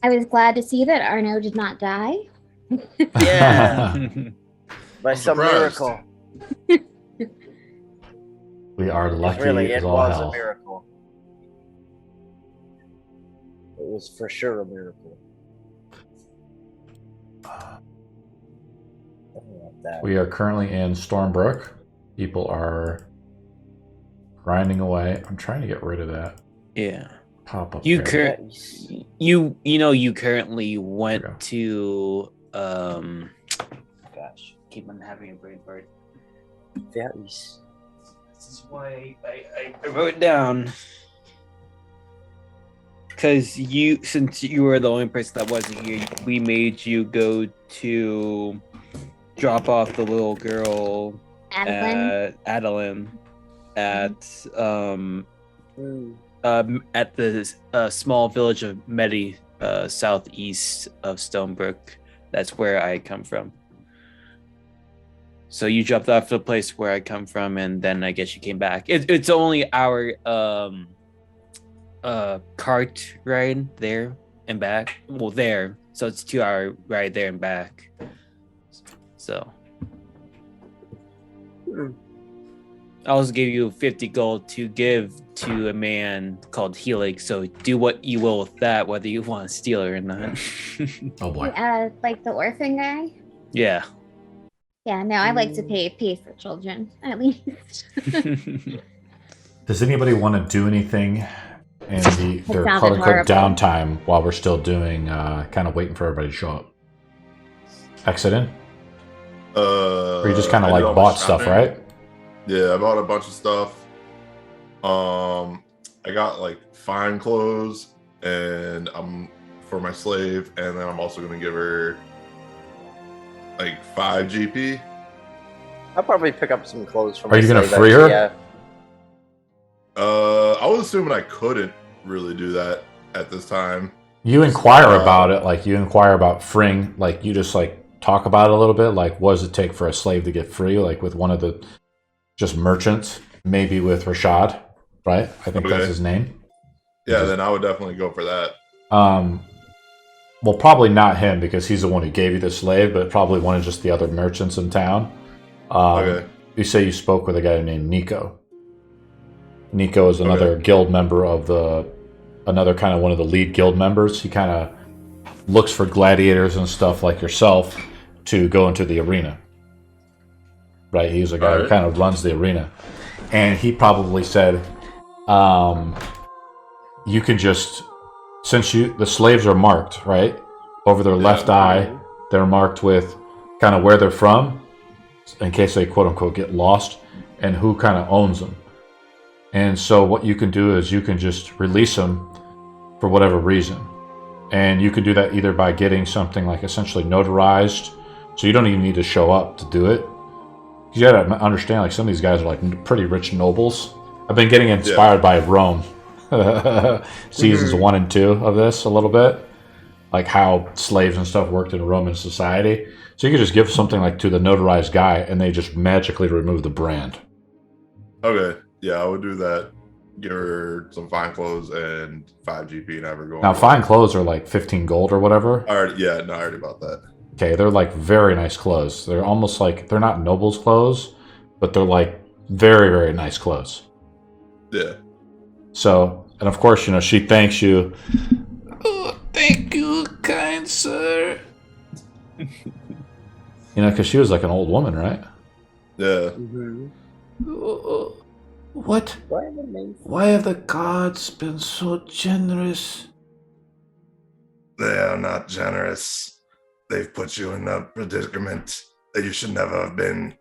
I was glad to see that Arno did not die. Yeah. By some surprised. miracle. We are lucky Really, as it all was hell. a miracle. It was for sure a miracle. We are currently in Stormbrook. People are grinding away. I'm trying to get rid of that Yeah. pop-up. You there. you currently went to gosh, keep on having a brain fart. This is why I wrote it down. Because since you were the only person that wasn't here, we made you go to drop off the little girl Adeline at the small village of Medi, southeast of Stormbrook. That's where I come from. So you dropped off the place where I come from, and then I guess you came back. It's only our cart ride there and back. Well, there, so it's 2-hour ride there and back. So I also gave you 50 gold to give to a man called Helix. So do what you will with that, whether you want to steal it or not. Oh boy. Like the orphan guy? Yeah. Yeah, no, I like to pay for children, at least. Does anybody want to do anything in their sounded quote-unquote horrible. downtime while we're still doing, kind of waiting for everybody to show up? Exeden? Or you just kind of like bought stuff, right? Yeah, I bought a bunch of stuff. I got like fine clothes and for my slave, and then I'm also gonna give her like 5 GP. I'll probably pick up some clothes from. Are you gonna free her? Yeah. I was assuming I couldn't really do that at this time. You inquire about it, like you inquire about freeing, like you just like talk about it a little bit, like what does it take for a slave to get free, like with one of the just merchants, maybe with Rashad, right? I think that's his name. Yeah, then I would definitely go for that. Well, probably not him because he's the one who gave you the slave, but probably one of just the other merchants in town. Okay. You say you spoke with a guy named Nico. Nico is another guild member of another kind of one of the lead guild members. He kind of looks for gladiators and stuff like yourself to go into the arena. Right? He's a guy who kind of runs the arena. And he probably said, you can just, since the slaves are marked, right? Over their left eye, they're marked with kind of where they're from, in case they quote unquote get lost, and who kind of owns them. And so what you can do is you can just release them for whatever reason. And you can do that either by getting something like essentially notarized, so you don't even need to show up to do it. You gotta understand, like some of these guys are like pretty rich nobles. I've been getting inspired by Rome. Seasons 1 and 2 of this a little bit. Like how slaves and stuff worked in Roman society. So you could just give something like to the notarized guy and they just magically remove the brand. Okay. Yeah, I would do that. Give her some fine clothes and 5 GP and have her go. Now, fine clothes are like 15 gold or whatever. I already bought that. Okay, they're like very nice clothes. They're almost like, they're not nobles' clothes, but they're like very, very nice clothes. Yeah. So, and of course, you know, she thanks you. Oh, thank you, kind sir. You know, because she was like an old woman, right? Yeah. What? Why have the gods been so generous? They are not generous. They've put you in a predicament that you should never have been.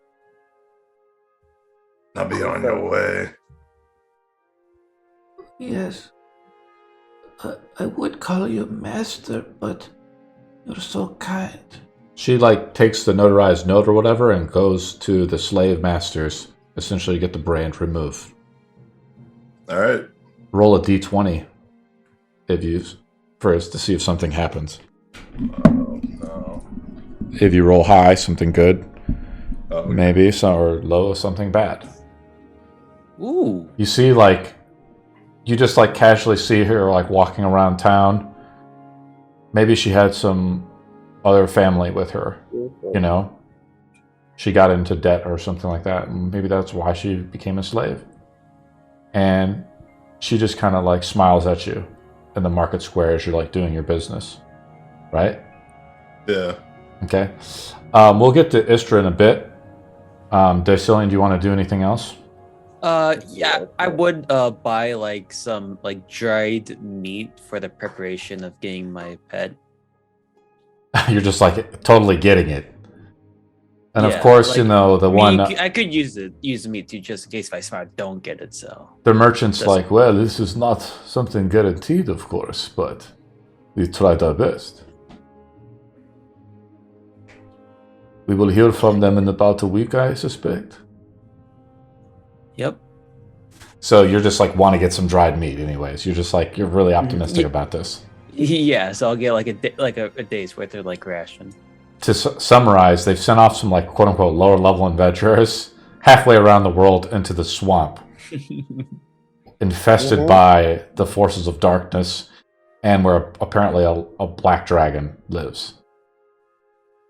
Now be on your way. Yes. I would call you master, but you're so kind. She like takes the notarized note or whatever and goes to the slave masters, essentially get the brand removed. All right. Roll a d20 first to see if something happens. Oh, no. If you roll high, something good. Oh, okay. Maybe, or low, something bad. Ooh. You see, like, you just like casually see her like walking around town, maybe she had some other family with her, you know? She got into debt or something like that, and maybe that's why she became a slave. And she just kind of like smiles at you in the market square as you're like doing your business, right? Yeah. Okay. We'll get to Istra in a bit. Dacillian, do you want to do anything else? Yeah, I would buy like some like dried meat for the preparation of getting my pet. You're just like totally getting it. And Yeah, of course, like, you know, the one... I could use the meat too, just in case if I don't get it, so... The merchant's like, well, this is not something guaranteed, of course, but we tried our best. We will hear from them in about a week, I suspect. Yep. So you're just like, want to get some dried meat anyways. You're just like, you're really optimistic about this. Yeah, so I'll get like a day's worth of like ration. To summarize, they've sent off some like quote-unquote lower-level adventurers halfway around the world into the swamp, infested by the forces of darkness, and where apparently a black dragon lives,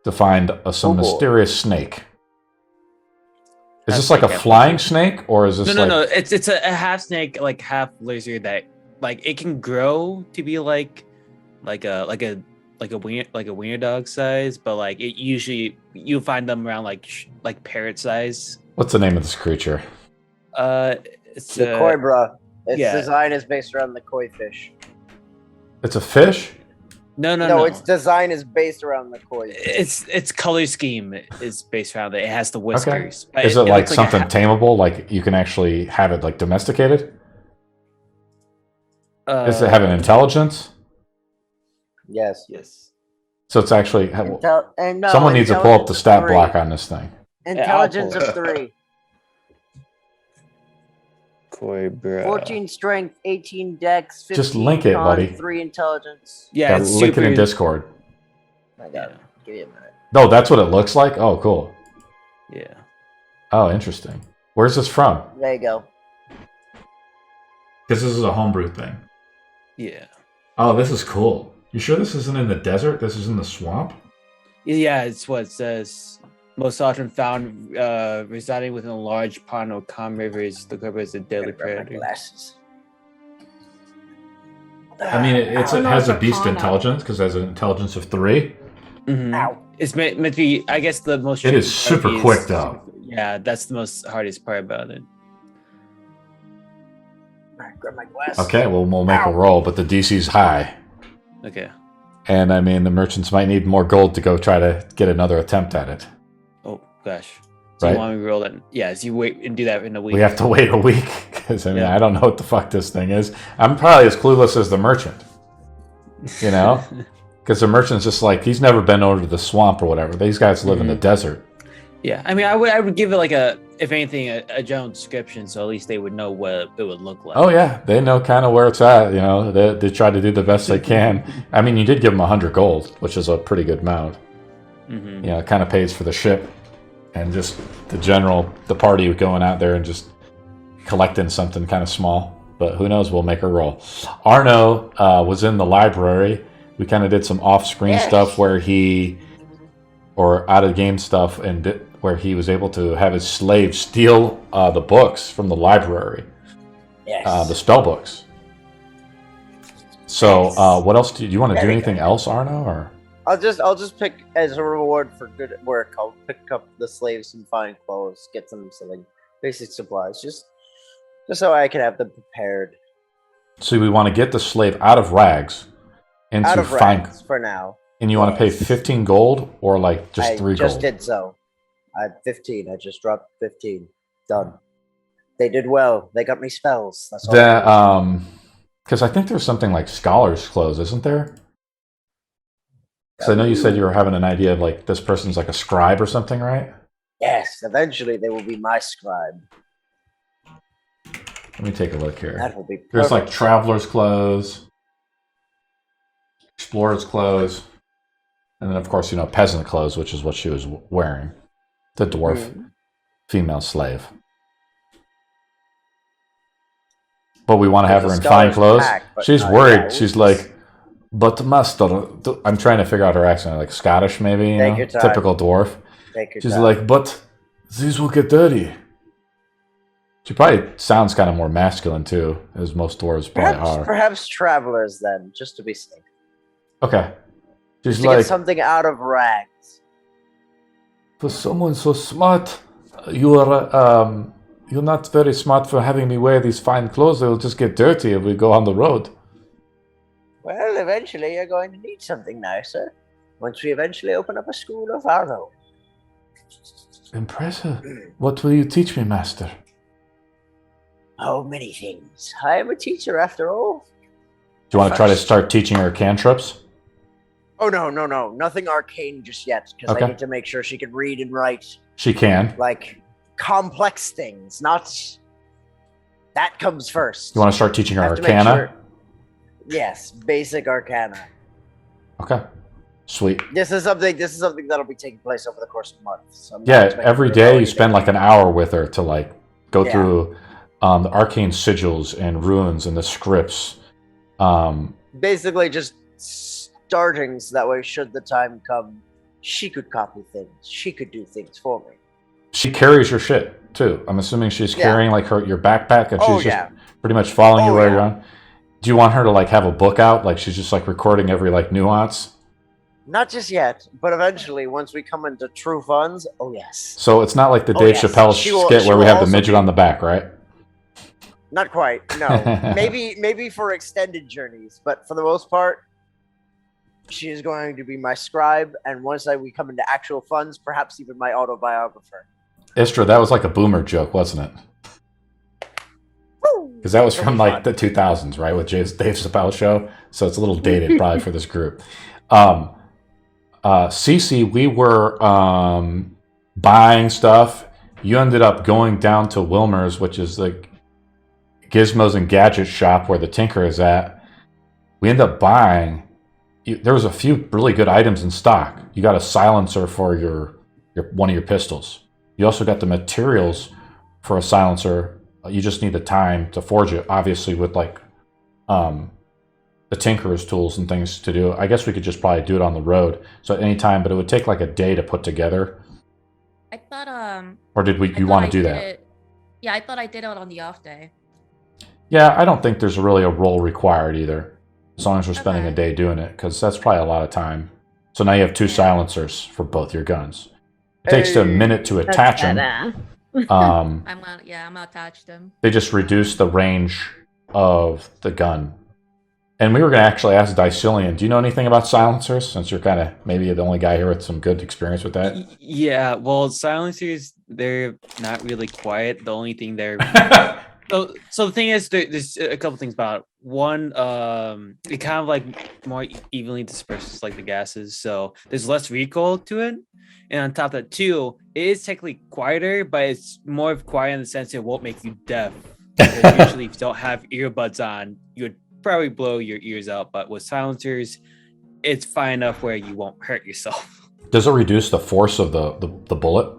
to find some mysterious snake. Is this like a flying snake, or is this no? It's a half snake, like half lizard that like it can grow to be like a wiener dog size, but like it usually you find them around like parrot size. What's the name of this creature? It's the cobra. Its yeah. design is based around the koi fish. It's a fish? No. Its design is based around the koi fish. Its color scheme is based around it. It has the whiskers. Okay. Is it like something tameable? Like you can actually have it like domesticated? Does it have an intelligence? Yes. So it's actually... someone needs to pull up the stat block on this thing. Intelligence of 3. Cobra. 14 strength, 18 dex, 15 just link it, buddy. 3 intelligence. Yeah, link it in Discord. I got it. Give me a minute. No, that's what it looks like? Oh, cool. Yeah. Oh, interesting. Where's this from? There you go. Because this is a homebrew thing. Yeah. Oh, this is cool. You sure this isn't in the desert? This is in the swamp? Yeah, it's what it says. Most often found residing within a large pond or calm rivers, the cobra is a deadly predator. Glasses. I mean, it has a beast intelligence because it has an intelligence of 3. Mm-hmm. Ow. It's meant to be, I guess, the most... It is super quick, though. Yeah, that's the most hardest part about it. Alright, grab my glasses. Okay, well, we'll make a roll, but the DC's high. Okay. And, I mean, the merchants might need more gold to go try to get another attempt at it. Oh, gosh. So you want me to roll that? Yeah, so you wait and do that in a week. We have to wait a week, because, I mean, I don't know what the fuck this thing is. I'm probably as clueless as the merchant. You know? Because the merchant's just like, he's never been over to the swamp or whatever. These guys live in the desert. Yeah, I mean, I would give it like if anything, a general description, so at least they would know what it would look like. Oh yeah, they know kind of where it's at. You know, they try to do the best they can. I mean, you did give them 100 gold, which is a pretty good amount. Mm-hmm. You know, it kind of pays for the ship and just the party going out there and just collecting something kind of small. But who knows? We'll make a roll. Arno was in the library. We kind of did some off-screen stuff where out-of-game stuff, and where he was able to have his slave steal the books from the library. Yes. The spell books. So, what else do you want to do? Anything else, Arno? Or I'll just pick as a reward for good work. I'll pick up the slaves some fine clothes, get them some basic supplies, just so I can have them prepared. So we want to get the slave out of rags into fine for now. And you want to pay 15 gold or like just 3 gold? I just did so. I had 15. I just dropped 15. Done. They did well. They got me spells. That's all. Because I think there's something like scholar's clothes, isn't there? Because I know you said you were having an idea of like this person's like a scribe or something, right? Yes. Eventually, they will be my scribe. Let me take a look here. That will be perfect. There's like traveler's clothes, explorer's clothes. And then, of course, you know, peasant clothes, which is what she was wearing. The dwarf female slave. But we want to have her in fine clothes. She's worried. She's like, But master, I'm trying to figure out her accent, like Scottish maybe, you Take know? your time. Typical dwarf. Take your She's time. like, but these will get dirty. She probably sounds kind of more masculine too, as most dwarves probably are. Perhaps travelers then, just to be safe. Okay. She's Just to like, get something out of rags. for someone so smart, you're not very smart for having me wear these fine clothes. They will just get dirty if we go on the road. Well, eventually you're going to need something nicer. Once we eventually open up a school of our own. Impressive. What will you teach me, master? Oh, many things. I am a teacher after all. Do you want to try to start teaching her cantrips? Oh, no. Nothing arcane just yet, because Okay. I need to make sure she can read and write, She can. like, complex things, not... That comes first. You want to start teaching her I have to make arcana? sure- Yes, basic arcana. Okay. Sweet. This is something that'll be taking place over the course of months. So I'm not Yeah, expecting every her to day know you spend like anything. an hour with her to like go Yeah. through the arcane sigils and runes and the scripts. Basically just starting so that way should the time come, she could copy things. She could do things for me. She carries your shit too. I'm assuming she's Yeah. carrying like your backpack and Oh, she's yeah. just pretty much following you Oh, where yeah. you're on. Do you want her to like have a book out? Like she's just like recording every like nuance? Not just yet, but eventually, once we come into true funds, oh yes. So it's not like the Oh, Dave yes. Chappelle She will- skit she where we will have the also midget be- on the back, right? Not quite, no. maybe for extended journeys, but for the most part, she is going to be my scribe, and once we come into actual funds, perhaps even my autobiographer. Istra, that was like a boomer joke, wasn't it? Because that was from like the 2000s, right? With Dave Chappelle show. So it's a little dated probably for this group. Cece, we were buying stuff. You ended up going down to Wilmer's, which is the gizmos and gadget shop where the tinker is at. We ended up buying. There was a few really good items in stock. You got a silencer for your one of your pistols. You also got the materials for a silencer. You just need the time to forge it, obviously, with like the tinkerer's tools and things to do. I guess we could just probably do it on the road. So at any time, but it would take like a day to put together. I thought Or did I you thought want I to do did that? it- Yeah, I thought I did it on the off day. Yeah, I don't think there's really a roll required either, as long as we're spending a Okay. day doing it, because that's probably a lot of time. So now you have 2 silencers for both your guns. It takes a minute to That's attach them. better. I'm gonna attach them. They just reduce the range of the gun. And we were going to actually ask Dacillian, do you know anything about silencers, since you're kind of maybe the only guy here with some good experience with that? Yeah, well, silencers, they're not really quiet. The only thing they're so the thing is, there's a couple things about it. One, it kind of like more evenly disperses like the gases, so there's less recoil to it. And on top of that, too, it is technically quieter, but it's more of quiet in the sense it won't make you deaf. Because usually, if you don't have earbuds on, you would probably blow your ears out. But with silencers, it's fine enough where you won't hurt yourself. Does it reduce the force of the bullet?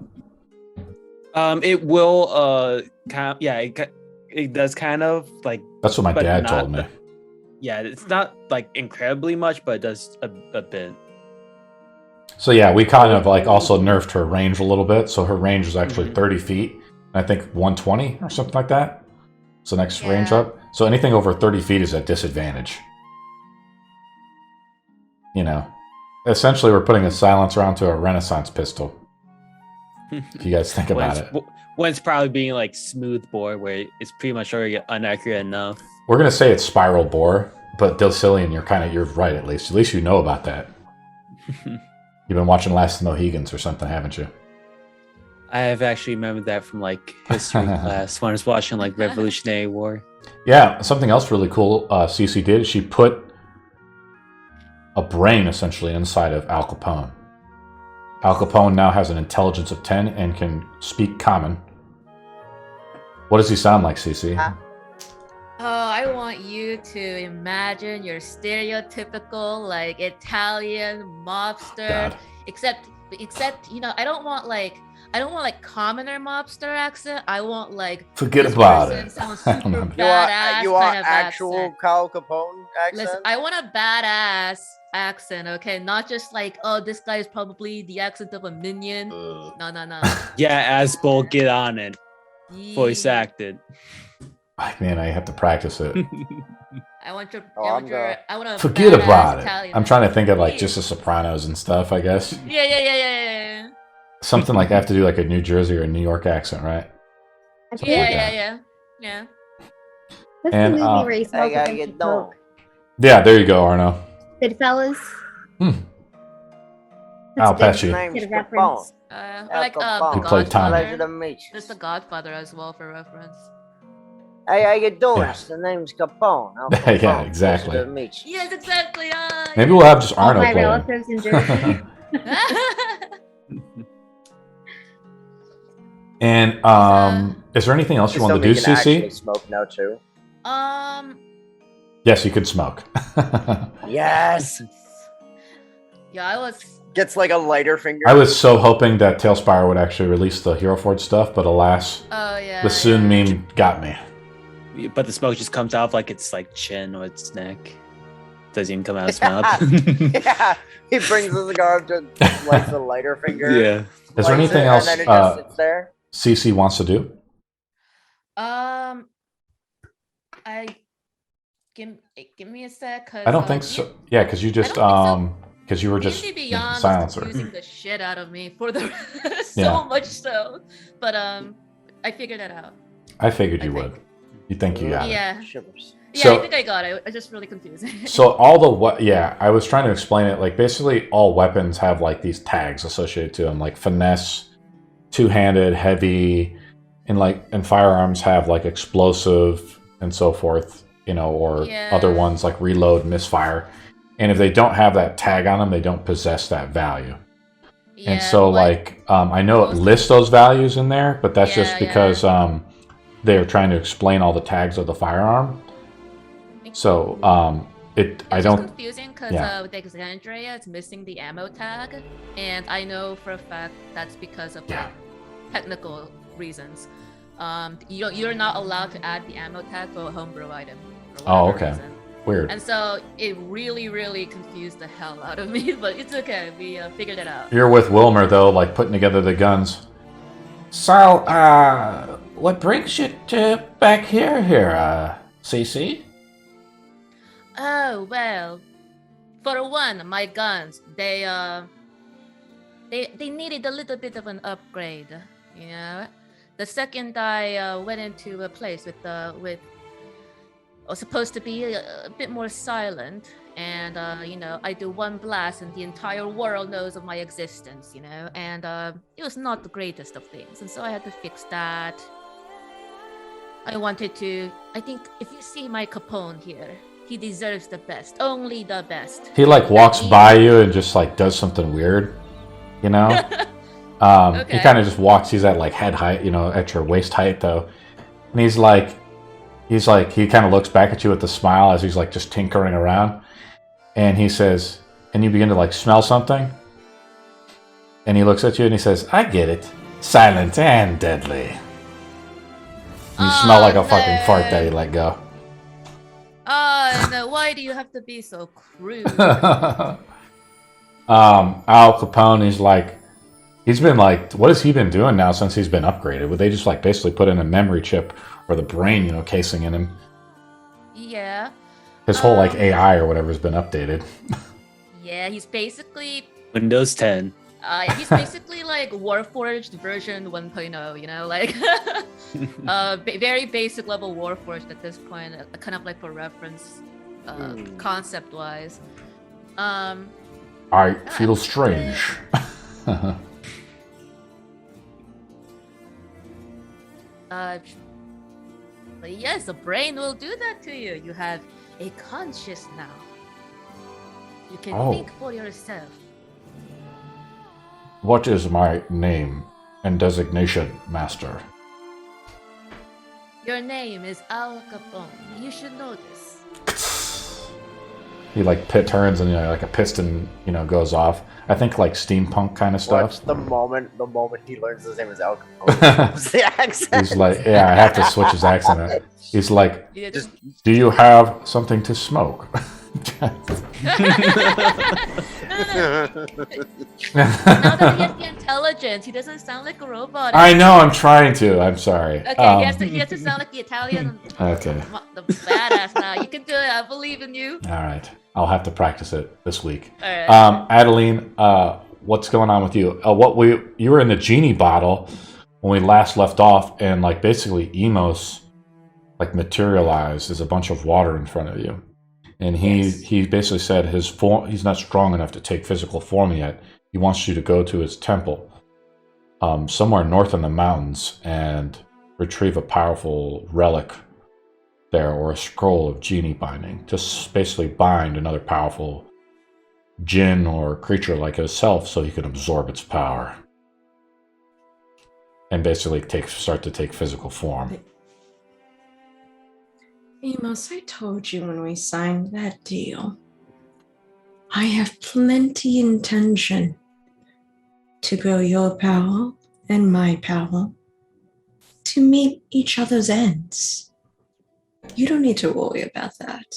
It will. It does kind of like. That's what my But dad not told me. the- Yeah, it's not like incredibly much, but it does a bit. So yeah, we kind of like also nerfed her range a little bit. So her range was actually 30 feet. And I think 120 or something like that. So next range Yeah. up. So anything over 30 feet is at disadvantage. You know, essentially we're putting a silencer onto a Renaissance pistol. If you guys think about it. When it's probably being like smooth bore, where it's pretty much already inaccurate enough. We're gonna say it's spiral bore, but Dacillian, you're right at least. At least you know about that. You've been watching Last of the Mohegans or something, haven't you? I have actually remembered that from like history class when I was watching like Revolutionary War. Yeah, something else really cool Cece did is she put a brain essentially inside of Al Capone. Al Capone now has an intelligence of 10 and can speak common. What does he sound like, Cece? Oh, I want you to imagine your stereotypical like Italian mobster, God. except except I don't want like commoner mobster accent. I want like Forget this about person it. sounds super You badass want kind of actual accent. Kyle Capone accent? Listen, I want a badass accent, okay? Not just like, oh, this guy is probably the accent of a minion. No. Yeah, Asbol, get on it. Voice acted. Man, I have to practice it. I want your. Oh, I want to Forget about it. Italian I'm trying to think of like Please. just the Sopranos and stuff, I guess. Yeah. Something like I have to do like a New Jersey or a New York accent, right? Something like that. Yeah. What's And, the movie where he smells I gotta like get a done. coke? Yeah, there you go, Arno. Goodfellas. Hmm. That's I'll a good patch you. Name's Good Capone. reference. Or like Capone. the You played Tom. Pleasure to Godfather. meet you. There's the Godfather as well for reference. Hey, how you doing? Yeah. The name's Capone. I'm Yeah, Capone. exactly. Pleasure to meet you. Yes, exactly. Maybe we'll have just All Arno my play him. relatives in Jersey. And is there anything else you want to do, we can actually CC? smoke now too. Yes, you could smoke. Yes. Yeah, I was. Gets like a lighter finger. I was so hoping that Tailspire would actually release the Hero Forge stuff, but alas, Oh yeah. the Soon meme got me. But the smoke just comes out like it's like chin or its neck. Doesn't even come out of his mouth. Yeah, he brings the cigar up to like the lighter finger. Yeah. Is there lights anything it, else And then it just sits there. CC wants to do? Give me a sec. I don't think so. Yeah, because you just because you were just Beyond silencer. confusing the shit out of me for the so Yeah. much so, but I figured it out. I figured I you think. would. You think you got it. Yeah. Shivers. Yeah, So- I think I got it. It's just really confusing. So all the yeah, I was trying to explain it. Like basically, all weapons have like these tags associated to them, like finesse, two-handed, heavy, and firearms have like explosive and so forth. Or Yeah. other ones like reload, misfire. And if they don't have that tag on them, they don't possess that value. Yeah, And so, but- I know it lists those values in there, but that's just Yeah, because they're trying to explain all the tags of the firearm. So, It's I just don't. confusing because yeah. with Exandria, it's missing the ammo tag, and I know for a fact that's because of Yeah. technical reasons. You're not allowed to add the ammo tag for a homebrew item. For Oh, whatever okay. reason. Weird. And so it really, really confused the hell out of me, but it's okay. We figured it out. You're with Wilmer though, like putting together the guns. So, what brings you to back here, CC? Oh well, for one, my guns they needed a little bit of an upgrade. The second I went into a place with was supposed to be a bit more silent, and I do one blast and the entire world knows of my existence, and it was not the greatest of things, and so I had to fix that. I think if you see my Capone here, he deserves the best, only the best. He like walks by you and just like does something weird, He Okay. kind of just walks. He's at like head height, at your waist height though, and he's like, he kind of looks back at you with a smile as he's like just tinkering around, and he says, and you begin to like smell something, and he looks at you and he says, "I get it, silent and deadly." And you smell like a fucking fart that he let go. Oh no! Why do you have to be so crude? Al Capone, he's been like, what has he been doing now since he's been upgraded? Would they just like basically put in a memory chip or the brain, casing in him? Yeah. His whole like AI or whatever has been updated. Yeah, he's basically Windows 10. he's basically like Warforged version 1.0, like very basic level Warforged at this point, kind of like for reference, concept wise. I feel strange. But yes, the brain will do that to you. You have a conscience now. You can think for yourself. What is my name and designation, Master? Your name is Al Capone. You should know this. He like pit turns and like a piston, goes off. I think like steampunk kind of stuff. Watch the moment he learns his name is Al Capone. The accent. He's like, yeah, I have to switch his accent. He's like, Yeah, do you have something to smoke? no. Now that he has the intelligence, he doesn't sound like a robot. I know, I'm trying to. I'm sorry. Okay, he has to sound like the Italian. Okay. The badass now. You can do it. I believe in you. All right. I'll have to practice it this week. All right. Adeline, what's going on with you? You were in the genie bottle when we last left off, and like basically Imos like materialized as a bunch of water in front of you. And he basically said his form, he's not strong enough to take physical form yet. He wants you to go to his temple, somewhere north in the mountains, and retrieve a powerful relic there, or a scroll of genie binding, to basically bind another powerful djinn or creature like himself, so he can absorb its power and basically start to take physical form. Imos, I told you when we signed that deal, I have plenty intention to grow your power and my power to meet each other's ends. You don't need to worry about that.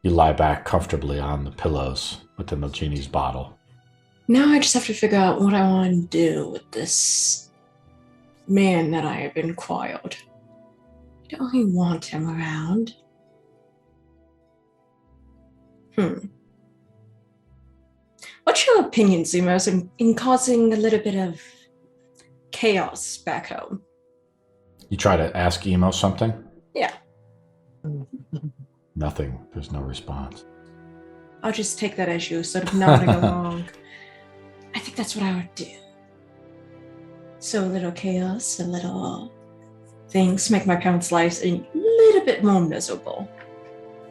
You lie back comfortably on the pillows within the genie's bottle. Now I just have to figure out what I want to do with this man that I have inquired. I don't really want him around. What's your opinion, Zumos, in causing a little bit of chaos back home? You try to ask Emo something? Yeah. Nothing. There's no response. I'll just take that as you sort of nodding along. I think that's what I would do. So a little chaos, a little things make my parents' lives a little bit more miserable.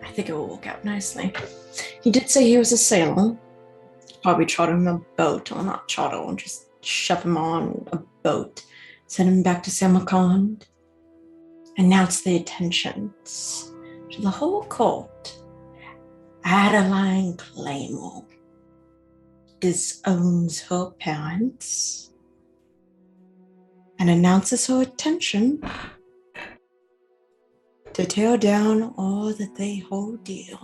I think it will work out nicely. He did say he was a sailor. Probably charter him a boat, or not charter, just shove him on a boat, send him back to Samarkand, announce the intentions to the whole court. Adeline Claymore disowns her parents and announces her intention to tear down all that they hold dear.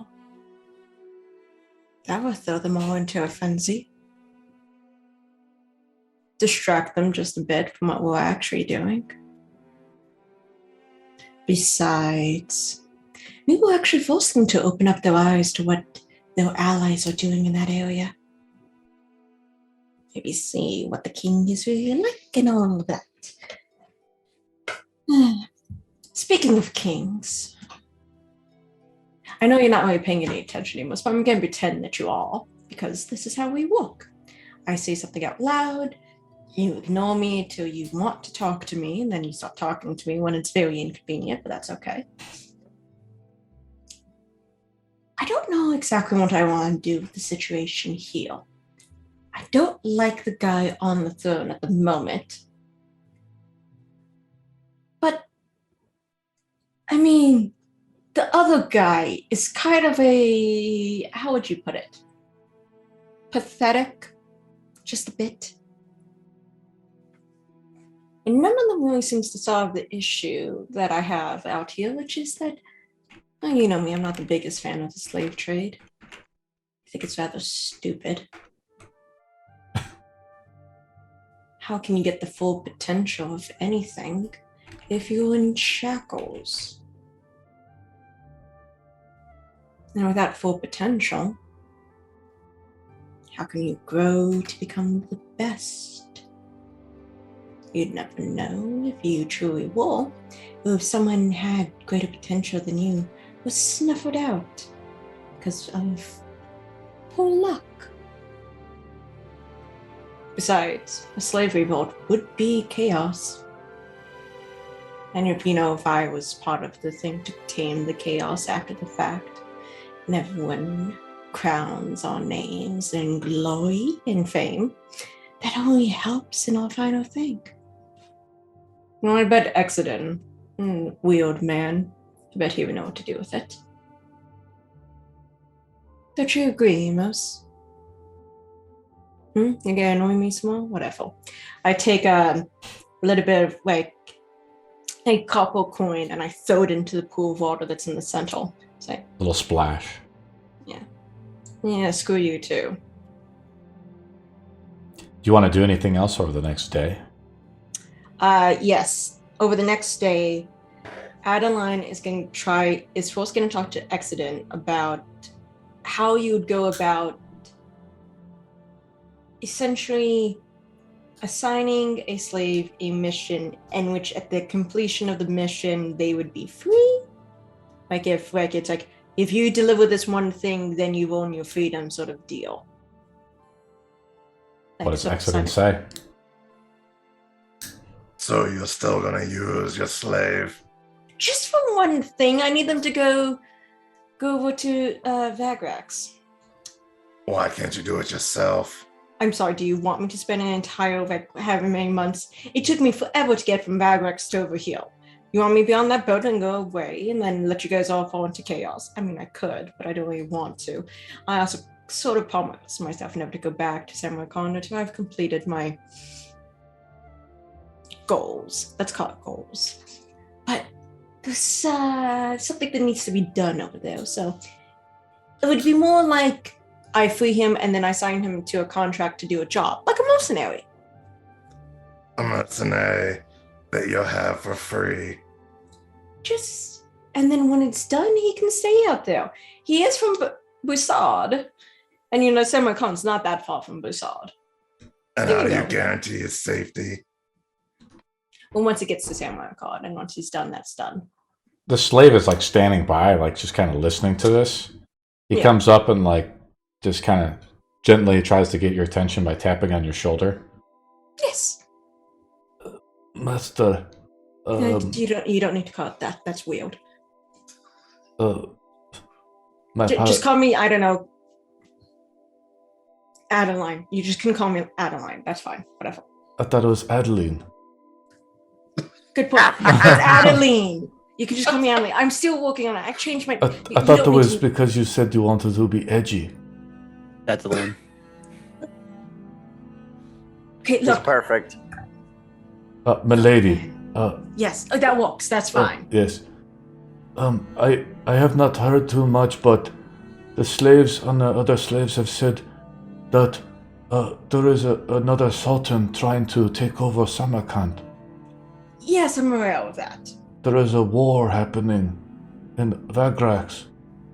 That will throw them all into a frenzy. Distract them just a bit from what we're actually doing. Besides, maybe we'll actually force them to open up their eyes to what their allies are doing in that area. Maybe see what the king is really like and all of that. Speaking of kings, I know you're not really paying any attention anymore, but I'm going to pretend that you are, because this is how we work. I say something out loud, you ignore me till you want to talk to me, and then you stop talking to me when it's very inconvenient, but that's okay. I don't know exactly what I want to do with the situation here. I don't like the guy on the throne at the moment. But, I mean, the other guy is kind of a, how would you put it? Pathetic, just a bit. And none of them really seems to solve the issue that I have out here, which is that, well, you know me, I'm not the biggest fan of the slave trade. I think it's rather stupid. How can you get the full potential of anything if you're in shackles? And without full potential, how can you grow to become the best? You'd never know if you truly were, or if someone had greater potential than you was snuffed out because of poor luck. Besides, a slave revolt would be chaos. And if I was part of the thing to tame the chaos after the fact, and everyone crowns our names in glory and fame, that only helps in our final thing. Well, I bet Exeden, weird man, I bet he would know what to do with it. Don't you agree, Imos? You're gonna annoy me some more? Whatever. I take a little bit of like a copper coin and I throw it into the pool of water that's in the center. It's like, Little splash. yeah, screw you too. Do you want to do anything else over the next day? Yes. Over the next day, Adeline is first going to talk to Exeden about how you would go about essentially assigning a slave a mission in which at the completion of the mission they would be free. If you deliver this one thing, then you own your freedom sort of deal. What does Exeden say? So you're still gonna use your slave? Just for one thing, I need them to go over to Vagrax. Why can't you do it yourself? I'm sorry, do you want me to spend an entire however many months? It took me forever to get from Vagrax to over here. You want me to be on that boat and go away and then let you guys all fall into chaos? I mean, I could, but I don't really want to. I also sort of promised myself never to go back to Samurai Con until I've completed my goals. Let's call it goals. But there's something that needs to be done over there. So it would be more like I free him and then I sign him to a contract to do a job, like a mercenary. A mercenary that you'll have for free. And then when it's done, he can stay out there. He is from Boussard. And Samurai Con's not that far from Boussard. And how do you guarantee his safety? Well, once it gets to Samurai Con, and once he's done, that's done. The slave is like standing by, like just kind of listening to this. He comes up and like just kind of gently tries to get your attention by tapping on your shoulder. Yes. Master. You don't need to call it that. That's weird. Just call me, I don't know, Adeline. You just can call me Adeline. That's fine. Whatever. I thought it was Adeline. Good point. It's Adeline. You can just call me Adeline. I'm still working on it. I changed my... I thought it was because you said you wanted to be edgy. That's the one. Okay, It's look. perfect. Milady. Yes, that works. That's fine. Yes. I have not heard too much, but the slaves and the other slaves have said that there is another sultan trying to take over Samarkand. Yes, I'm aware of that. There is a war happening in Vagrax,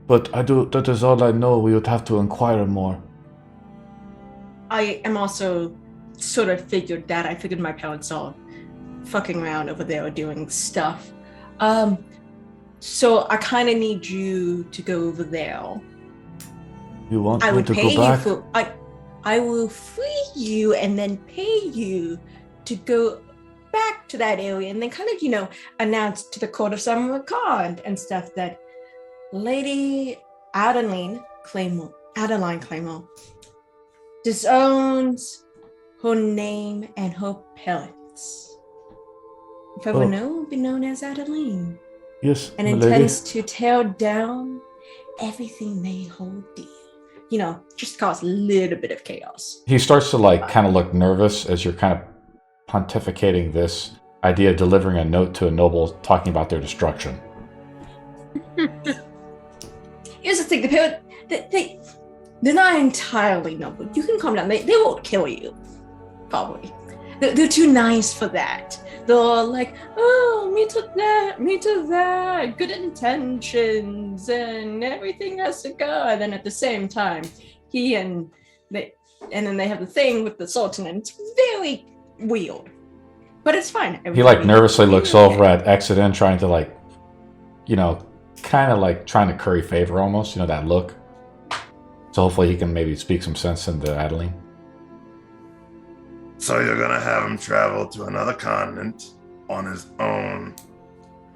but that is all I know. We would have to inquire more. I am also sort of figured that. I figured my parents all fucking around over there doing stuff. So I kind of need you to go over there. You want I me would to pay go back? you for... I will free you and then pay you to go back to that area and then kind of, announce to the court of Samarkand and stuff that Lady Adeline Claymore disowns her name and her pellets. If ever known, will be known as Adeline. Yes, and intends to tear down everything they hold dear. Just cause a little bit of chaos. He starts to kind of look nervous as you're kind of pontificating this idea of delivering a note to a noble talking about their destruction. Here's the thing, they're not entirely noble. You can calm down. They won't kill you, probably. They're too nice for that. They're like, oh, me to that, good intentions, and everything has to go. And then at the same time, and then they have the thing with the Sultan, and it's very weird. But it's fine. He nervously looks over at Exeden, trying to kind of trying to curry favor almost, that look. So hopefully he can maybe speak some sense into Adeline. So you're gonna have him travel to another continent on his own.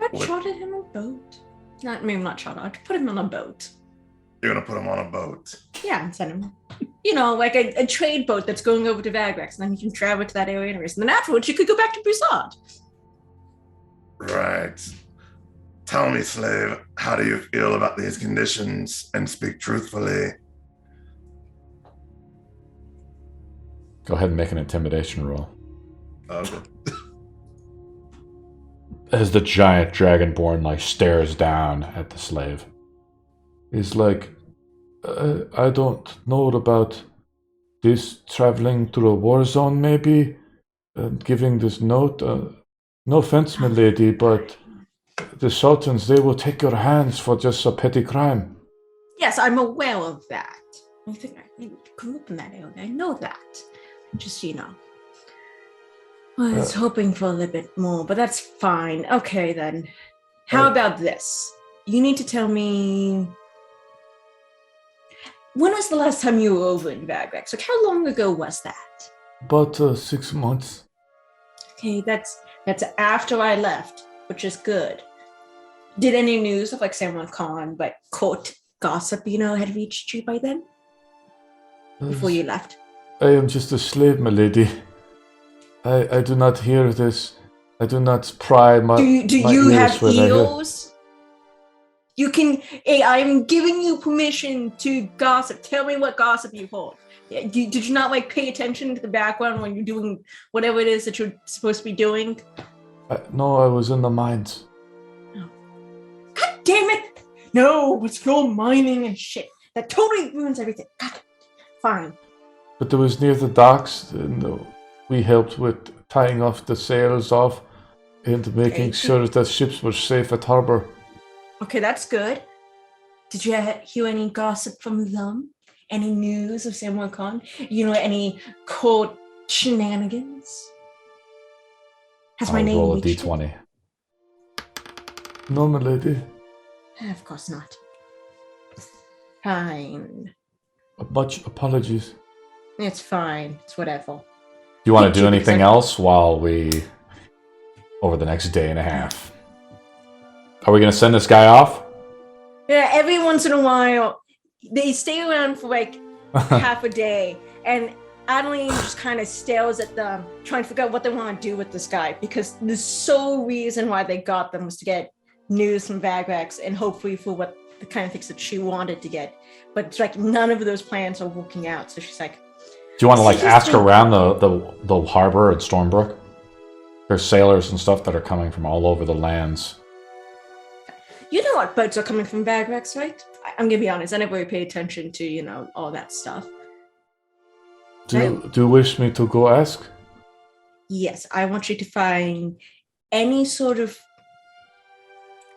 I chartered him a boat. Not chartered. I put him on a boat. You're gonna put him on a boat. Yeah, and send him. Like a trade boat that's going over to Vagrax, and then he can travel to that area and then afterwards you could go back to Broussard. Right. Tell me, slave, how do you feel about these conditions and speak truthfully? Go ahead and make an intimidation roll. Okay. As the giant dragonborn like stares down at the slave. He's like, I don't know about this traveling through a war zone maybe, giving this note. No offense, my lady, but the Sultans, they will take your hands for just a petty crime. Yes, I'm aware of that. I think I grew up in that area. I know that. Just, I was hoping for a little bit more, but that's fine. Okay, then. How about this? You need to tell me... When was the last time you were over in Vagrex? Like, how long ago was that? About 6 months. Okay, that's after I left, which is good. Did any news of, like, Samuel Khan, like, court gossip, had reached you by then? Before you left? I am just a slave, my lady. I do not hear this. I do not pry my Do my you ears have when I hear- ears? You can... Hey, I'm giving you permission to gossip. Tell me what gossip you heard. Did you not, like, pay attention to the background when you're doing whatever it is that you're supposed to be doing? No, I was in the mines. God damn it! No, it's all mining and shit. That totally ruins everything. God, fine. But it was near the docks, and we helped with tying off the sails off and making sure that ships were safe at harbor. Okay, that's good. Did you hear any gossip from them? Any news of Samuel Khan? Any court shenanigans? Has my I'll name roll a reached it? d20. No, my lady. Of course not. Fine. Much apologies. It's fine. It's whatever. Do you want Thank to do you, anything because else while we... over the next day and a half? Are we going to send this guy off? Yeah, every once in a while, they stay around for like half a day, and Adeline just kind of stares at them, trying to figure out what they want to do with this guy, because the sole reason why they got them was to get news from Vagrex and hopefully for what the kind of things that she wanted to get. But it's like none of those plans are working out, so she's like... Do you want to like ask around the harbor at Stormbrook? There's sailors and stuff that are coming from all over the lands. You know what boats are coming from Vagrex, right? I'm gonna be honest, I never really pay attention to, all that stuff. Do you wish me to go ask? Yes, I want you to find any sort of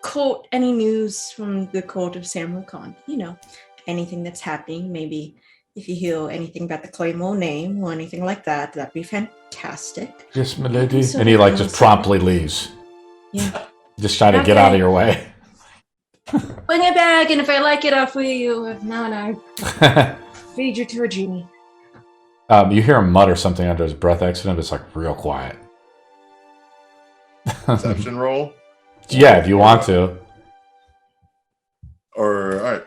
court, any news from the court of Samuel Khan. Anything that's happening. Maybe if you hear anything about the Claymore name or anything like that, that'd be fantastic. Yes, my lady. So And he like just awesome. promptly leaves. Yeah. Just trying to get out of your way. Bring it back, and if I like it, I'll free you. If not, I feed you to a genie. You hear him mutter something under his breath, Exeden, but it's like real quiet. Perception roll. Yeah, if you want to. Or all right,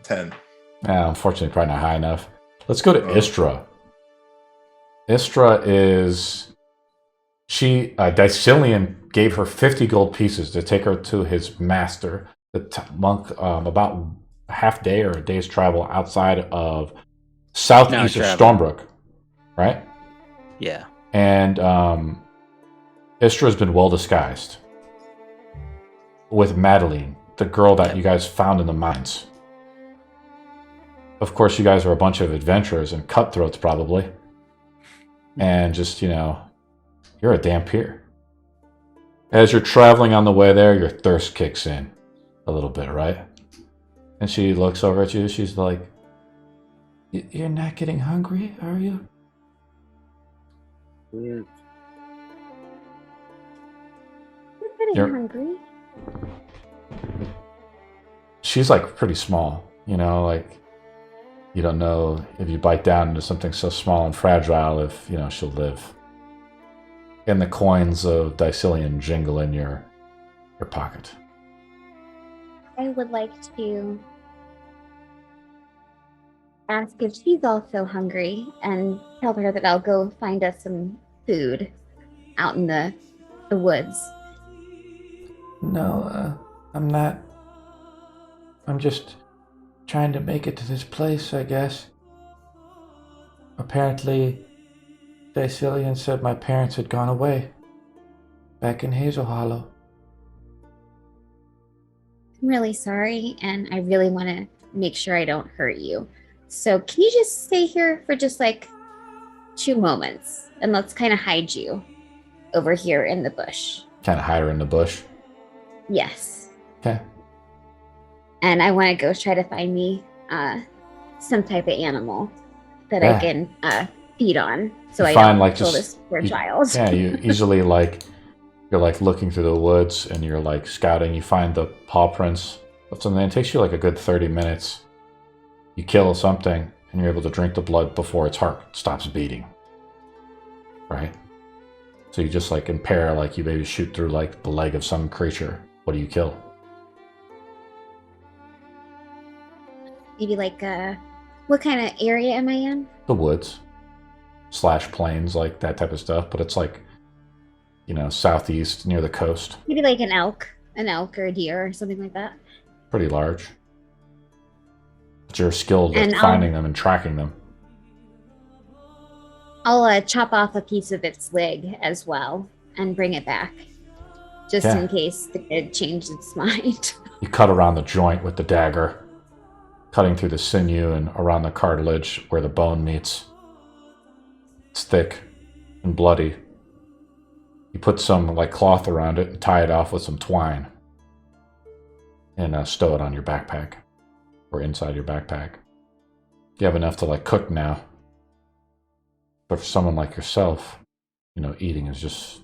10. Unfortunately, probably not high enough. Let's go to Istra. Istra is... Dacillian gave her 50 gold pieces to take her to his master, the monk, about a half day or a day's travel outside of southeast of Stormbrook, right? Yeah. And Istra has been well disguised with Madeline, the girl that you guys found in the mines. Of course, you guys are a bunch of adventurers and cutthroats, probably. And just, you're a damn peer. As you're traveling on the way there, your thirst kicks in a little bit, right? And she looks over at you. She's like, "You're not getting hungry, are you?" You're getting hungry. She's like pretty small, like you don't know if you bite down into something so small and fragile if, she'll live. And the coins of Dacillian jingle in your pocket. I would like to ask if she's also hungry and tell her that I'll go find us some food out in the woods. No, I'm not. I'm just trying to make it to this place, I guess. Apparently, Dacillian said my parents had gone away. Back in Hazel Hollow. I'm really sorry, and I really want to make sure I don't hurt you. So can you just stay here for just like 2 moments, and let's kind of hide you over here in the bush. Kind of hide her in the bush. Yes. Okay. And I want to go try to find me some type of animal that I can feed on, so you I find, don't like, kill just- this poor child. Yeah, you easily you're like looking through the woods and you're like scouting. You find the paw prints of something. It takes you like a good 30 minutes. You kill something and you're able to drink the blood before its heart stops beating. Right? So you just like impair, like you maybe shoot through like the leg of some creature. What do you kill? Maybe like what kind of area am I in? The woods / plains, like that type of stuff. But it's like, southeast near the coast. Maybe like an elk or a deer or something like that. Pretty large. But you're skilled And at finding them and tracking them. I'll chop off a piece of its leg as well and bring it back, just in case it changed its mind. You cut around the joint with the dagger, cutting through the sinew and around the cartilage where the bone meets. It's thick and bloody. You put some like cloth around it and tie it off with some twine and stow it on your backpack or inside your backpack. You have enough to like cook now. But for someone like yourself, eating is just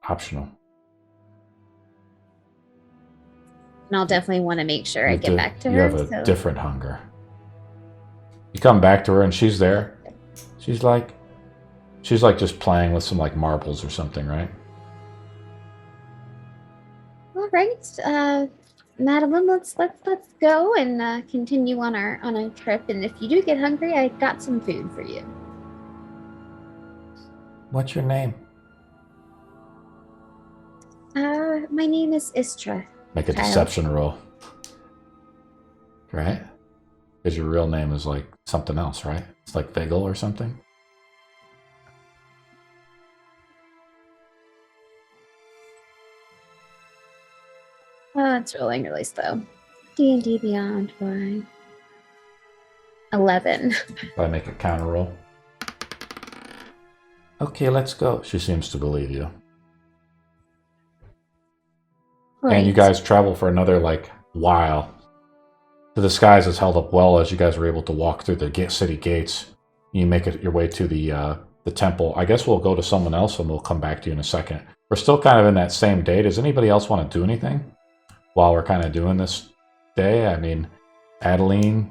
optional. And I'll definitely want to make sure I get back to her. You have a different hunger. You come back to her and she's there. She's like just playing with some like marbles or something, right? All right, Madeline, let's go and continue on our trip. And if you do get hungry, I got some food for you. What's your name? My name is Istra. Make a deception roll. Right? Because your real name is like something else, right? It's like Viggals or something. Oh, it's rolling really slow. D&D Beyond by 11. I make a counter roll. Okay, let's go. She seems to believe you. Right. And you guys travel for another while. The disguise is held up well as you guys were able to walk through the city gates. You make it your way to the temple. I guess we'll go to someone else and we'll come back to you in a second. We're still kind of in that same day. Does anybody else want to do anything while we're kind of doing this day? I mean, Adeline,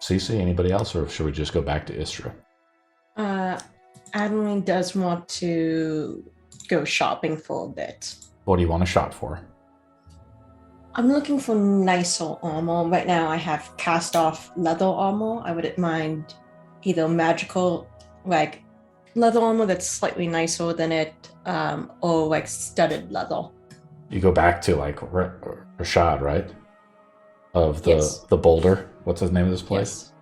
Cece, anybody else, or should we just go back to Istra? Adeline does want to go shopping for a bit. What do you want to shop for? I'm looking for nicer armor. Right now I have cast off leather armor. I wouldn't mind either magical, like leather armor that's slightly nicer than it, or like studded leather. You go back to Rashad, right? Of the boulder. What's the name of this place?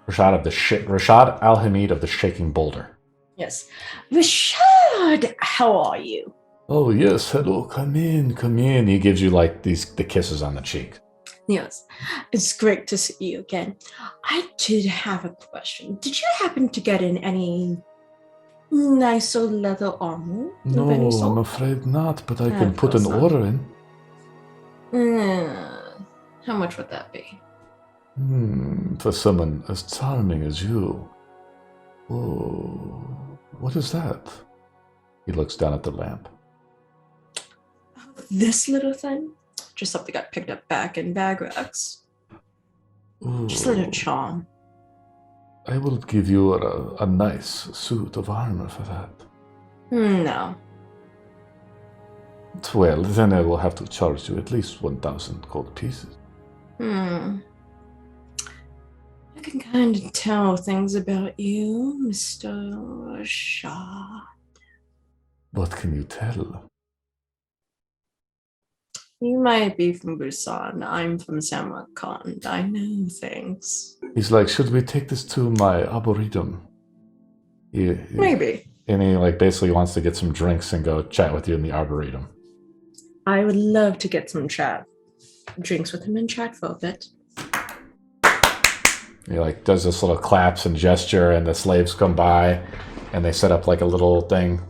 Yes. Rashad Al-Hamid of the Shaking Boulder. Yes. Rashad, how are you? Oh yes, hello, come in. He gives you the kisses on the cheek. Yes, it's great to see you again. I did have a question. Did you happen to get in any nicer leather armor? No, I'm afraid not, but I can put an order in. How much would that be? For someone as charming as you. Oh, what is that? He looks down at the lamp. This little thing? Just something I picked up back in bag racks. Just a little charm. I will give you a nice suit of armor for that. No. Well, then I will have to charge you at least 1,000 gold pieces. I can kind of tell things about you, Mr. Rashad. What can you tell? You might be from Busan. I'm from Samarkand. I know things. He's like, should we take this to my arboretum? Maybe. And he like basically wants to get some drinks and go chat with you in the arboretum. I would love to get some drinks with him and chat for a bit. He like does this little claps and gesture, and the slaves come by, and they set up like a little thing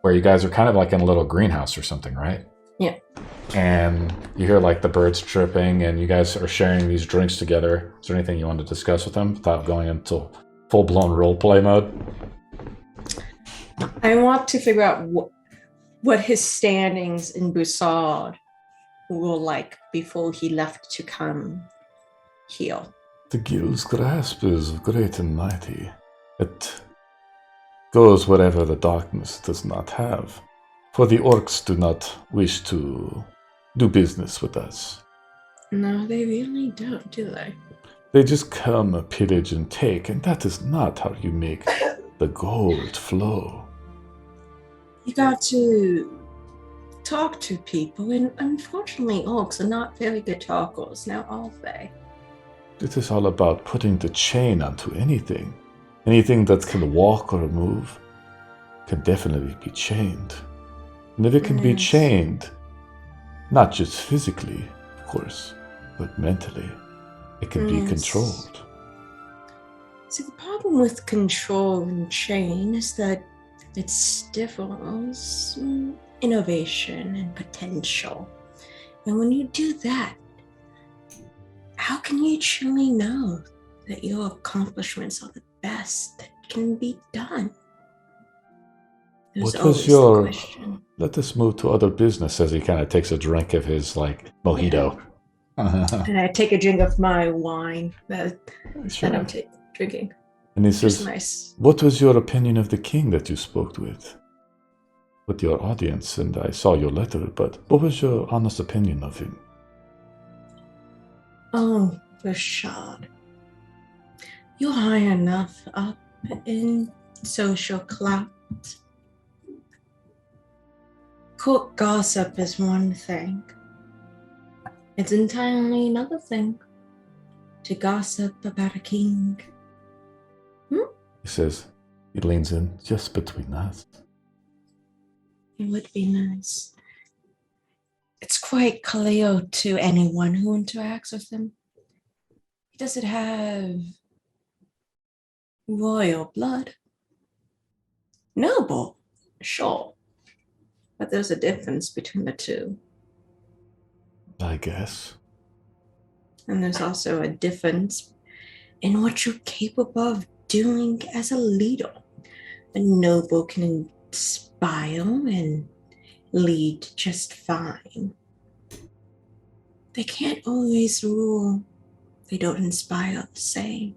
where you guys are kind of like in a little greenhouse or something, right? Yeah. And you hear like the birds chirping, and you guys are sharing these drinks together. Is there anything you want to discuss with them without going into full-blown roleplay mode? I want to figure out what his standings in Boussard were like before he left to come here. The guild's grasp is great and mighty. It goes wherever the darkness does not have. For the orcs do not wish to do business with us. No, they really don't, do they? They just come, pillage, and take, and that is not how you make the gold flow. You got to talk to people, and unfortunately, orcs are not very good talkers, now are they? It is all about putting the chain onto anything. Anything that can walk or move can definitely be chained. And if it can be chained, not just physically, of course, but mentally, it can be controlled. See, the problem with control and chain is that it stifles innovation and potential. And when you do that, how can you truly know that your accomplishments are the best that can be done? What was your... Let us move to other business as he kind of takes a drink of his, like, mojito. Yeah. And I take a drink of my wine that I'm drinking. And he says, nice. What was your opinion of the king that you spoke with your audience? And I saw your letter, but what was your honest opinion of him? Oh, Rashad. You're high enough up in social clout. Court gossip is one thing. It's entirely another thing to gossip about a king. He says, he leans in, just between us. It would be nice. It's quite clear to anyone who interacts with him. He doesn't have royal blood. Noble, sure. But there's a difference between the two. I guess. And there's also a difference in what you're capable of doing as a leader. A noble can inspire and lead just fine. They can't always rule. They don't inspire the same.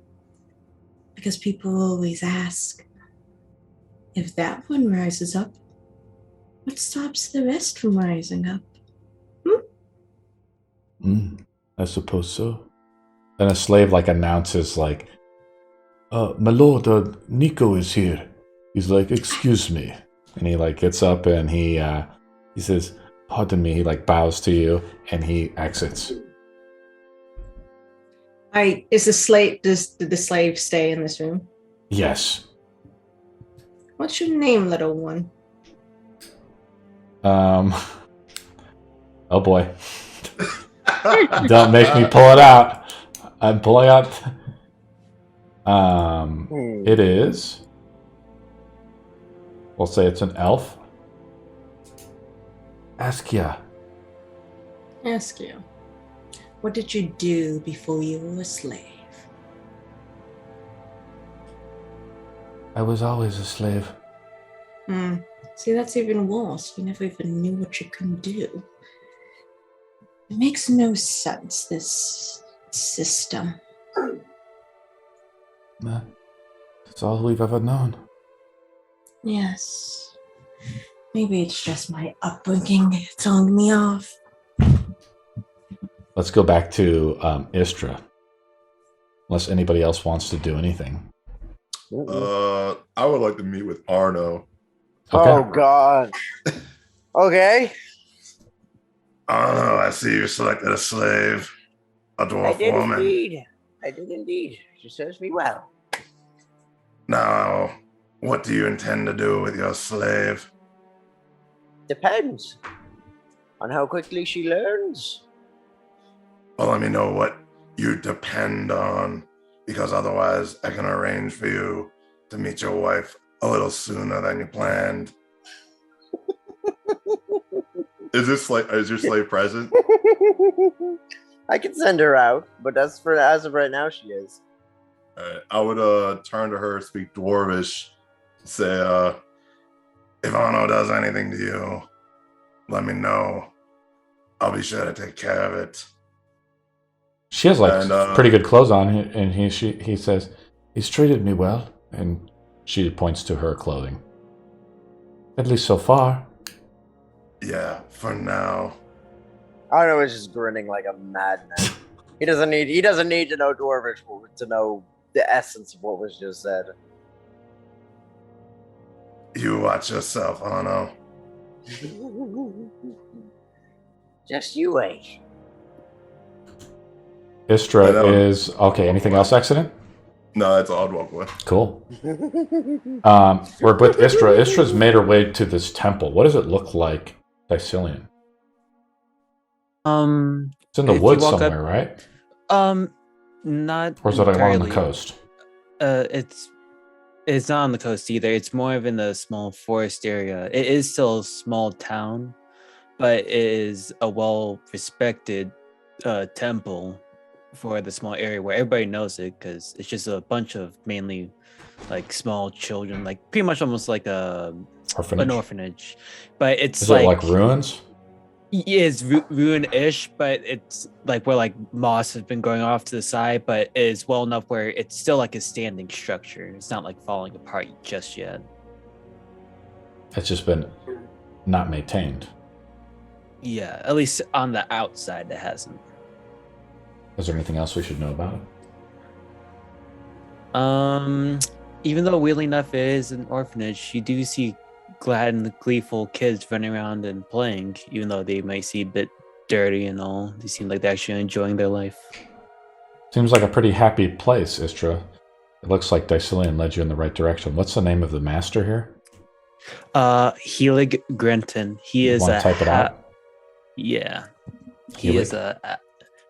Because people always ask, if that one rises up, what stops the rest from rising up? I suppose so. Then a slave like announces like, my lord, Nico is here. He's like, excuse me. And he like gets up and he says, pardon me. He like bows to you and he exits. Did the slave stay in this room? Yes. What's your name, little one? Oh boy. Don't make me pull it out. I'm pulling out. It is. We'll say it's an elf. Askia. What did you do before you were a slave? I was always a slave. See, that's even worse. You never even knew what you can do. It makes no sense, this system. That's all we've ever known. Yes. Maybe it's just my upbringing throwing me off. Let's go back to Istra. Unless anybody else wants to do anything. I would like to meet with Arno. Okay. Oh, God. Okay. Arno, I see you selected a slave, a I dwarf did woman. indeed. I did indeed. She serves me well. Now, what do you intend to do with your slave? Depends on how quickly she learns. Well, let me know what you depend on, because otherwise I can arrange for you to meet your wife a little sooner than you planned. Is your slave present? I can send her out, but as of right now, she is. I would turn to her, speak Dwarvish, say, if Arno does anything to you, let me know. I'll be sure to take care of it. She has pretty good clothes on, and he says, he's treated me well, and she points to her clothing. At least so far. Yeah, for now. Arno is just grinning like a madman. He doesn't need to know Dwarvish to know the essence of what was just said. You watch yourself, Arno. Just you wait. Istra is okay. Anything else, Exeden? No, that's all I'd walk away. Cool. We're with Istra. Istra's made her way to this temple. What does it look like, Dacillian? It's in the woods somewhere, right? Not. Or is it along the coast? It's not on the coast either. It's more of in a small forest area. It is still a small town, but it is a well-respected temple for the small area where everybody knows it, because it's just a bunch of mainly like small children, like pretty much almost like an orphanage. But it's is it like ruins? Yeah, it's ruin-ish, but it's like where like moss has been going off to the side, but it is well enough where it's still like a standing structure. It's not like falling apart just yet. It's just been not maintained. Yeah, at least on the outside it hasn't. Is there anything else we should know about it? Even though weirdly enough it is an orphanage, you do see glad and gleeful kids running around and playing, even though they might seem a bit dirty and all. They seem like they're actually enjoying their life. Seems like a pretty happy place, Istra. It looks like Dacillian led you in the right direction. What's the name of the master here? Helig Grenton. He is a type it out? Yeah. He is a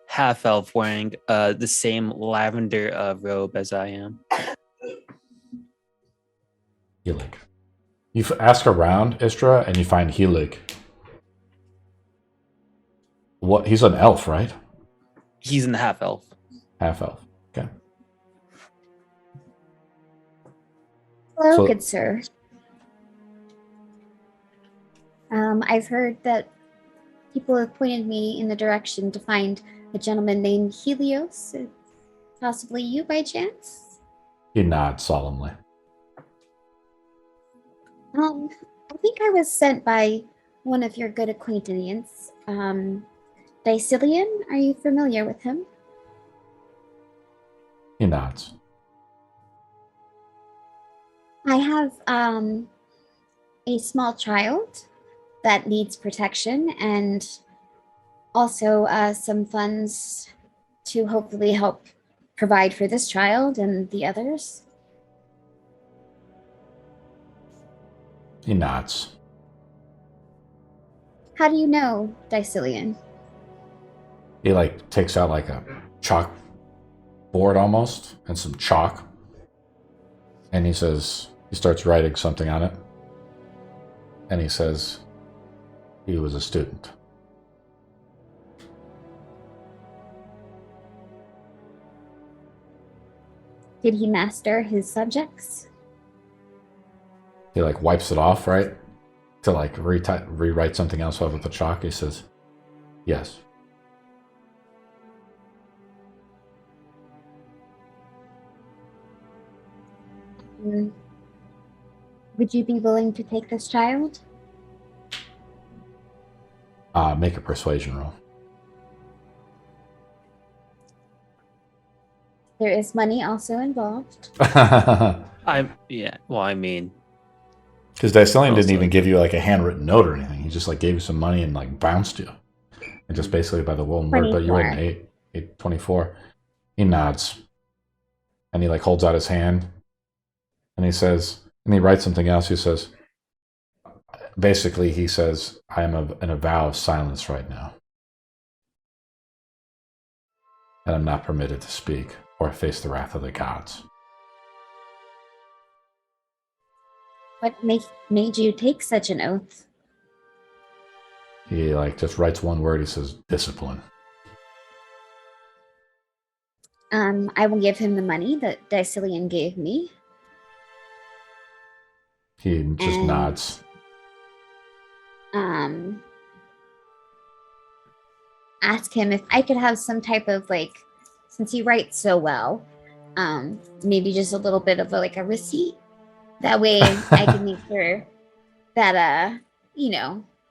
half elf wearing the same lavender robe as I am. Helig. You ask around, Istra, and you find Helig. What? He's an elf, right? He's an half elf. Half elf. Okay. Hello, good sir. I've heard that people have pointed me in the direction to find a gentleman named Helios. Possibly you by chance? He nods solemnly. I think I was sent by one of your good acquaintance, Dacillian. Are you familiar with him? He nods. I have a small child that needs protection, and also some funds to hopefully help provide for this child and the others. He nods. How do you know Dacillian? He takes out a chalk board almost and some chalk, and he starts writing something on it, and he says he was a student. Did he master his subjects? He wipes it off, right? To rewrite something else out with the chalk. He says, yes. Would you be willing to take this child? Make a persuasion roll. There is money also involved. Because Dacillian didn't even give you a handwritten note or anything. He just gave you some money and bounced you. And just basically by the one word, but you were an 8, 24. He nods. And he like holds out his hand. And he says, and he writes something else. He says, basically, he says, I am in a vow of silence right now. And I'm not permitted to speak or face the wrath of the gods. What made you take such an oath? He like just writes one word. He says, discipline. I will give him the money that Dacillian gave me. He just nods. Ask him if I could have some type of like, since he writes so well, maybe just a little bit of a receipt. That way I can make sure that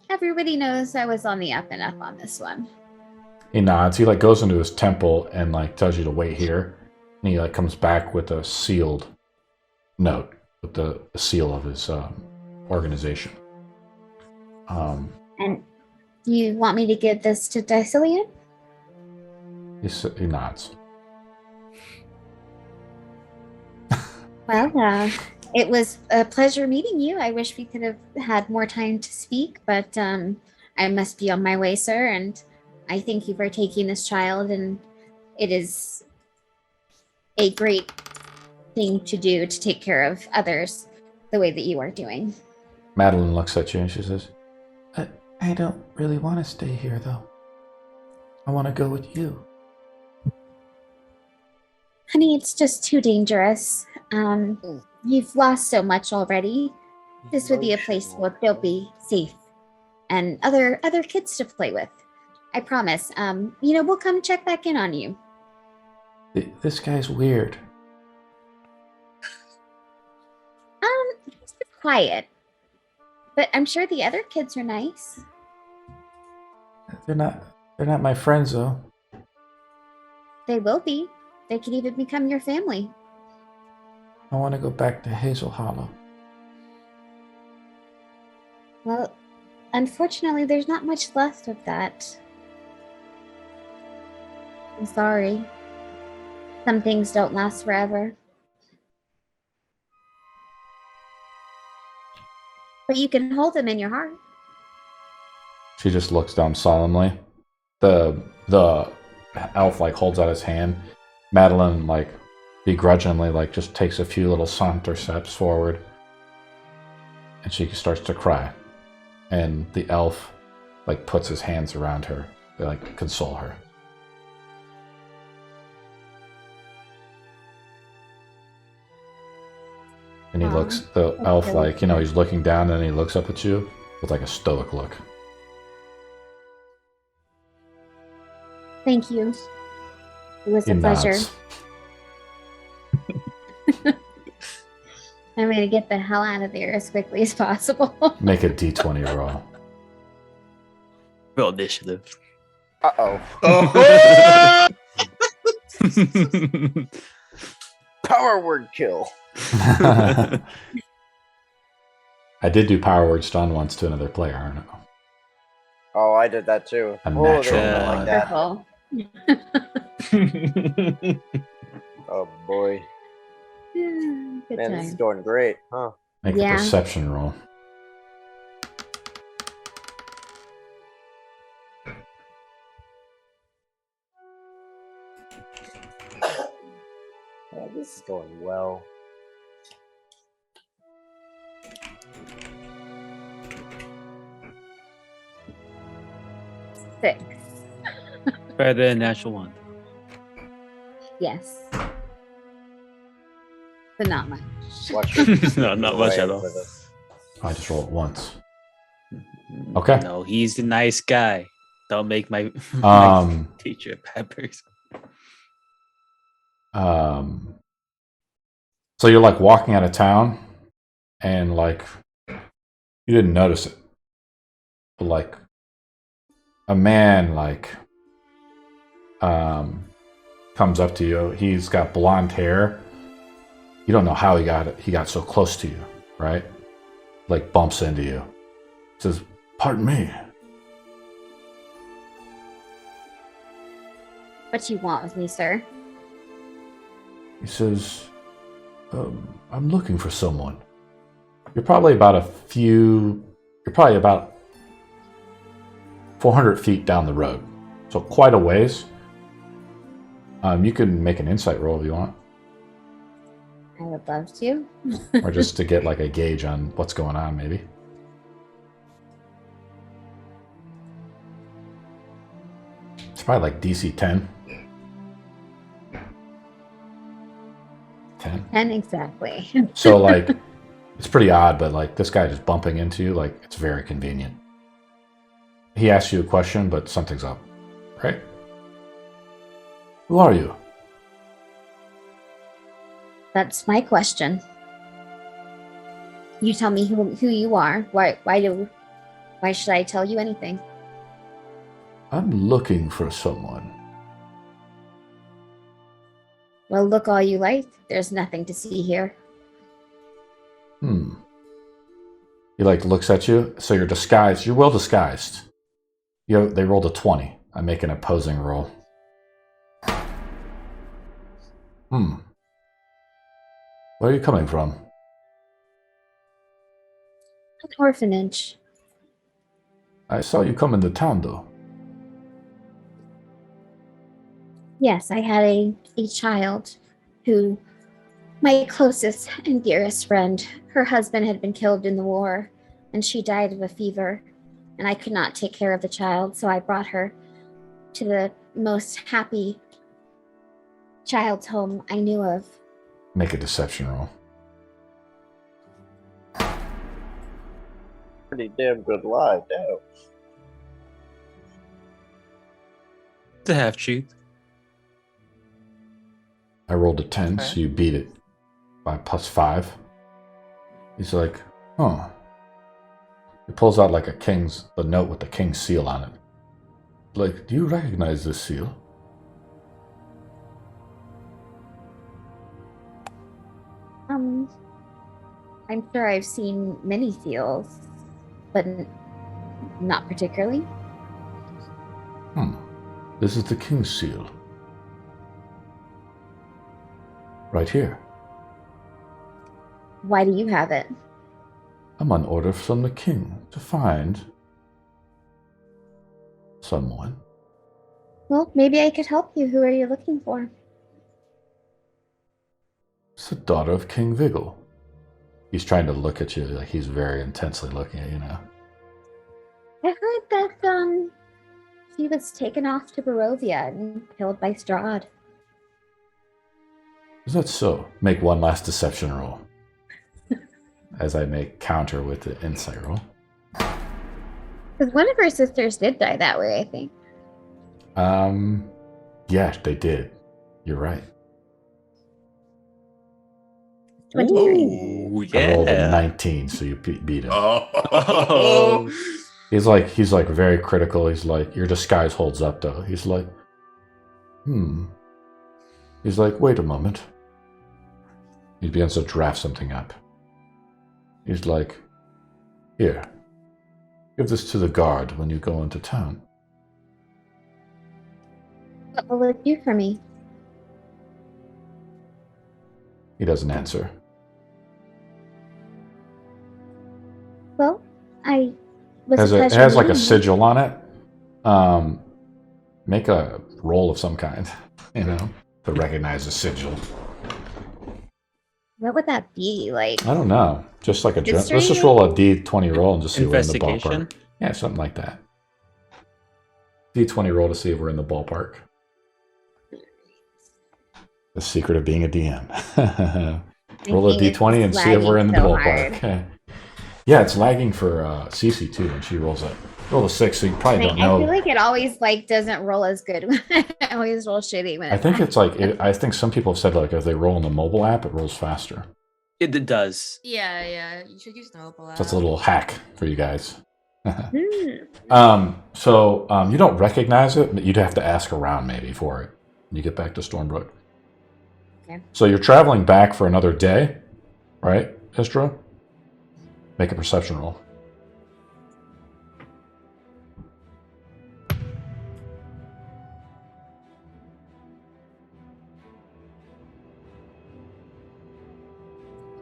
everybody knows I was on the up and up on this one. He nods. He like goes into his temple and like tells you to wait here. And he like comes back with a sealed note with the seal of his organization. And you want me to give this to Dacillian? He nods. Well, it was a pleasure meeting you. I wish we could have had more time to speak, but I must be on my way, sir, and I thank you for taking this child, and it is a great thing to do to take care of others the way that you are doing. Madeline looks at you and she says, I don't really want to stay here, though. I want to go with you. Honey, it's just too dangerous. You've lost so much already. This would be a place where they'll be safe and other kids to play with. I promise. We'll come check back in on you. This guy's weird. He's quiet. But I'm sure the other kids are nice. They're not my friends, though. They will be. They could even become your family. I want to go back to Hazel Hollow. Well, unfortunately, there's not much left of that. I'm sorry. Some things don't last forever. But you can hold them in your heart. She just looks down solemnly. The elf like holds out his hand. Madeline like begrudgingly like just takes a few little saunter steps forward, and she starts to cry. And the elf like puts his hands around her to like console her. And he looks, the elf like, he's looking down and he looks up at you with like a stoic look. Thank you. It was a pleasure. I'm going to get the hell out of there as quickly as possible. Make a D20 roll. Roll initiative. Uh-oh. Oh! Power word kill. I did do power word stun once to another player, Arno. Oh, I did that too. A natural like that. Oh boy. Good Man, time. this is going great, huh? Make a perception roll. Yeah, this is going well. Six. Better than a natural one. Yes. But not much. Watch it. No, not much at all. I just roll it once. Okay. No, he's the nice guy. Don't make my teacher a bad person. So you're like walking out of town and like you didn't notice it. But like a man like comes up to you. He's got blonde hair. You don't know how he got so close to you, right? Like bumps into you. Says, "Pardon me." What you want with me, sir? He says, I'm looking for someone. You're probably about 400 feet down the road. So quite a ways. You can make an insight roll if you want. I would love to. Or just to get like a gauge on what's going on, maybe. It's probably like DC 10. 10? 10 exactly. So like, it's pretty odd, but like this guy just bumping into you, like it's very convenient. He asks you a question, but something's up, right? Who are you? That's my question. You tell me who you are. Why should I tell you anything? I'm looking for someone. Well, look all you like. There's nothing to see here. He like looks at you. So you're disguised. You're well disguised. They rolled a 20. I make an opposing roll. Where are you coming from? An orphanage. I saw you come into town, though. Yes, I had a child who, my closest and dearest friend, her husband had been killed in the war, and she died of a fever, and I could not take care of the child, so I brought her to the most happy child's home I knew of. Make a deception roll. Pretty damn good lie, no. It's a half truth. I rolled a 10, Okay. so you beat it by +5. He's like, huh. He pulls out like the note with the king's seal on it. Like, do you recognize this seal? I'm sure I've seen many seals, but not particularly. This is the king's seal. Right here. Why do you have it? I'm on order from the king to find someone. Well, maybe I could help you. Who are you looking for? It's the daughter of King Viggals. He's trying to look at you like he's very intensely looking at you now. I heard that he was taken off to Barovia and killed by Strahd. Is that so? Make one last deception roll. As I make counter with the insight roll. Because one of her sisters did die that way, I think. Yeah, they did. You're right. 23. Ooh, I rolled a yeah. 19, so you beat him. Oh. He's like very critical. He's like, your disguise holds up though. He's like, He's like, wait a moment. He begins to draft something up. He's like, here, give this to the guard when you go into town. What will it do for me? He doesn't answer. Well, I was It has like a sigil on it. Make a roll of some kind, to recognize the sigil. What would that be like? I don't know. Just like let's History? just roll a D20 roll and just see if we're in the Investigation? ballpark. Yeah, something like that. D20 roll to see if we're in the ballpark. The secret of being a DM. Roll a D20 and see if we're in the ballpark. Yeah, it's lagging for Cece too when she rolls it. Roll a 6, so you probably don't know. I feel like it always doesn't roll as good. I always roll shitty when I think it's I think some people have said if they roll in the mobile app, it rolls faster. It does. Yeah. You should use the mobile app. So that's a little hack for you guys. Hmm. So you don't recognize it, but you'd have to ask around maybe for it when you get back to Stormbrook. Okay. So you're traveling back for another day, right, Istra? Make a perception roll.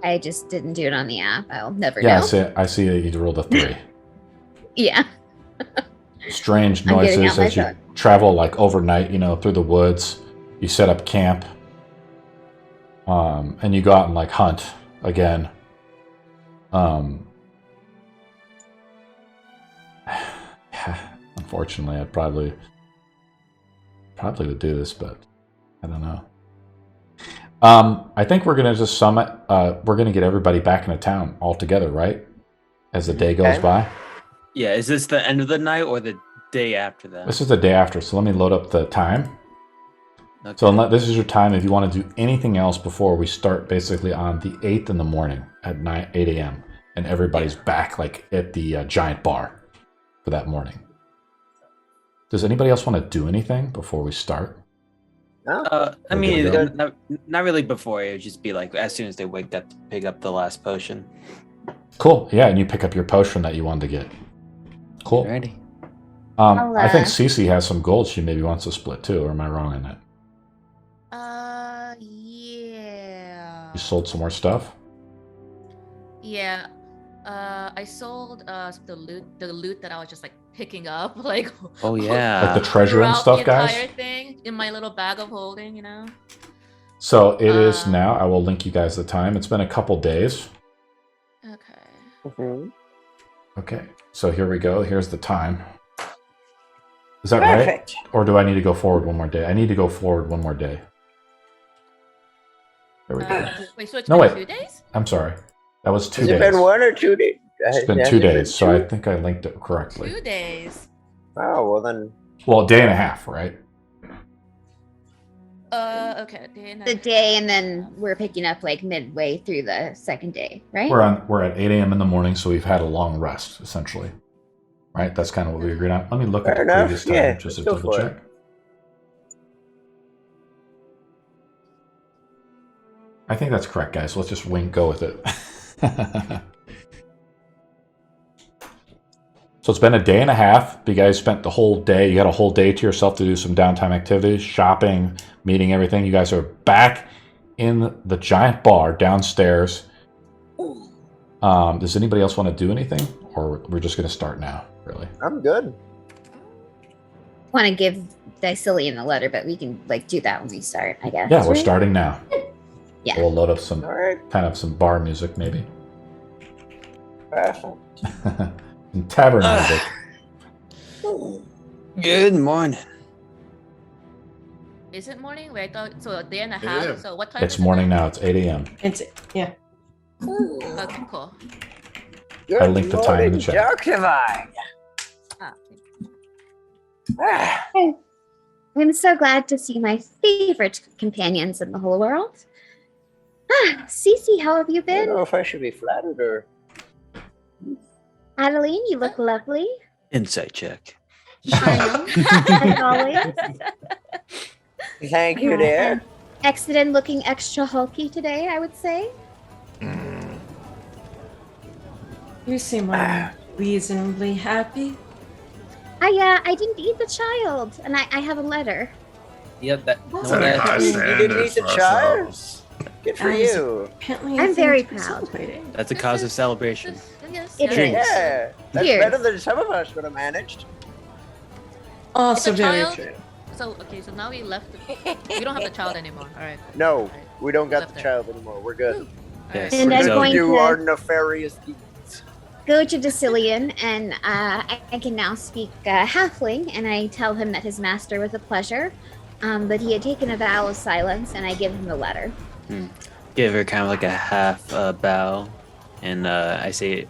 I just didn't do it on the app. I'll never Yeah, know. I see that you rolled a 3. Yeah. Strange I'm getting noises out my as you phone. travel like overnight, through the woods. You set up camp. And you go out and like hunt again. Unfortunately, I probably would do this, but I don't know. I think we're gonna just summit. We're gonna get everybody back into town all together, right? As the day goes by. Yeah, is this the end of the night or the day after that? This is the day after, so let me load up the time. Okay. So this is your time if you want to do anything else before we start basically on the 8th in the morning at 8 a.m. And everybody's back like at the giant bar for that morning. Does anybody else want to do anything before we start? No? I mean, We're good not really before. It would just be like as soon as they wake up to pick up the last potion. Cool. Yeah, and you pick up your potion that you wanted to get. Cool. Alrighty. I think Cece has some gold she maybe wants to split too, or am I wrong in that? Yeah. You sold some more stuff? Yeah. I sold the loot that I was just like picking up, like Oh yeah. Like the treasure and throughout stuff, the guys? entire thing in my little bag of holding, So it is now. I will link you guys the time. It's been a couple days. Okay. Mhm. Okay, so here we go. Here's the time. Is that Perfect. right? Or do I need to go forward one more day? I need to go forward one more day. There we go. Wait, so it's No, been wait. 2 days? I'm sorry. That was 2 Has days. it been 1 or 2 days? It's been 2 days, so I think I linked it correctly. 2 days. Oh, well then. Well, a day and a half, right? Okay. The day, and then we're picking up like midway through the second day, right? We're at 8 a.m. in the morning, so we've had a long rest, essentially. Right? That's kind of what we agreed on. Let me look at Fair the enough, previous time yeah, just to let's go double for check. I think that's correct, guys. Let's just go with it. So it's been a day and a half. You guys spent the whole day. You had a whole day to yourself to do some downtime activities, shopping, meeting, everything. You guys are back in the giant bar downstairs. Does anybody else want to do anything? Or we're just going to start now, really? I'm good. Want to give Dacillian a letter, but we can like do that when we start, I guess. Yeah, we're right? starting now. Yeah. We'll load up some All right. kind of some bar music, maybe. Perfect. Some tavern music. Good morning. Is it morning? Wait, I thought so. A day and a half. Yeah. So what time? It's is it morning now? now. It's 8 a.m. Yeah. Okay, cool. Good I linked the time in the morning, chat. Dark Divine. Ah, Ah, I'm so glad to see my favorite companions in the whole world. Cece, how have you I don't been? know if I should be flattered or. Adeline, you look lovely. Insight check. Arno, as always. Thank you, dear. Exeden looking extra hulky today, I would say. You seem unreasonably happy. I didn't eat the child, and I have a letter. Yep, that. That's no, all right. that- High You didn't eat standards the for child? ourselves. Good for That is you. Apparently, I'm a very thing to be proud. celebrating. That's a cause of celebration. Yes, It yes. is. Yeah, that's Cheers. better than some of us would have managed. Also It's a very child. true. So okay, so now we left. We don't have the child anymore. All right. No, Right. we don't got Left the it. child anymore. We're good. Yes. And We're I'm so- going do to- our nefarious deeds. Go to Dacillian, and I can now speak halfling, and I tell him that his master was a pleasure, but he had taken a vow of silence, and I give him the letter. Give her kind of like a half bow, and I say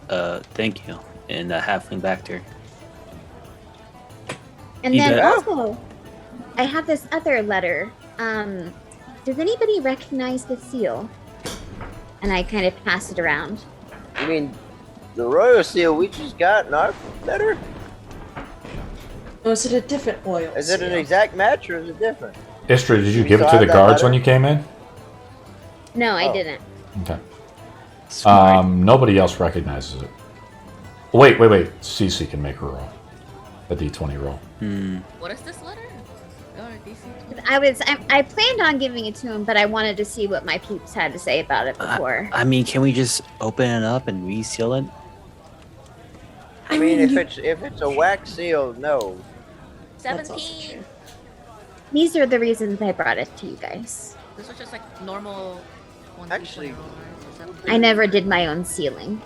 thank you, and halfling back to her. And You then got- also, I have this other letter. Does anybody recognize the seal? And I kind of pass it around. You mean the royal seal we just got in our letter? Or is it a different oil? Is it an seal? exact match or is it different? Istra, did you We give it saw to the that guards letter. when you came in? No, I Oh. didn't. Okay. Smart. Nobody else recognizes it. Wait. Cece can make her roll. A d20 roll. Hmm. What is this letter? I planned on giving it to him, but I wanted to see what my peeps had to say about it before. I mean, can we just open it up and reseal it? I mean, if it's a wax seal, no. 17. These are the reasons I brought it to you guys. This was just like normal. Actually, I never did my own sealing.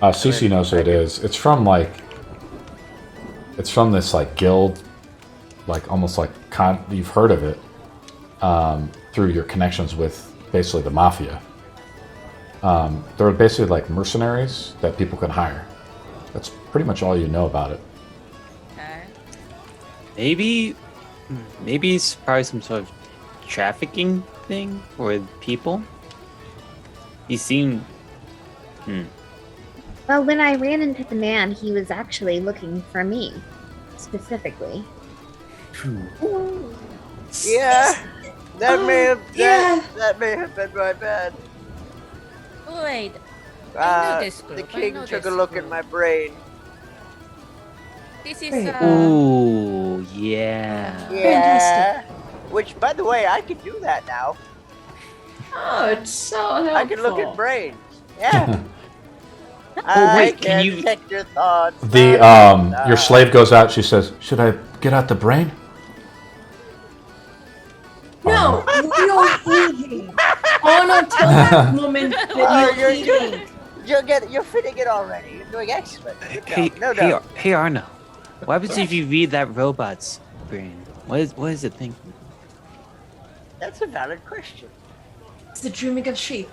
Cece knows who it is. It's from this like guild, like almost like you've heard of it through your connections with basically the mafia. They're basically like mercenaries that people can hire. That's pretty much all you know about it. Okay. Maybe it's probably some sort of trafficking thing with people. He seemed. Well, when I ran into the man, he was actually looking for me, specifically. Yeah, that may have yeah. that may have been my bad. Wait. I know this The group. I king know took a this look group. in my brain. This is Ooh, yeah. Yeah. Which, by the way, I can do that now. Oh, it's so helpful. I can look at brains. Yeah. wait, I can you- detect your thoughts. Your slave goes out. She says, "Should I get out the brain?" No, you're eating. Arno, tell that woman that you're eating. You're fitting it already. You're doing excellent. Good job. Hey, Arno. What happens if you read that robot's brain? What is it thinking? That's a valid question. It's the dreaming of sheep.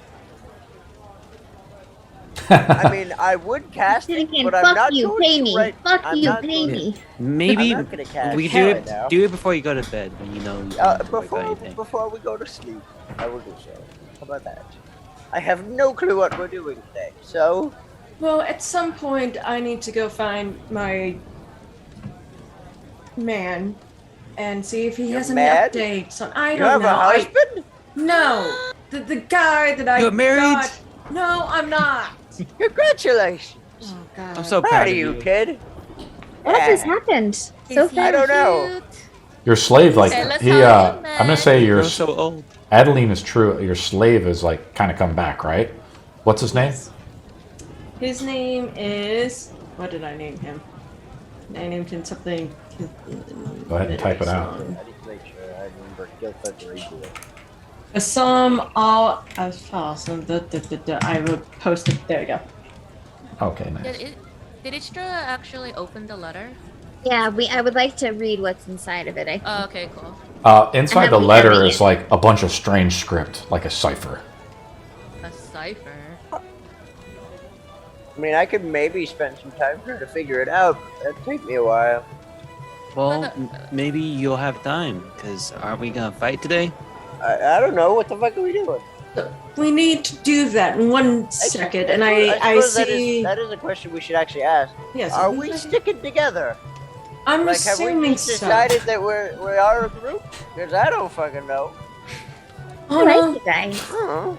I mean, I would cast it, Thinking, but I'm fuck not you, going pay to me. right- Fuck I'm you, not pay going- me. Maybe I'm not gonna cast we it do right now. it before you go to bed when you know you don't work on anything. Before we go to sleep, I will do so. How about that? I have no clue what we're doing today, so Well, at some point, I need to go find my man and see if he You're has any mad? updates on. I you don't have know. a husband? No, the guy that I You're married? got- No, I'm not. Congratulations! Oh God. I'm so Proud proud of of you, you. kid. What Yeah. just happened? So Is he I fast. don't know. cute? Your slave, like Okay, let's he, hide him, I'm gonna say man. your You're so old. Adeline is true. Your slave is like kind of come back, right? What's his name? His name is. What did I name him? I named him something. Go ahead and type it out. I need to make sure I remember Guildford Radio. Some all as fast. I will post it. There you go. Okay, nice. Did Istra actually open the letter? Yeah, I would like to read what's inside of it. I think. Oh, okay, cool. Inside And the then we letter read is it. like a bunch of strange script, like a cipher. A cipher. I mean, I could maybe spend some time trying to figure it out, but that'd take me a while. Well, maybe you'll have time, because aren't we gonna fight today? I don't know. What the fuck are we doing? We need to do that in 1 second, and I suppose see. that is a question we should actually ask. Yes. Are we sticking together? I'm Like, have we assuming just so. decided that we are a group? Because I don't fucking know. I Oh like no! you guys. Huh. Oh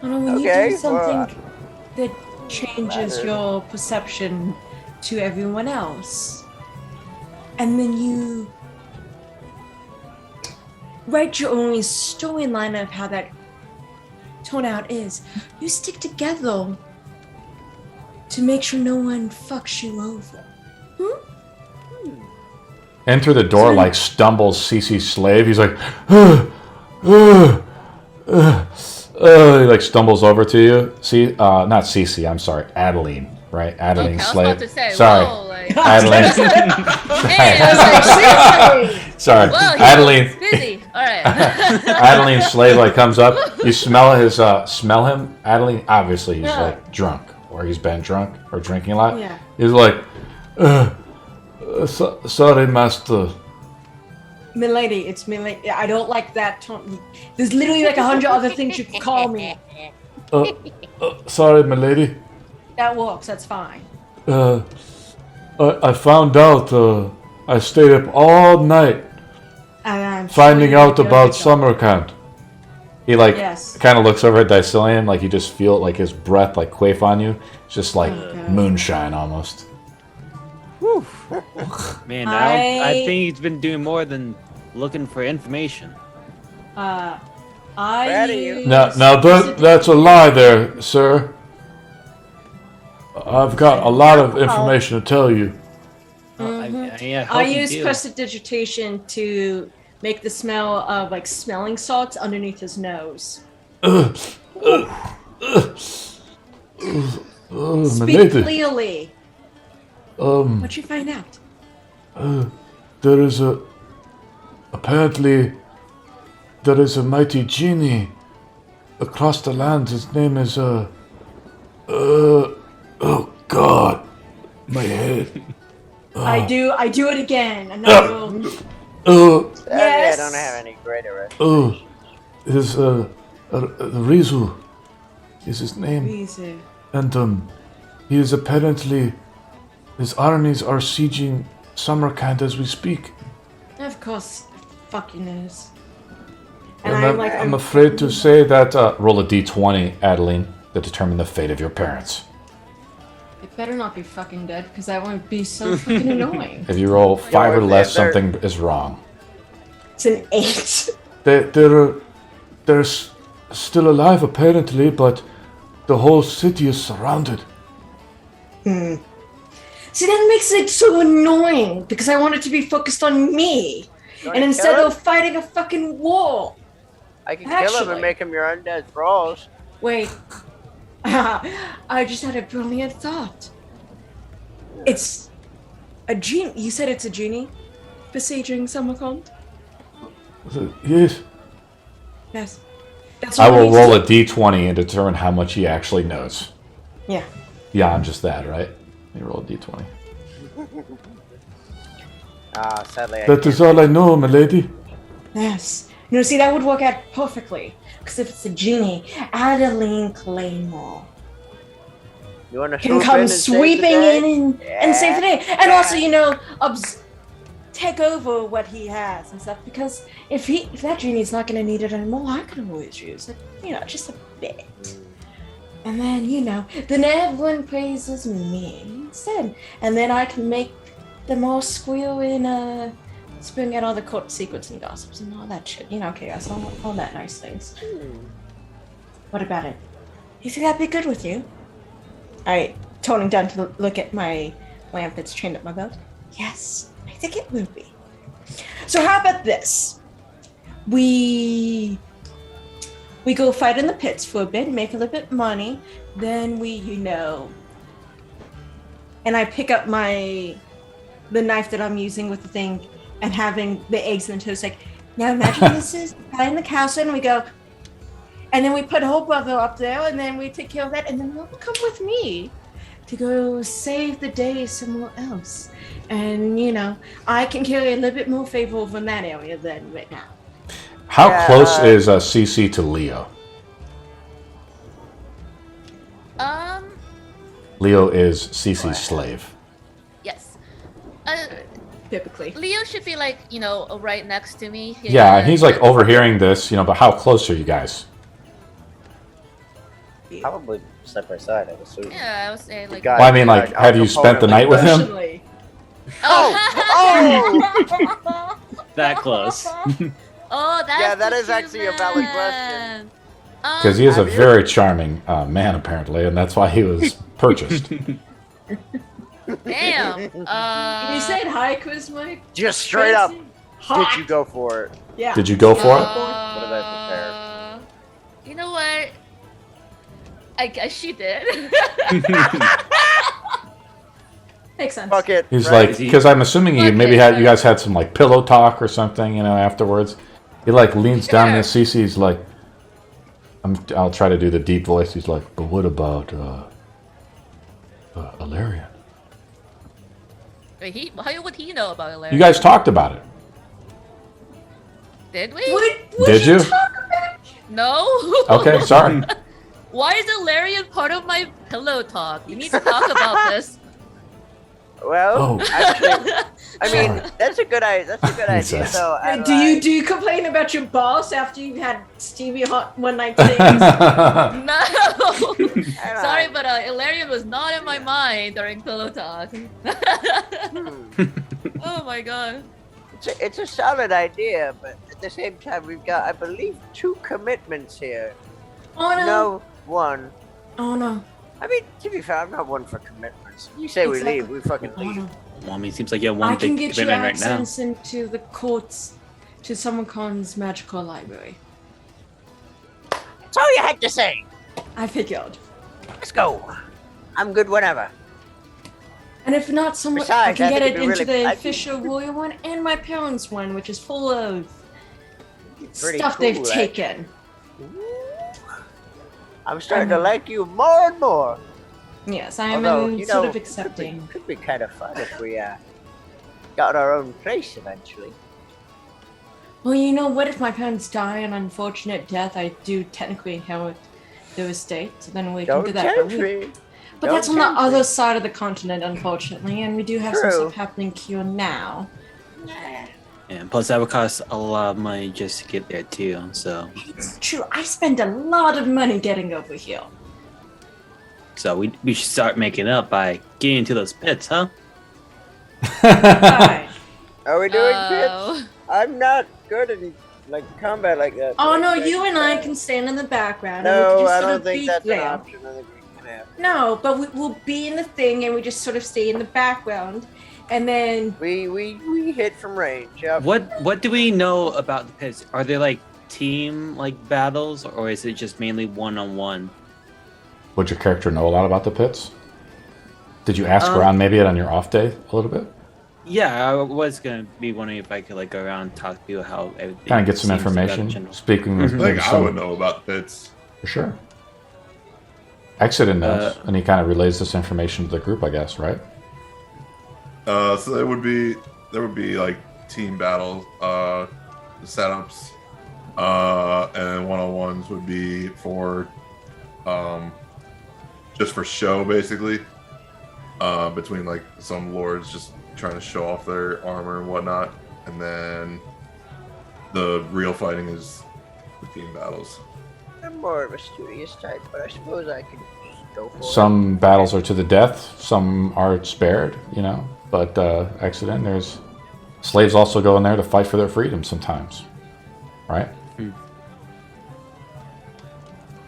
no! When you Okay, do something well, that changes matter. your perception to everyone else, and then you write your own storyline of how that turnout is, you stick together to make sure no one fucks you over. And through the door, So- like stumbles Cece's slave. He's like, he like stumbles over to you. See, not Cece. I'm sorry, Adeline. Right, Adeline's Okay, I was slave. about to say, sorry, whoa, like, Adeline. hey, I was like, Sorry, whoa, Adeline. he's busy. All right. Adeline's slave like comes up. You smell his smell him. Adeline, obviously he's Yeah. like drunk, or he's been drunk or drinking a lot. Yeah. He's like, sorry, master. Milady, it's Milady. I don't like that tone. There's literally like 100 other things you can call me. Sorry, milady. That works. That's fine. I found out. I stayed up all night And I'm finding sure out you're about good. summer camp. He like Yes. kind of looks over at Dacillian, like you just feel like his breath like quaff on you. It's just like Okay. moonshine almost. Man, I I- think he's been doing more than looking for information. I Ready. use Now that's a lie there, sir. I've got a lot of information to tell you. I use prestidigitation to make the smell of like smelling salts underneath his nose. Speak clearly. What'd you find out? There is apparently there is a mighty genie across the land. His name is oh God, my head. I do it again. Another Sadly, Yes. I don't have any greater. His Rizu is his name. Easy. And he is apparently, his armies are sieging Samarkand as we speak. Of course, fucking is. And I'm afraid to say that roll a d20, Adeline, to determine the fate of your parents. It better not be fucking dead, because that would be so fucking annoying. If you roll 5 or less, they're- something is wrong. It's an 8. They're still alive apparently, but the whole city is surrounded. See, that makes it so annoying, because I want it to be focused on me. wanna And instead kill of fighting a fucking war. I can kill him Actually- and make him your undead thralls. Wait. I just had a brilliant thought. It's a genie. You said it's a genie besieging Samarkand? Yes. Yes. That's I all will needs roll to- a d20 and determine how much he actually knows. Yeah. Beyond just that, right? You roll a d20. Sadly, I That is all I know, my lady. Yes. No, see, that would work out perfectly. Because if it's a genie, Adeline Claymore You want to can come sweeping in and save the day. And also, you know, take over what he has and stuff. Because if that genie's not going to need it anymore, I could always use it. You know, just a bit. And then, you know, then everyone praises me instead. And then I can make them all squeal and spring out all the court secrets and gossips and all that shit. You know, chaos, all that nice things. What about it? You think that'd be good with you? I toning down to look at my lamp that's chained up my belt. Yes, I think it will be. So how about this? We go fight in the pits for a bit, make a little bit of money, then we, you know, and I pick up the knife that I'm using with the thing and having the eggs and toast. Like, now imagine this is in the castle, and we go, and then we put whole brother up there, and then we take care of that, and then they'll come with me to go save the day somewhere else. And, you know, I can carry a little bit more favor over in that area than right now. How Yeah, close is CC to Leo? Leo is CC's slave. Yes. Typically. Leo should be like, you know, right next to me. Yeah, and he's like overhearing this, you know, but how close are you guys? Probably side by side, I would assume. Yeah, I would say like. God. Well, I mean, like, have you spent the night with him? Personally. Oh! That close. Oh, that's Yeah, that the is actually a valid question. Because he is a very charming man, apparently, and that's why he was purchased. Damn. You said hi, Quiz Mike? Just straight up, Hot. did you go for it? Yeah. Did you go for it? What did I You know what? She did. Makes sense. Fuck it. He's right? like, because I'm assuming you maybe had you guys had some like pillow talk or something, you know, afterwards. He like leans down to CC. He's like, I'll try to do the deep voice. He's like, but what about Ellarian? Wait, how would he know about Ellarian? You guys talked about it. Did we? What Did you? talk about? No. Okay, sorry. Why is Ellarian part of my pillow talk? We need to talk about this. Well, Oh. actually, I mean, Sorry. that's a good idea. That's a good idea. says. So, Do you complain about your boss after you've had Stevie hot one night things? No. Adeline, Sorry, but Ellarian was not in my mind during pillow talk. Oh my god. It's a solid idea, but at the same time, we've got, I believe, 2 commitments here. Oh no. No, 1. Oh no. I mean, to be fair, I'm not one for commitments. You say we leave, we fucking Oh leave. no. Well, I mean, it seems like you have one I can big get you commitment right now. access into the courts to Summercon's magical library. That's all you had to say. I figured. Let's go. I'm good whenever. And if not, I Besides, can I get think it it'd be into really- the I- official royal one and my parents' one, which is full of Pretty stuff cool, they've right? taken. I'm starting to like you more and more. Yes, I am Although, in you sort know, of accepting. Could be kind of fun if we got our own place eventually. Well, you know what? If my parents die an unfortunate death, I do technically inherit their estate, so then we can Don't do that. tempt me. But Don't that's on the tempt me. other side of the continent, unfortunately, and we do have some True. stuff happening here now. And plus, that would cost a lot of money just to get there too. So, It's true. I spend a lot of money getting over here. we should start making up by getting into those pits, huh? Fine. Are we doing Oh. pits? I'm not good in combat like that. Oh but no, think you and I that- can stand in the background. and we No, can just I sort don't of think be that's an there. option. I think we can have. No, but we'll be in the thing, and we just sort of stay in the background, and then We hit from range. Yeah. What do we know about the pits? Are they like team battles, or is it just mainly one-on-one? Would your character know a lot about the pits? Did you ask Um, around maybe on your off day a little bit? Yeah, I was gonna be wondering if I could go around and talk to people how everything Kind of get some seems about information. general. Speaking with Mhm. I maybe think I some, would know about pits. for sure. Exeden knows, and he kind of relays this information to the group, I guess, right? So there would be like team battles, setups, and one-on-ones would be for just for show basically. Between like some lords just trying to show off their armor and whatnot, and then the real fighting is the team battles. I'm more of a studious type, but I suppose I could go for it. Some battles are to the death, some are spared, But Exeden, there's slaves also go in there to fight for their freedom sometimes, right?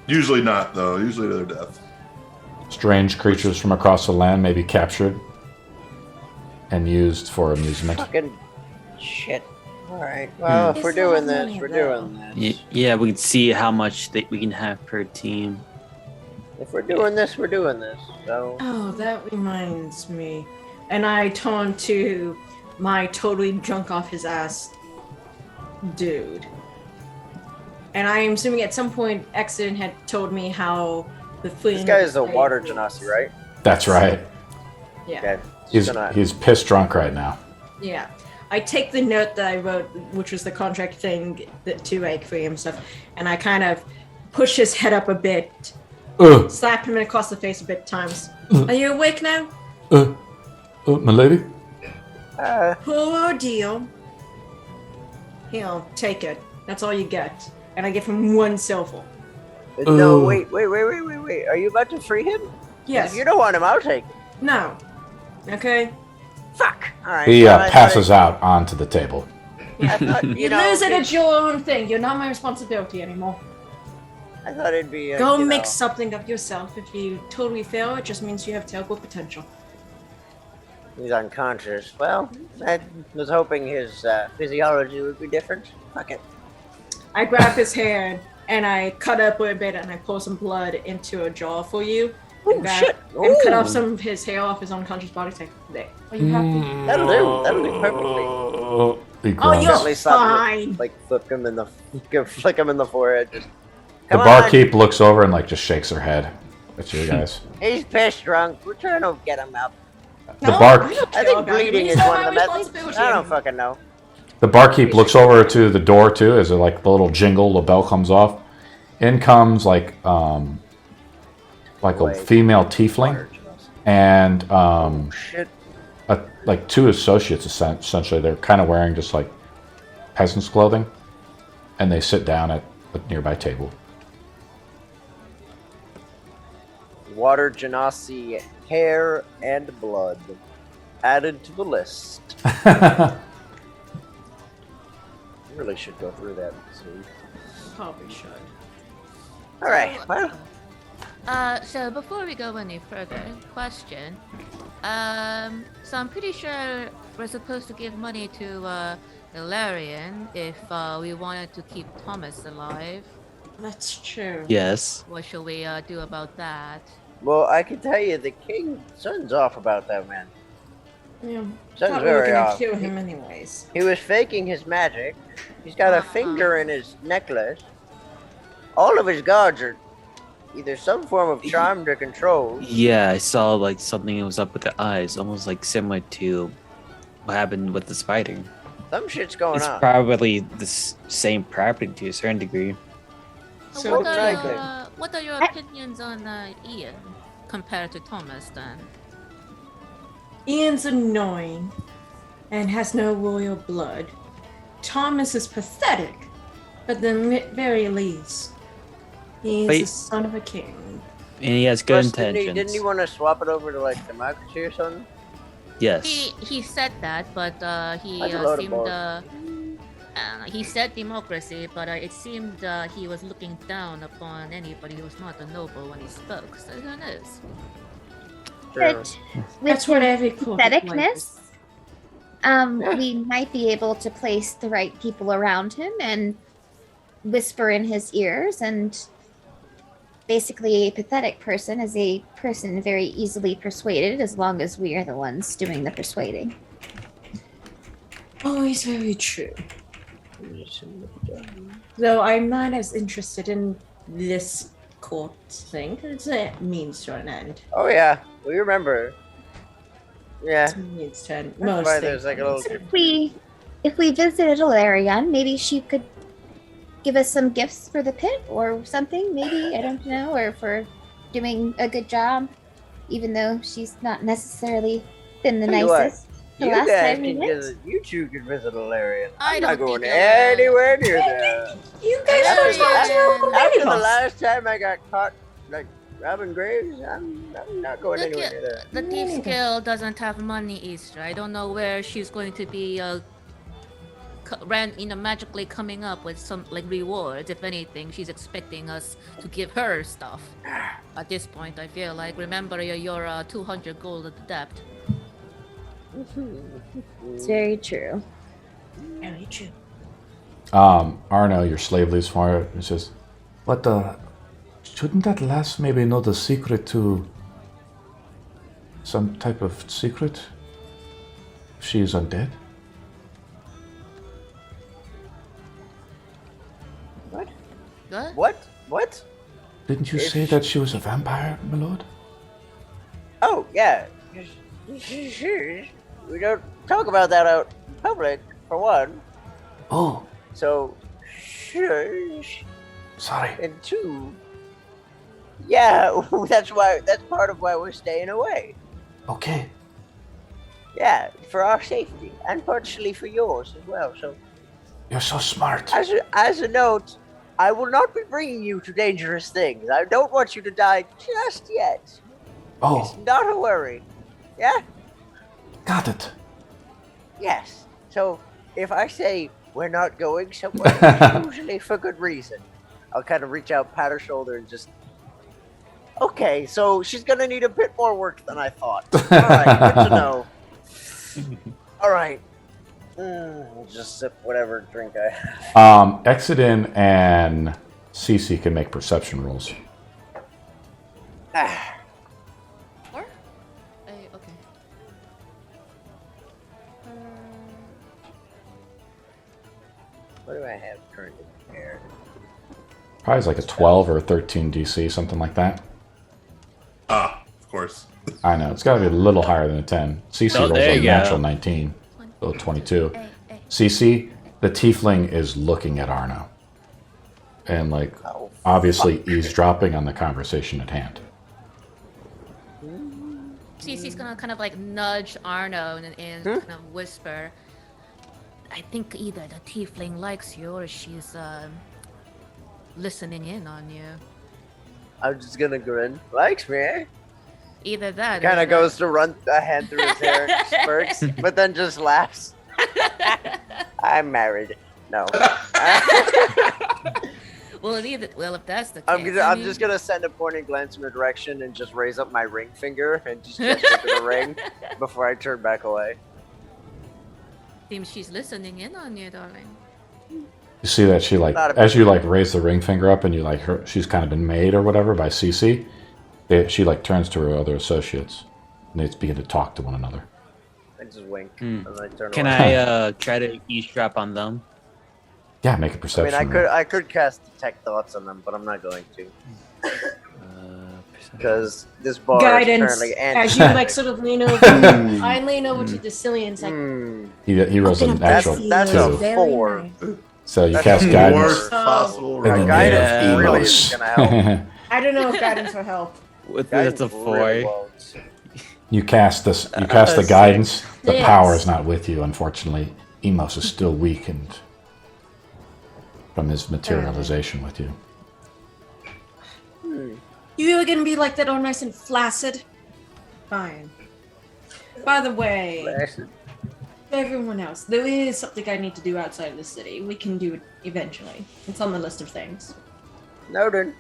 Usually not though. Usually to their death. Strange creatures from across the land may be captured and used for amusement. Fucking shit. Alright, well, if It's we're a doing lot of this, money, we're though. doing this. Yeah, we can see how much we can have per team. If we're doing this, we're doing this. So, oh, that reminds me. And I turn to my totally drunk off his ass dude. And I am assuming at some point Exeden had told me how the this guy is a water genasi, right? That's right. Yeah. Okay. He's pissed drunk right now. Yeah. I take the note that I wrote, which was the contract thing to make for him and stuff, and I kind of push his head up a bit, slap him across the face a bit times. Are you awake now? My lady? Poor deal. Here, take it. That's all you get. And I give him 1 silver. No, wait. Are you about to free him? Yes. If you don't want him, I'll take him. No. Okay. Fuck. Alright. He well, I thought passes out onto the table. I thought, You lose it, it's your own thing. You're not my responsibility anymore. I thought it'd be. Go make something of yourself. If you totally fail, it just means you have terrible potential. He's unconscious. Well, I was hoping his physiology would be different. Fuck it. I grab his hand and I cut up a bit and I pour some blood into a jar for you. Oh shit! And cut off Ooh. some of his hair off his unconscious body. Say, there. Are you happy? That'll do. That'll do perfectly. He Oh, grunts. you're At least I'll, fine. like flick him in the forehead. Just. The Come on. barkeep looks over and just shakes her head at you guys. He's pissed drunk. We're trying to get him up. The bar- I don't I care think about him. bleeding He's is not one my of the methods. responsibility I don't anymore. fucking know. The barkeep looks over to the door too, as the little jingle, the bell comes off. In comes like a female tiefling and Shit. like 2 associates essentially. They're kind of wearing just like peasants' clothing, and they sit down at a nearby table. Water genasi, hair, and blood added to the list. Really should go through that soon. Probably should. All right. Well, So before we go any further, question. So I'm pretty sure we're supposed to give money to Ellarian if we wanted to keep Thomas alive. That's true. Yes. What shall we do about that? well, I can tell you the king sun's off about that man. Yeah. Sun's Thought we were very gonna off. kill him anyways. He was faking his magic. He's got a finger in his necklace. All of his gods are either some form of charmed or controlled. Yeah, I saw like something that was up with the eyes, almost like similar to what happened with the spider. Some shit's going It's on. probably the same property to a certain degree. So So what are your opinions on Ian compared to Thomas then? Ian's annoying and has no royal blood. Thomas is pathetic, but at the very least, he's Wait. the son of a king. And he has good Plus, intentions. didn't he want to swap it over to like democracy or something? Yes. He said that, but he That's a load of seemed balls. he said democracy, but it seemed he was looking down upon anybody who was not a noble when he spoke. So who knows? Sure. But with That's what every court patheticness, we might be able to place the right people around him and whisper in his ears. And basically, a pathetic person is a person very easily persuaded, as long as we are the ones doing the persuading. Always very true. Though I'm not as interested in this court thing, because it means to an end. Oh yeah, we remember. Yeah. It means to an That's most why things. there's like a little. If we visited Ellarian, maybe she could give us some gifts for the pit or something. Maybe, I don't know, or for doing a good job, even though she's not necessarily been the Tell you what, nicest. The You last guys time we can went. visit. You two can visit Ellarian. I I'm not don't going think anywhere near there. You guys After- are supposed to know After the the last time I got caught, like robbing graves, I'm not going Look anywhere at- near there. The Thieves Guild doesn't have money, Istra. I don't know where she's going to be magically coming up with some like rewards. If anything, she's expecting us to give her stuff. At this point, I feel like remember your 200 gold at the depth. It's very true. Very true. Arno, your slave leaves for it and says, "But shouldn't that lass maybe know the secret to some type of secret? She is undead." What? What? What? Didn't you If say that she was a vampire, my lord? Oh yeah. We don't talk about that out in public, for one. Oh, So, shush. sorry. And two, yeah, that's part of why we're staying away. Okay. Yeah, for our safety and partially for yours as well. So, You're so smart. as a note, I will not be bringing you to dangerous things. I don't want you to die just yet. It's Oh, not a worry. Yeah? got it. Yes. So, if I say we're not going somewhere, it's usually for good reason. I'll kind of reach out, pat her shoulder, and just. Okay, so she's gonna need a bit more work than I thought. All right, good to know. All right. Just sip whatever drink I have. Exeden and Cece can make perception rolls. Or? Okay. What do I have currently prepared? Probably it's like a 12 or a 13 DC, something like that. Ah, of course. I know, it's got to be a little higher than a 10. Cece Oh, rolls there like you go. natural 19, so 22. Cece, the tiefling is looking at Arno. And, like, Oh, obviously eavesdropping on the conversation at hand. Cece's gonna kind of like nudge Arno and kind of whisper. I think either the tiefling likes you or she's listening in on you. I'm just gonna grin. Likes me, eh? Either that. Kind or of goes to run a hand through his hair, smirks, but then just laughs. I'm married. No. Well, if that's the case, I'm just gonna send a pointing glance in her direction and just raise up my ring finger and just gesture to the ring before I turn back away. Seems she's listening in on you, darling. You see that she as you raise the ring finger up and you she's kind of been made or whatever by Cece. She turns to her other associates and they begin to talk to one another. I just wink and I turn Can away. I try to eavesdrop on them? Yeah, make a perception. I mean, I could cast detect thoughts on them, but I'm not going to. Because this bar Guidance. is currently As you sort of lean over, I lean over to Dacillian's He rolls a natural That's 2. a 4. So you That's cast the guidance. Worst possible And then Guidance you have really Imos. isn't gonna help. I don't know if guidance will help. That's a 4. Really won't. You cast this. You cast the guidance. The Six. power is not with you, unfortunately. Imos is still weakened from his materialization with you. You are gonna be like that all nice and flaccid? Fine. By the way, everyone else, there is something I need to do outside of the city. We can do it eventually. It's on the list of things. Noted.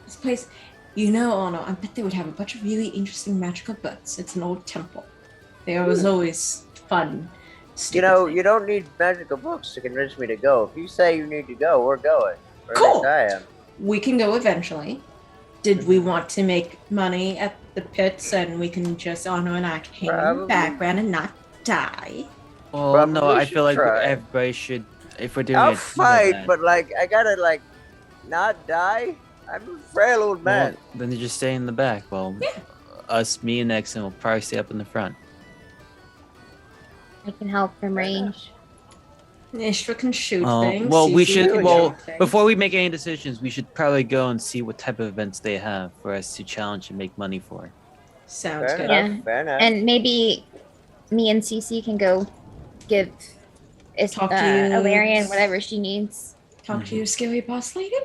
This place, you know, Arno, I bet they would have a bunch of really interesting magical books. It's an old temple. There was always fun. You know, you don't need magical books to convince me to go. If you say you need to go, we're going. Or at Cool. least I am. We can go eventually. Did we want to make money at the pits and we can just, Arno and I can hang in the Probably. background and not die? Well, Probably no, I should feel like try. everybody should. If we're doing I'll it, fight, but I gotta not die. I'm a frail old man. well, then you just stay in the back. Well, us, me, and Exen will probably stay up in the front. I can help from range. Istra can shoot things. Well, we Cece should. can Well, shoot things. before we make any decisions, we should probably go and see what type of events they have for us to challenge and make money for. Sounds Fair good. Yeah. enough. Fair enough. And maybe me and Cece can go give Talk to you. Ellarian whatever she needs. Talk to your scary boss lady?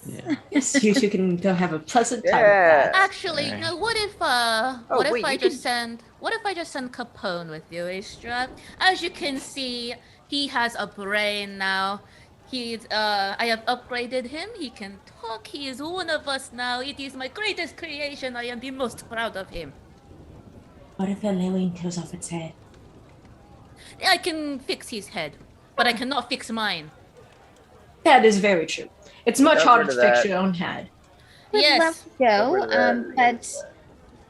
Yeah. Yes, you two can go have a pleasant time. Yeah. With that. Actually, you know, what if wait, I you just send Capone with you, Istra? As you can see, he has a brain now. I have upgraded him. He can talk. He is one of us now. It is my greatest creation. I am the most proud of him. What if Ellarian kills off its head? I can fix his head, but I cannot fix mine. That is very true. It's much Get harder rid to of fix that. your own head. Would Yes. love to go, Get rid of that. but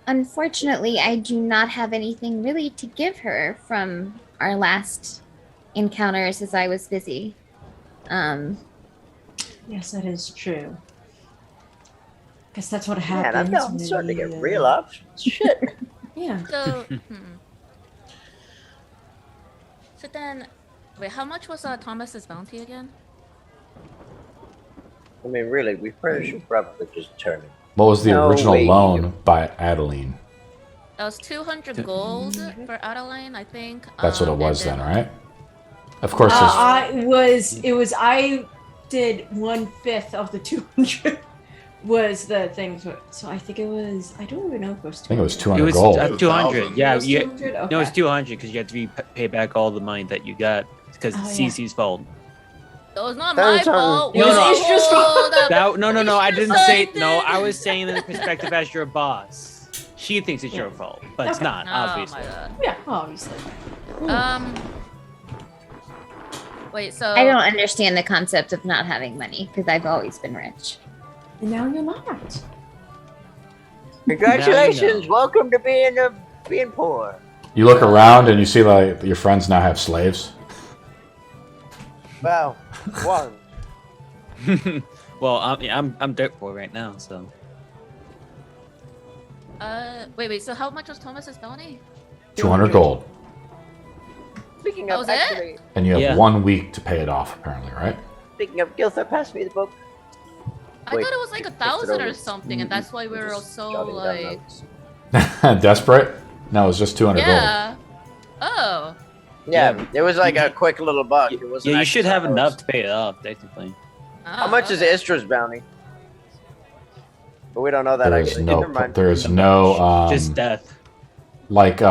unfortunately, I do not have anything really to give her from our last encounters as I was busy. Yes, that is true. Guess that's what Man, happens. I'm starting to get real options. Shit. Yeah. So, so then, wait, how much was Thomas's bounty again? I mean, really, we probably should probably just turn it. What was the No, original wait. loan by Adeline? That was 200 gold for Adeline, I think. That's what it and was then, right? Of course, I did 1/5 of the 200 was the thing. So I think it was, I don't even know if it was 200. I think it was It 200 was gold. 200. Yeah, It was you, 200? Okay. no, it's 200 because you have to pay back all the money that you got because it's yeah. Cece's fault. It was not That my was fault. It was Istra's fault. No, I didn't Istra say. did. No, I was saying in the perspective as your boss. She thinks it's your fault, but it's Okay. not, Oh obviously. my god. Yeah, obviously. Wait, so I don't understand the concept of not having money because I've always been rich. And now you're not. Congratulations. know. Welcome to being poor. You look around and you see your friends now have slaves. Well, one. Well, I'm dirt poor right now, so. wait, so how much was Thomas's bounty? 200 gold. Speaking That of, was it? actually, And you have Yeah. 1 week to pay it off, apparently, right? speaking of, Gilther, pass me the book. I Wait, thought it was like fix it 1,000 or over. something, and that's why we were all Just so jotting down like, notes. Desperate? No, it was just 200 gold. yeah. Oh, Yeah, it was like a quick little buck. It wasn't Yeah, you actually should have close. enough to pay it off, technically. How much is Istra's bounty? But we don't know that There is actually. no, Never mind. there is no, Just death. like,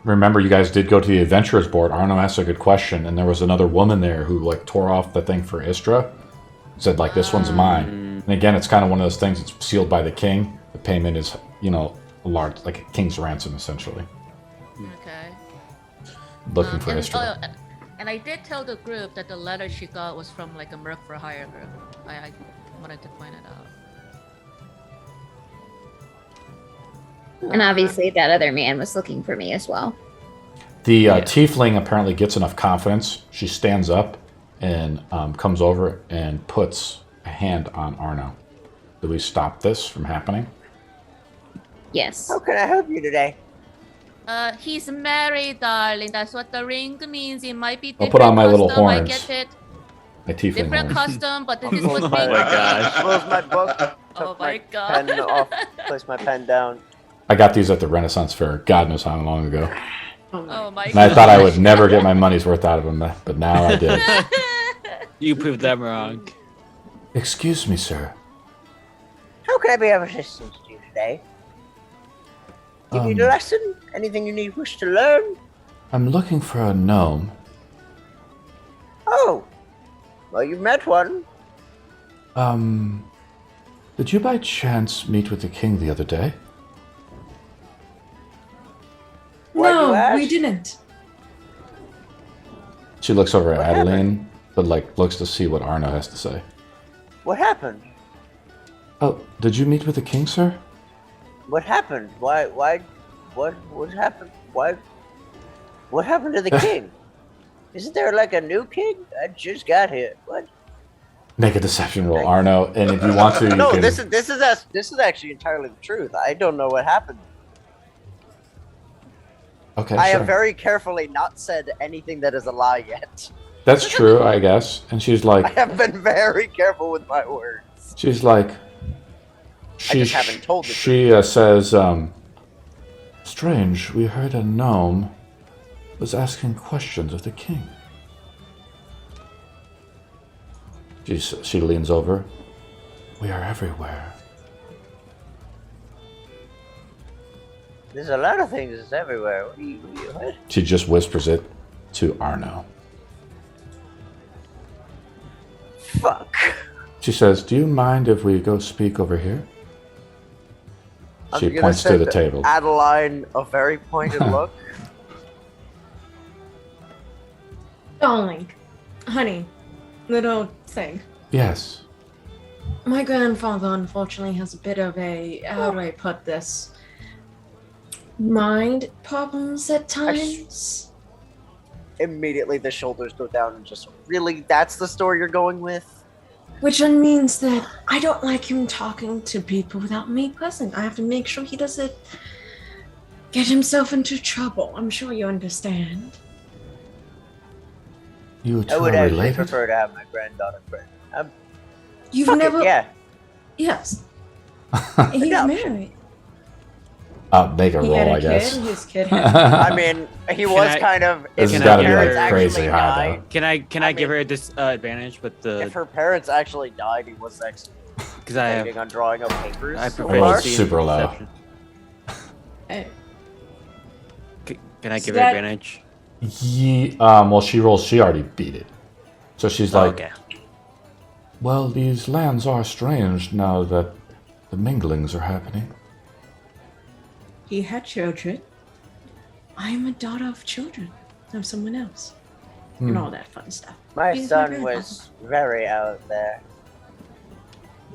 remember you guys did go to the adventurers board. Arno asked a good question, and there was another woman there who like tore off the thing for Istra. Said like, this one's mine. And again, it's kind of one of those things. It's sealed by the king. The payment is, you know, a large, like a king's ransom essentially. Okay. Looking for and, Istra. And I did tell the group that the letter she got was from like a Merc for Hire group. I wanted to point it out. And obviously that other man was looking for me as well. The tiefling apparently gets enough confidence. She stands up and comes over and puts a hand on Arno. Do we stop this from happening? Yes. How can I help you today? He's married, darling. That's what the ring means. It might be I'll different put on my little custom, I horns. get it. My tiefling Different horns. custom, but this was Oh being my gosh. Close my book. Oh Took my god. pen off. Place my pen down. I got these at the Renaissance Fair. God knows how long ago. Oh my And I thought I would never get my money's worth out of them, but now I did. You proved them wrong. Excuse me, sir. How can I be of assistance to you today? You need a lesson? Anything you wish to learn? I'm looking for a gnome. Oh, well, you've met one. Did you by chance meet with the king the other day? Why you No, ask? we didn't. She looks over at What Adeline, but like looks to see what Arno has to say. What happened? Oh, did you meet with the king, sir? What happened? What happened? What happened to the king? Isn't there like a new king? I just got here. What? Make a deception roll, Arno, and if you want to, you No, can... this is actually entirely the truth. I don't know what happened. Okay, I sure. have very carefully not said anything that is a lie yet. That's true, I guess. And she's I like, have been very careful with my words. she's like, I just haven't told the she says, strange, we heard a gnome was asking questions of the king. She leans over. We are everywhere. There's a lot of things that's everywhere. What? She just whispers it to Arno. Fuck. She says, do you mind if we go speak over here? She I'm gonna points to send the table. Adeline a very pointed look. Darling, honey, little thing. Yes. My grandfather unfortunately has a bit of a, how do I put this? Mind problems at times. Immediately the shoulders go down and just, really? That's the story you're going with? Which then means that I don't like him talking to people without me present. I have to make sure he doesn't get himself into trouble. I'm sure you understand. You two I would are actually related? prefer to have my granddaughter friend. You've Fuck never. it, yeah. Yes. He's Adoption. married. Make a He roll, had a I guess. kid. His kid had. I mean, he was I- kind of. This if has Can her got to be parents like crazy actually high, died- though. Can I give her this advantage? But If the her parents actually died, he was actually because I planning on drawing up papers. I so prefer Roll far. to see super low. deception. Uh, Can I So give her that- advantage? Well, she rolls. She already beat it. So she's Oh, like, okay. well, these lands are strange now that the minglings are happening. He had children. I am a daughter of children of someone else, and all that fun stuff. My He's my son grandfather. was very out there.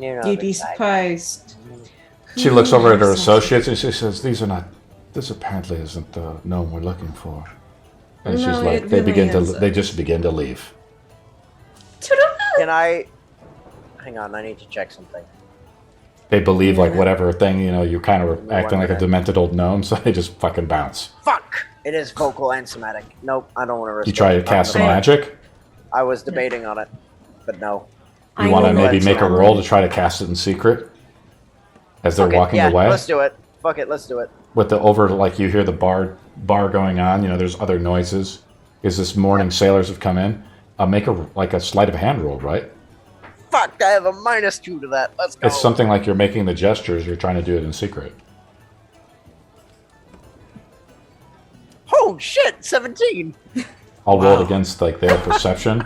You know. You'd the be type. surprised. She who looks over at her has associates and she says, these are not, this apparently isn't the gnome we're looking for. And she's No, like, it they really begin to, isn't. they just begin to leave. Can I? Hang on, I need to check something. They believe like whatever thing, you know, you're kind of No acting like a wonder. demented old gnome, so they just fucking bounce. Fuck! It is vocal and somatic. Nope, I don't want to risk You try to it. cast some Okay. magic? I was debating on it, but no. You I want to know maybe that's make a not roll to try to cast it in secret? As they're Fuck it, walking yeah, away? let's do it. Fuck it, let's do it. With the over, like you hear the bar going on, you know, there's other noises. Is this morning sailors have come in? Make a sleight of hand roll, right? Fuck, I have a -2 to that. Let's go. It's something like you're making the gestures, you're trying to do it in secret. Oh shit, 17. I'll roll it against like their perception.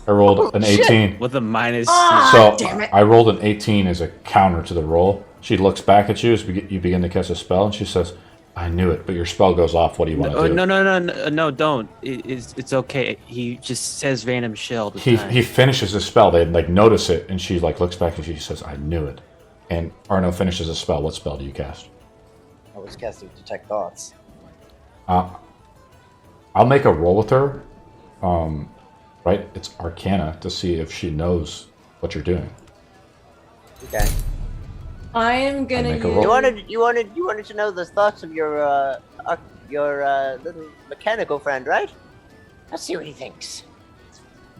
I rolled an 18. With a minus. So damn it. I rolled an 18 as a counter to the roll. She looks back at you as you begin to cast a spell, and she says, "I knew it, but your spell goes off. What do you want to do?" No, don't. It's okay. He just says random shit all the time. He finishes his spell. They like notice it, and she like looks back and she says, "I knew it." And Arno finishes a spell. What spell do you cast? I was casting Detect Thoughts. I'll make a roll with her. Right? It's Arcana to see if she knows what you're doing. Okay. I am gonna make a use. roll. You wanted to know the thoughts of your little mechanical friend, right? Let's see what he thinks.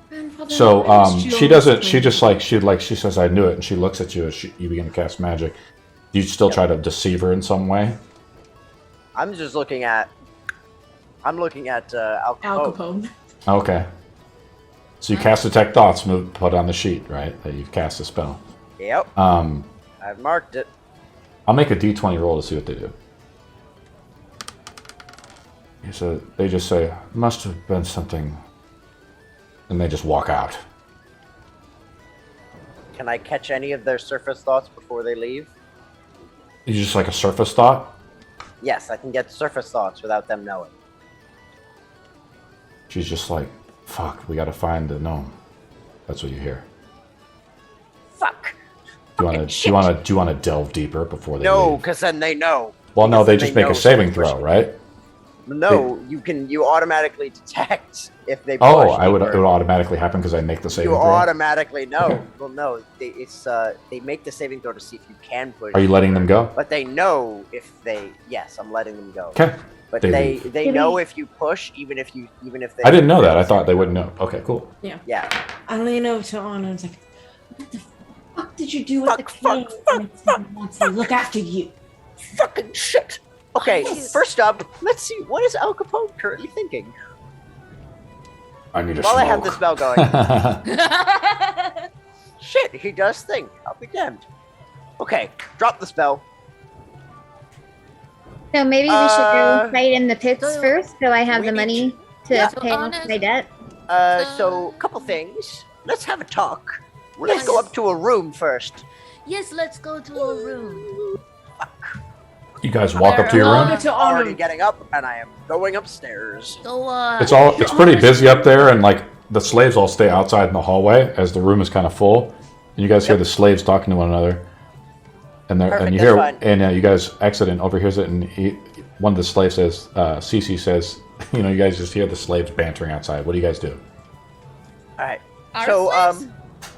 Grandfather, So I was she doesn't. She joking. just she says, "I knew it," and she looks at you as you begin to cast magic. Do you still try to deceive her in some way? I'm looking at Al Capone. Al Capone. Okay. So you cast Detect Thoughts, put on the sheet, right? That you've cast a spell. Yep. I'll I've marked it. make a D20 roll to see what they do. So they just say, "Must have been something," and they just walk out. Can I catch any of their surface thoughts before they leave? You just like a surface thought. Yes, I can get surface thoughts without them knowing. She's just like, "Fuck, we gotta find the gnome." That's what you hear. Fuck. Do you want to delve deeper before they No, leave? because then they know. Well, no, Because they then just they make a know saving someone's throw, right? No, you automatically detect if they. Oh, push it would deeper. automatically happen because I make the saving You throw. automatically know. Okay. Well, no, they make the saving throw to see if you can push. Are you letting them go? But they know if they. Yes, I'm letting them go. Okay. But They they leave. know if you push, even if they. I didn't know that. I thought they wouldn't know. Okay, cool. Yeah. I lean over to Arno and it's like, what the fuck did you do with Fuck, the king? Wants to look after you. Fucking shit. Okay, Yes. first up, let's see. What is Al Capone currently thinking? I need a While smoke. I have the spell going. Shit, he does think. I'll be damned. Okay, drop the spell. So maybe we should go fight in the pits So- first, so I have We the need money to Yeah. pay off Honest- my debt. So, couple things. Let's have a talk. Let's go up to a room first. Yes, let's go to a room. You guys walk up to your Over room. to Already Arno. getting up, and I am going upstairs. So, It's pretty busy up there, and like the slaves all stay outside in the hallway as the room is kind of full. And you guys hear the slaves talking to one another, and Perfect, you that's hear fine. and you guys Exeden overhears it, and one of the slaves says, "Cece says, you know, you guys just hear the slaves bantering outside. What do you guys do?" All right. Our So, slaves?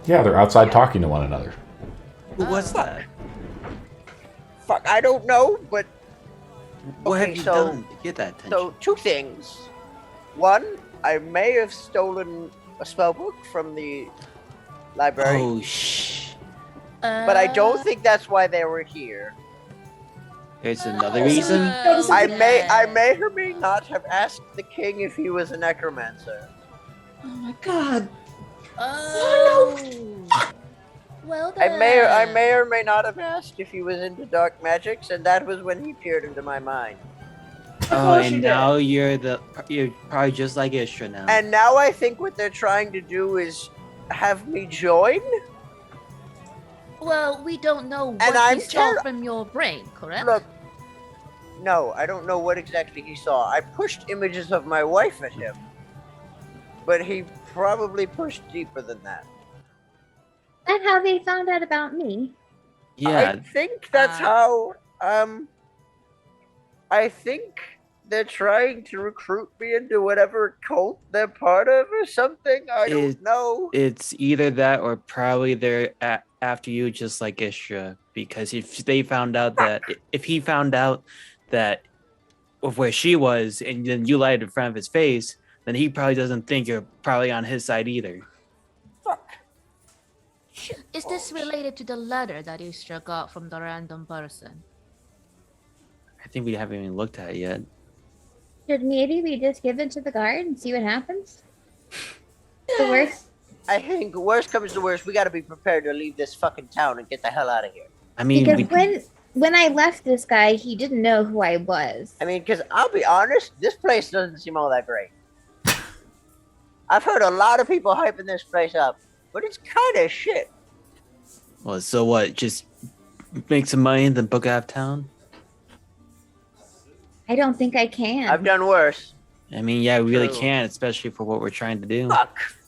Yeah, they're outside talking to one another. What's that? fuck, I don't know, but What Okay, have you so- done to get that attention? so two things. One, I may have stolen a spell book from the library, Oh, shh. but I don't think that's why they were here. There's another reason. I may or may not have asked the king if he was a necromancer. Oh my god. Oh. Well I then. may or may not have asked if he was into dark magics, and that was when he peered into my mind. Oh, course you and did. now you're probably just like Istra now. And now I think what they're trying to do is have me join. Well, we don't know what And he I'm saw ter- from your brain, correct? Look, no, I don't know what exactly he saw. I pushed images of my wife at him, but he probably pushed deeper than that. That's how they found out about me. yeah, I think that's how. I think they're trying to recruit me into whatever cult they're part of or something. I don't know. it's either that or probably they're after you just like Istra. Because if he found out that of where she was and then you lied in front of his face, then he probably doesn't think you're probably on his side either. Fuck. Is this related to the letter that Istra got from the random person? I think we haven't even looked at it yet. Should maybe we just give it to the guard and see what happens? The worst. I think worst comes to worst, we gotta be prepared to leave this fucking town and get the hell out of here. I mean, Because when I left this guy, he didn't know who I was. I mean, because I'll be honest, this place doesn't seem all that great. I've heard a lot of people hyping this place up, but it's kind of shit. Well, so what? Just make some money and then book out of town? I don't think I can. I've done worse. I mean, yeah, we really True. can't, especially for what we're trying to do.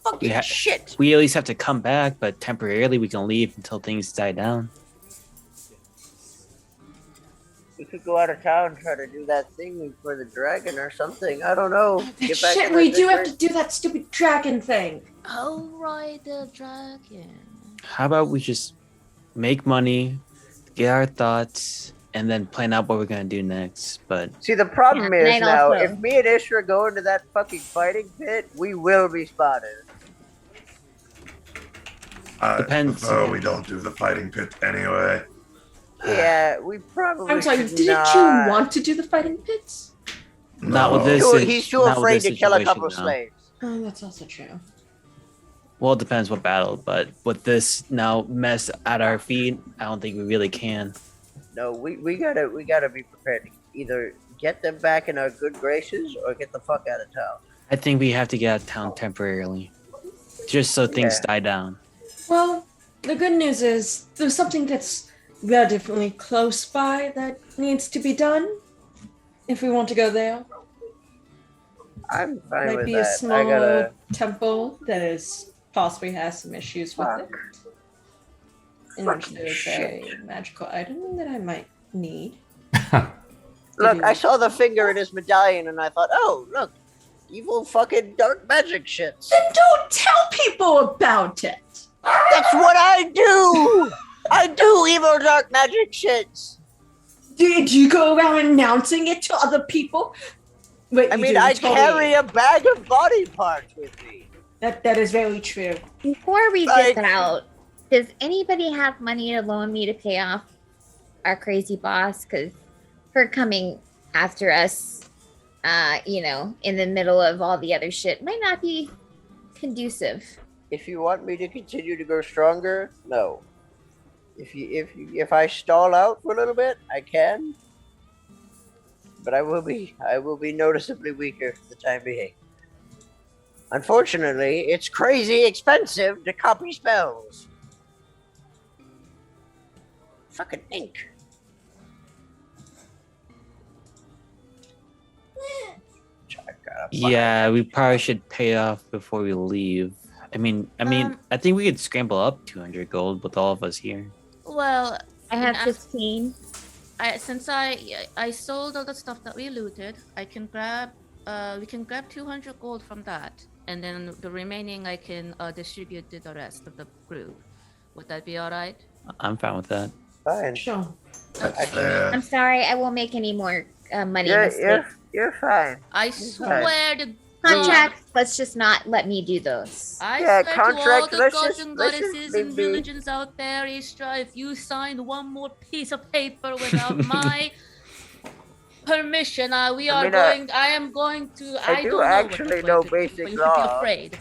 Fucking shit. We at least have to come back, but temporarily we can leave until things die down. We could go out of town and try to do that thing for the dragon or something. I don't know. Shit, we do have to do that stupid dragon thing. Oh, right, the dragon. How about we just make money, get our thoughts, and then plan out what we're gonna do next? But see, the problem Yeah, is and now, also- if me and Istra go into that fucking fighting pit, we will be spotted. Depends. We don't do the fighting pit anyway. Yeah, we probably. I'm sorry, should didn't not. you want to do the fighting pits? Not with this. He's too not with afraid this to kill a situation couple of now. slaves. Oh, that's also true. Well, it depends what battle, but with this now mess at our feet, I don't think we really can. No, we gotta be prepared to either get them back in our good graces or get the fuck out of town. I think we have to get out of town temporarily, just so things Yeah. die down. Well, the good news is there's something that's relatively close by that needs to be done. If we want to go there, I'm fine might with be that. a small I gotta. temple that is possibly has some issues with it. In which Fucking there's shit. a magical item that I might need. Look, I saw the finger in his medallion and I thought, oh, look, evil fucking dark magic shits. Then don't tell people about it. That's what I do. I do evil dark magic shits. Did you go around announcing it to other people? Wait, I you mean, didn't I tell carry me. a bag of body parts with me. That is very true. Before we Like- get out, does anybody have money to loan me to pay off our crazy boss? Because her coming after us, in the middle of all the other shit might not be conducive. If you want me to continue to grow stronger, no. If I stall out for a little bit, I can. But I will be noticeably weaker for the time being. Unfortunately, it's crazy expensive to copy spells. Fucking ink. Yeah, we probably should pay off before we leave. I mean, I think we could scramble up 200 gold with all of us here. Well, I have and 15. since I sold all the stuff that we looted, I can grab we can grab 200 gold from that, and then the remaining I can distribute to the rest of the group. Would that be all right? I'm fine with that. Fine. Sure. That's fair. I'm sorry, I won't make any more money You're, mistakes. you're fine. I swear to Contracts, let's just not let me do those. I Yeah, swear to all contract, the let's gods just- and let's just goddesses and be- religions out there, Istra, if you sign one more piece of paper without my permission, I am going to. I do don't know actually what I'm know going to do, basic but you should be law. afraid.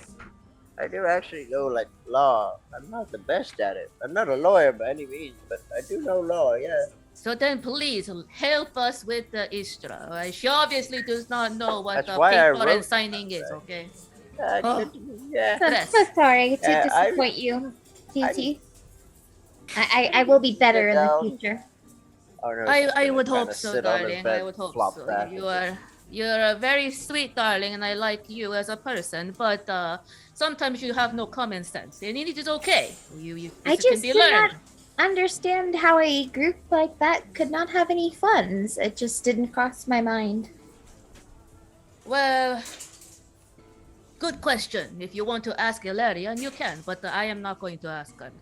I do actually know like law. I'm not the best at it. I'm not a lawyer by any means, but I do know law. Yeah. So then, please help us with the Istra. Right? She obviously does not know what That's the why I paper wrote and signing is. that. Okay. Yeah. I'm Yes. so sorry to Yeah, disappoint you, TT. I will be better in the down. future. Oh, no, I just would gonna hope kinda so, sit on his darling. bed, I would hope flop so. back. You're a very sweet darling, and I like you as a person. But sometimes you have no common sense, and it is okay. I this can just be did not learned. understand how a group like that could not have any funds. It just didn't cross my mind. Well, good question. If you want to ask Ellarian, you can, but I am not going to ask her.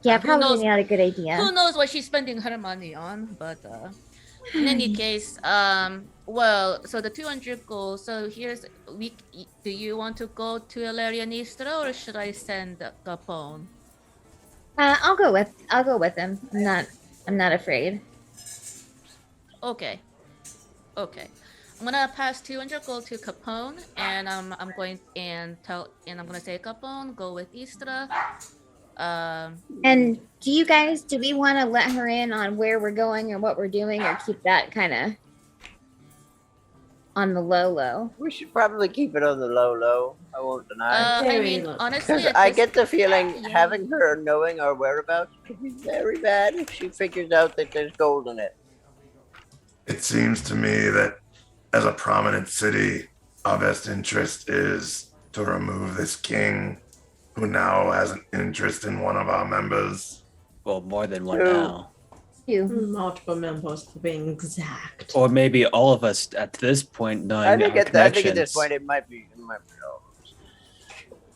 Yeah, Who knows- probably not a good idea. Who knows what she's spending her money on? But in any case, so the 200 gold. So do you want to go to Ellarian Istra, or should I send Capone? I'll go with him. I'm not afraid. Okay. I'm gonna pass 200 gold to Capone, and I'm going to say, Capone, go with Istra. And do we want to let her in on where we're going or what we're doing, or keep that kind of on the low? We should probably keep it on the low. I won't deny. I mean, honestly, Because I get the feeling having her knowing our whereabouts could be very bad if she figures out that there's gold in it. It seems to me that as a prominent city, our best interest is to remove this king who now has an interest in one of our members. Well, more than one now. Multiple members, to be exact. Or maybe all of us at this point knowing I think our at this point it might be all.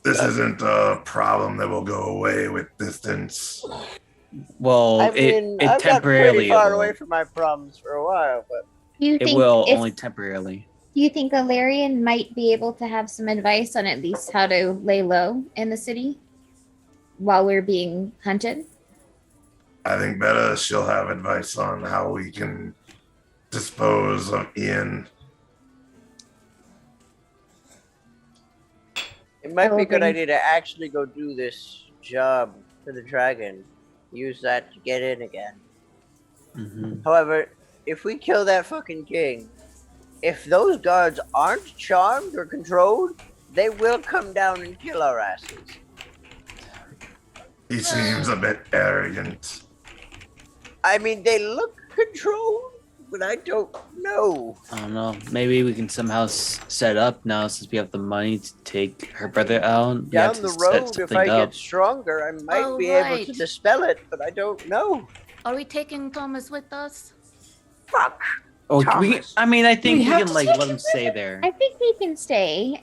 This isn't a problem that will go away with distance. Well, I mean, it I've temporarily got pretty far away from my problems for a while, but it will only temporarily. Do you think Ellarian might be able to have some advice on at least how to lay low in the city while we're being hunted? I think better she'll have advice on how we can dispose of Ian. it might be a good idea to actually go do this job for the dragon. Use that to get in again. Mm-hmm. However, if we kill that fucking king, if those guards aren't charmed or controlled, they will come down and kill our asses. He seems a bit arrogant. I mean, they look controlled, but I don't know. I don't know. Maybe we can somehow set up now, since we have the money to take her brother out. Down the road, if I get stronger, I might be able to dispel it, but I don't know. Are we taking Thomas with us? Fuck. Oh, I mean, I think we have can to like take let him him stay there. I think he can stay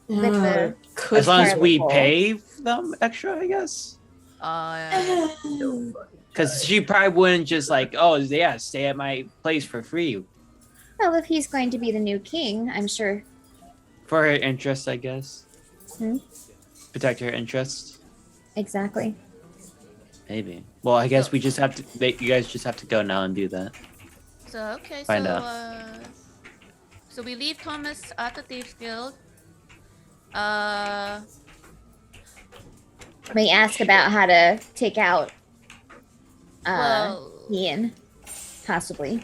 with the As long as we carnival. pay them extra, I guess. Because she probably wouldn't just like, oh yeah, stay at my place for free. Well, if he's going to be the new king, I'm sure. For her interest, I guess. Hmm? Protect her interests. Exactly. Maybe. Well, I guess we just have to. You guys just have to go now and do that. So okay, Find so out. So we leave Thomas at the Thieves Guild. May ask about how to take out Well- Ian, possibly,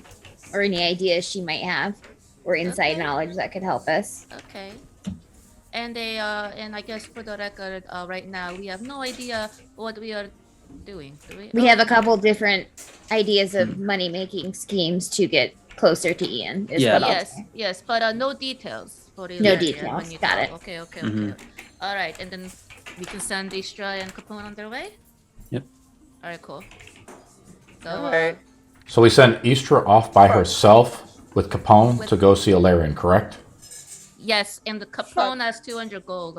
or any ideas she might have, or inside knowledge that could help us. Okay. And and I guess for the record, right now we have no idea what we are doing. Do we? We have a couple different ideas of money-making schemes to get closer to Ian. Is what I'll say. Yes, but no details for No Ellarian details. when you Got talk. it. Okay. Mhm. All right, and then we can send Istra and Capone on their way. Yep. All right, cool. So, Alright. So we send Istra off by herself with Capone to go see Ellarian, correct? yes, and the Capone has 200 gold.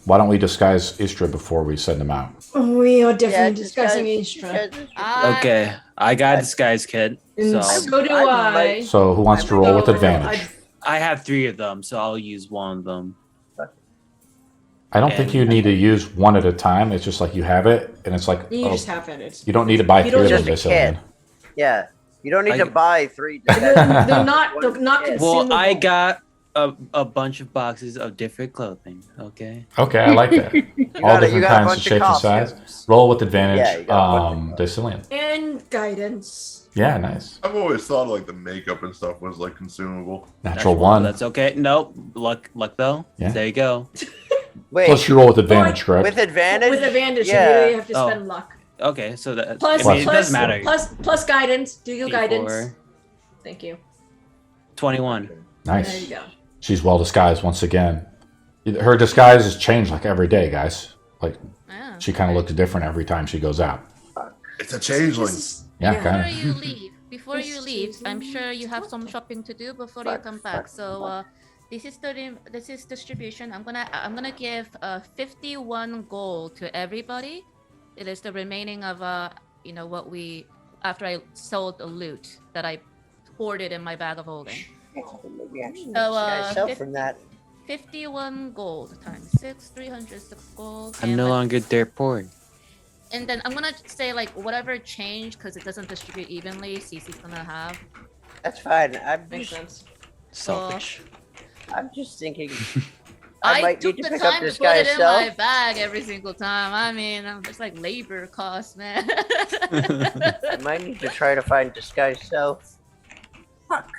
Why don't we disguise Istra before we send him out? We are definitely discussing Istra. Okay, I got a disguise kit. And So so do I. So who wants to roll with advantage? I have 3 of them, so I'll use one of them. I don't think you need to use one at a time. It's just like you have it, and it's like You just have it. It's, you don't need to buy You 3 don't of them, just a kid. Dacillian. Yeah. You don't need I- to buy 3. they're not consumable. Well, I got a bunch of boxes of different clothing. Okay. Okay, I like that. All different kinds of shapes and size. Roll with advantage, Yeah, you got a bunch of Dacillian. And guidance. Yeah, nice. I've always thought like the makeup and stuff was like consumable. Natural 1. That's okay. Nope. Luck though. Yeah. There you go. Wait, Plus you roll with advantage, correct? with advantage? With advantage, Yeah. you really have to spend luck. Okay, so that Plus, I mean, it plus, doesn't matter. plus guidance. Do your guidance. D4, Thank you. 21. There Nice. you go. She's well disguised once again. Her disguise has changed like every day, guys. Like Ah, she kind of looks different every time she goes out. It's a changeling. Yeah, Before kind of. you leave, I'm sure you have some shopping to do before you come back. So this is distribution. I'm gonna give 51 gold to everybody. It is the remaining of what we after I sold the loot that I hoarded in my bag of holding. Maybe I should So, sell from that. 51 gold times 6, 306 gold. I'm and no my- longer their poor. And then I'm gonna say like whatever changed because it doesn't distribute evenly. Cece's gonna have. That's fine. Makes sense. Selfish. I'm just thinking. I might took need to the pick up time to put disguise it in self. my bag every single time. I mean, it's like labor cost, man. I might need to try to find disguise self. Fuck.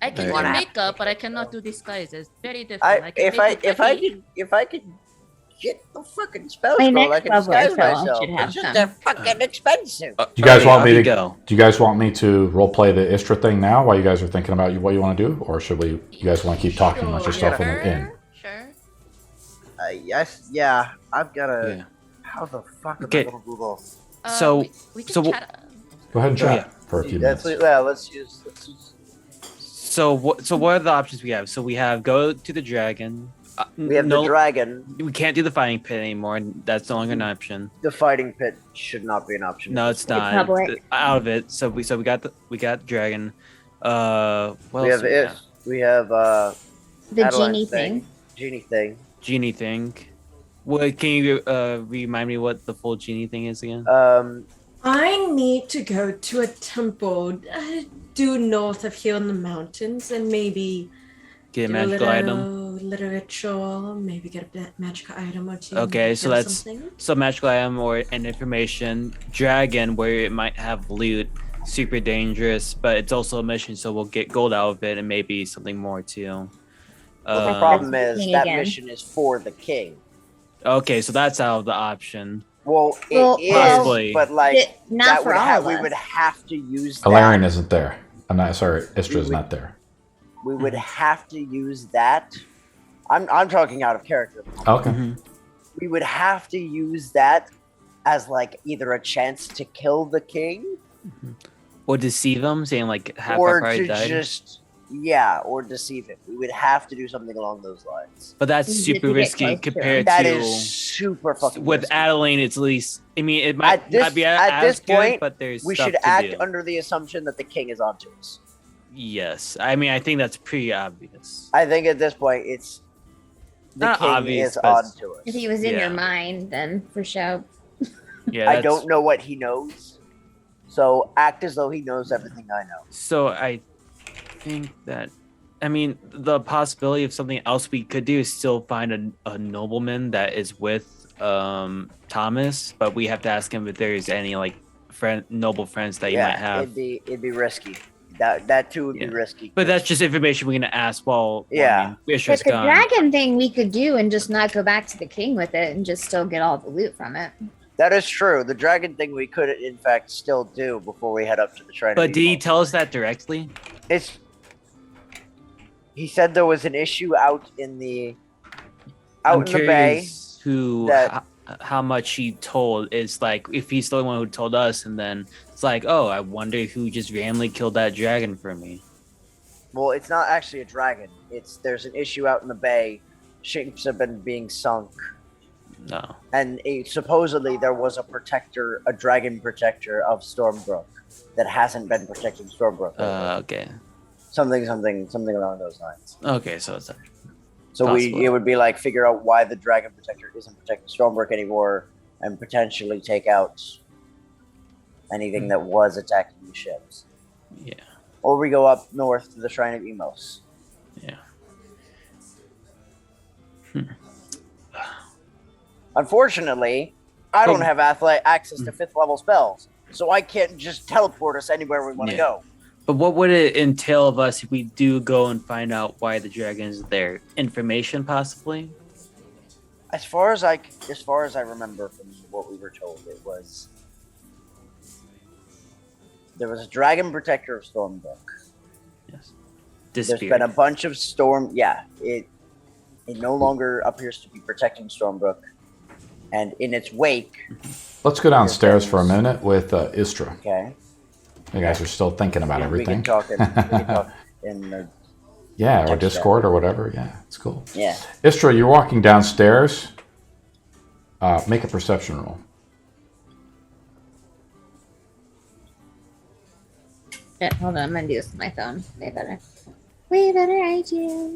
I can What do happened? makeup, but I cannot do disguises. Very different. I can If make you pretty. I could get the fucking spell My scroll, I next can level, I disguise feel I myself. should have It's just some. they're fucking expensive. Do you guys want me to go? Do you guys want me to roleplay the Istra thing now while you guys are thinking about what you want to do, or should we? You guys want to keep talking amongst yourself in the inn? Sure. Yes, yeah. I've gotta. Yeah. How the fuck am Okay. I gonna do this? So- we can so chat. Go ahead and Oh, chat yeah. for a few That's minutes. yeah. Let's use. So what are the options we have? So we have go to the dragon. We have no, the dragon. we can't do the fighting pit anymore. That's no longer an option. The fighting pit should not be an option. No, it's not. public. Out of it. So we got the dragon. What We else have do it. We have The Adeline genie thing. Genie thing. Genie thing. What can you remind me what the full genie thing is again? I need to go to a temple due north of here in the mountains and maybe Get a do magical item. little ritual, maybe get a magical item or two. Okay, maybe so kill that's- something. So magical item or an information. Dragon, where it might have loot. Super dangerous, but it's also a mission, so we'll get gold out of it and maybe something more too. Well, the problem That's the is king that again. mission is for the king. Okay, so that's out of the option. Well, Well, it is, possibly. but like Not that for would all of we us. would have to use that. Ellarian isn't there. I'm not sorry. Istra's would- not there. We would have to use that. I'm talking out of character. Okay. Mhm. We would have to use that as like either a chance to kill the king Or deceive them, saying like half or our party to died. just or deceive him. We would have to do something along those lines. But that's To super get risky close to compared That to is super fucking with risky. Adeline. It's at least. I mean, it might At this- not be at as this good, point, but there's We stuff should to act do. under the assumption that the king is onto us. Yes, I mean I think that's pretty obvious. I think at this point it's the Not king obvious, is but- onto us. If he was in Yeah. your mind, then for sure. Yeah, I that's- don't know what he knows, so act as though he knows everything I know. So I think that, I mean, the possibility of something else we could do is still find a nobleman that is with Thomas, but we have to ask him if there's any like noble friends that you might have. it'd be risky. That too would Yeah. be risky. But that's just information we're gonna ask while Yeah. I mean, But Istra's the gone. dragon thing we could do and just not go back to the king with it and just still get all the loot from it. That is true. The dragon thing we could in fact still do before we head up to the shrine. But of did he Imos. tell us that directly? He said there was an issue out in the I'm in the bay. curious who that- how much he told. Is like if he's the only one who told us, and then it's like, oh, I wonder who just randomly killed that dragon for me. Well, it's not actually a dragon. There's an issue out in the bay. Ships have been being sunk, No. and supposedly there was a dragon protector of Stormbrook that hasn't been protecting Stormbrook. Okay. Something along those lines. Okay, so it's So Possible. it would be like figure out why the dragon protector isn't protecting Stormbrook anymore, and potentially take out anything that was attacking the ships. yeah. Or we go up north to the Shrine of Imos. Yeah. Unfortunately, I don't Oh. have access to 5th level spells, so I can't just teleport us anywhere we want to Yeah. go. But what would it entail of us if we do go and find out why the dragon is there? Information, possibly. As far as I remember from what we were told, it was there was a dragon protector of Stormbrook. Yes. There's Disappeared. been a bunch of it no longer appears to be protecting Stormbrook, and in its wake, Let's go downstairs for a minute with Istra. okay, You guys are still thinking about we everything. can talk in the Yeah, or Text Discord or whatever. Yeah, it's cool. yeah. Istra, you're walking downstairs. Make a perception roll. Shit, hold on, I'm gonna do this with my phone. Way better idea.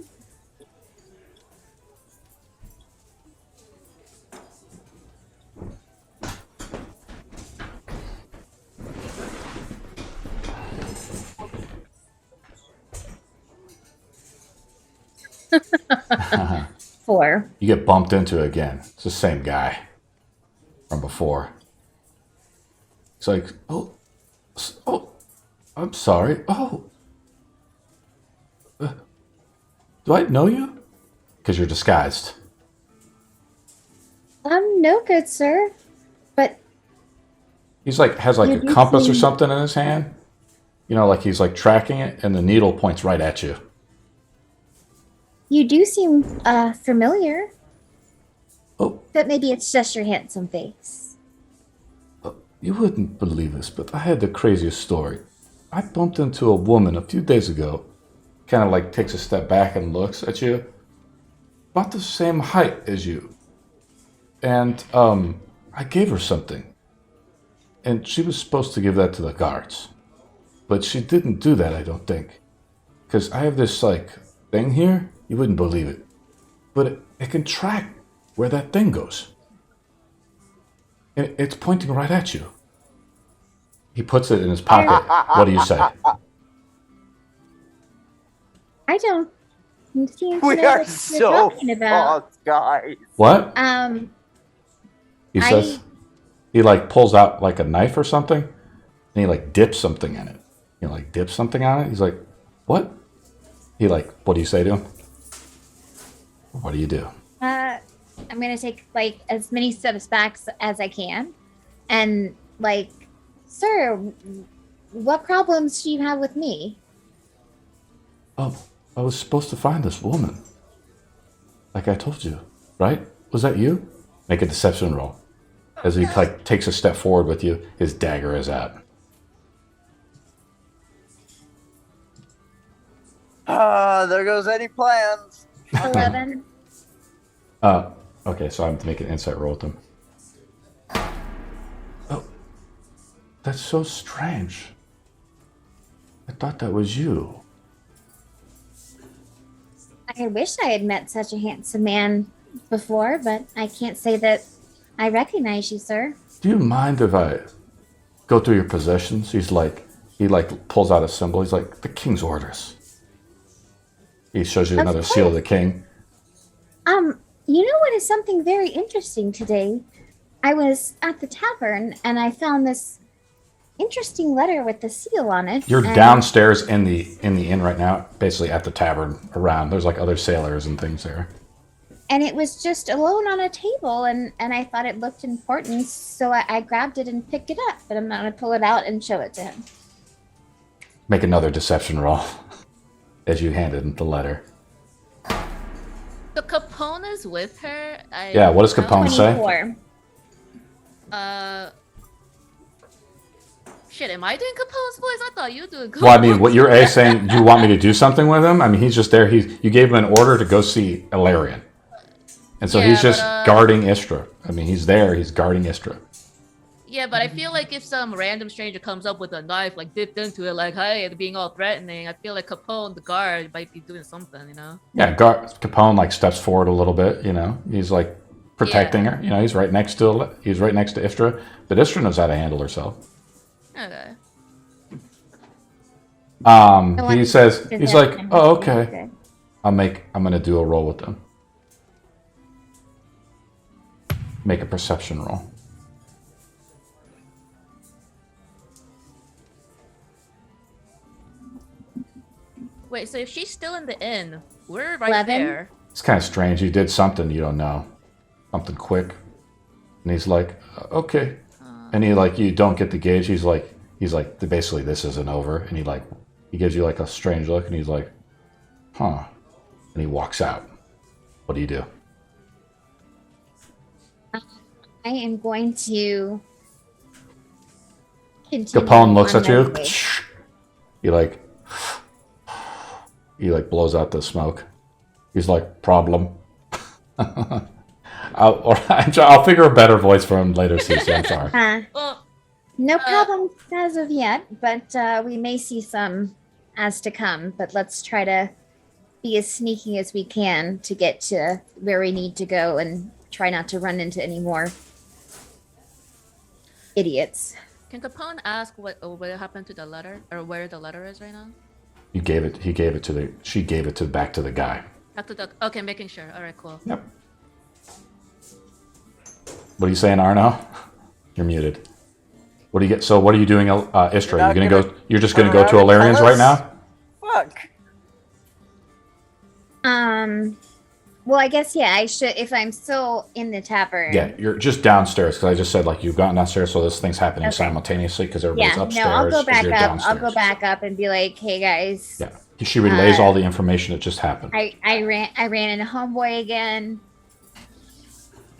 4. You get bumped into again. It's the same guy from before. It's like, oh, I'm sorry. Oh, do I know you? Because you're disguised. No, good sir. But He's like has like a compass or something in his hand. You know, like he's like tracking it, and the needle points right at you. you do seem familiar. Oh, But maybe it's just your handsome face. you wouldn't believe this, but I had the craziest story. I bumped into a woman a few days ago. Kind of like takes a step back and looks at you. About the same height as you. And I gave her something. And she was supposed to give that to the guards. But she didn't do that, I don't think. Because I have this, like, thing here. You wouldn't believe it. But it can track where that thing goes. And it's pointing right at you. He puts it in his pocket. What do you say? I don't seem to We know are what so you're talking about. fucked, guys. What? He I- says, he like pulls out like a knife or something, and he like dips something in it. He like dips something on it. He's like, what? He like, what do you say to him? What do you do? I'm gonna take like as many steps back as I can, and like, sir, what problems do you have with me? Oh, I was supposed to find this woman. Like I told you, right? Was that you? Make a deception roll. As he like takes a step forward with you, his dagger is out. There goes any plans. 11. Okay, so I'm making an insight roll with him. Oh, that's so strange. I thought that was you. I wish I had met such a handsome man before, but I can't say that I recognize you, sir. Do you mind if I go through your possessions? He pulls out a symbol. He's like, the king's orders. He shows you Of another seal of the course. king. You know what is something very interesting today? I was at the tavern and I found this interesting letter with the seal on it. You're and- downstairs in the inn right now, basically at the tavern around. There's like other sailors and things there. And it was just alone on a table, and I thought it looked important, so I grabbed it and picked it up. But I'm not going to pull it out and show it to him. Make another deception roll as you hand him the letter. So Capone is with her. Yeah, what does Capone say? 24. Shit, am I doing Capone's voice? I thought you were doing Capone's Well, I mean, what you're saying, do you want me to do something with him? I mean, he's just there. You gave him an order to go see Ellarian. And so Yeah, he's just but, guarding Istra. I mean, he's there. He's guarding Istra. Yeah, but I feel like if some random stranger comes up with a knife, like dipped into it, like, hey, it's being all threatening, I feel like Capone, the guard, might be doing something, you know? Yeah, Capone like steps forward a little bit. You know, he's like protecting her. You know, he's right next to Istra, but Istra knows how to handle herself. Okay. He says, he's like, Good. oh, okay. I'm gonna do a roll with them. Make a perception roll. Wait, so if she's still in the inn, we're right 11? there. It's kind of strange. You did something you don't know, something quick, and he's like, okay, and you don't get the gauge. He's like, basically this isn't over, and he gives you like a strange look, and he's like, huh, and he walks out. What do you do? I am going to continue. Capone looks on at my you. way. He blows out the smoke. He's like, problem. I'll figure a better voice for him later, Cece. I'm sorry. Well, No problem as of yet, but we may see some as to come. But let's try to be as sneaky as we can to get to where we need to go and try not to run into any more idiots. can Capone ask what happened to the letter, or where the letter is right now? She gave it back to the guy. Talk to the. Okay, making sure. All right, cool. Yep. What are you saying, Arno? You're muted. What do you get? So, what are you doing, Istra? You're gonna go. You're just gonna go to Ellarian's right now? Fuck. Well, I guess yeah. I should if I'm still in the tavern. Yeah, you're just downstairs because I just said like you've gotten downstairs, so this thing's happening simultaneously because everybody's upstairs. No, I'll go back up. Downstairs. I'll go back up and be like, "Hey guys." Yeah, she relays all the information that just happened. I ran into homeboy again.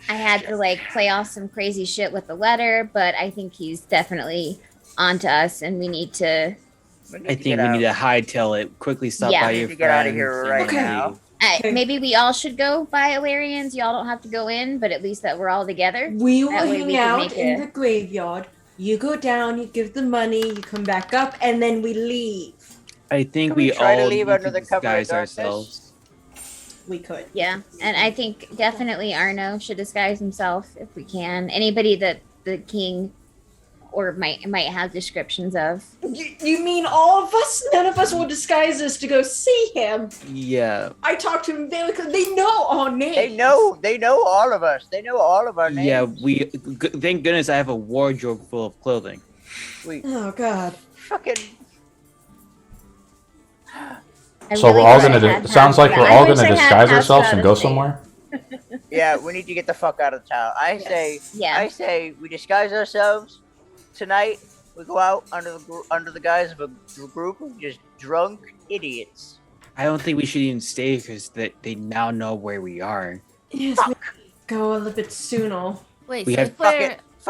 I had to like play off some crazy shit with the letter, but I think he's definitely onto us, and we need to. I think we need to hightail it. Quickly stop by your friend. Get out of here right now. Maybe we all should go by Ellarian's. Y'all don't have to go in, but at least that we're all together. We will hang out in the graveyard. You go down, you give the money, you come back up, and then we leave. I think we all to leave need under to the cover of disguise ourselves. We could. Yeah, and I think definitely Arno should disguise himself if we can. Anybody that the king or might have descriptions of. You mean all of us? None of us will disguise us to go see him. Yeah. I talked to him daily because they know our names. They know all of us. They know all of our names. Yeah, thank goodness I have a wardrobe full of clothing. Oh God. Fucking. So we're all gonna. It sounds like we're all gonna disguise ourselves and go somewhere. Yeah, we need to get the fuck out of town. I say we disguise ourselves tonight. We go out under the guise of a group of just drunk idiots. I don't think we should even stay because they now know where we are. Yes, we go a little bit sooner. Wait, we so have,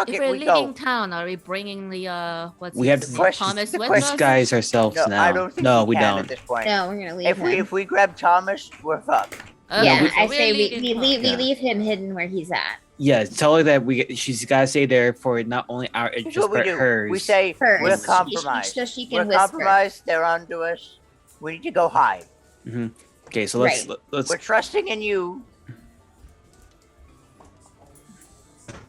if we're leaving town, are we bringing the we have to Thomas with us? Disguise ourselves now. I don't think we don't. At this point. No, we're gonna leave him. If we grab Thomas, we're fucked. I say we leave him hidden where he's at. Yeah, tell her that she's gotta stay there for not only our interest but hers. We say we're compromised. So she we're can whisper. Compromised. They're onto us. We need to go hide. Mm-hmm. Okay, so let's. We're trusting in you.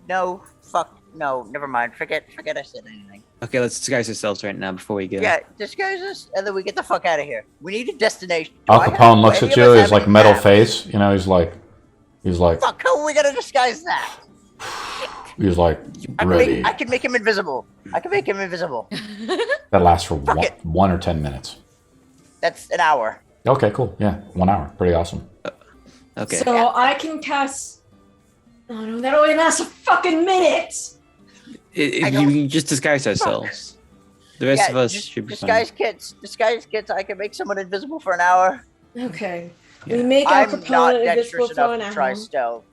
No, fuck, no, never mind. Forget I said anything. Okay, let's disguise ourselves right now before we go. Yeah, disguise us, and then we get the fuck out of here. We need a destination. Al Capone looks at you. He's like metal face. You know, he's like. Fuck! How are we gonna disguise that? He's like ready. I can make him invisible. That lasts for 1 or 10 minutes. That's an hour. Okay, cool. Yeah, 1 hour. Pretty awesome. Okay. So I can cast. Oh no, that only lasts a fucking minute. You can just disguise ourselves. The rest of us should be fine. Disguise kits. I can make someone invisible for an hour. Okay. Yeah. We make Al Capone invisible for an hour. Try stealth.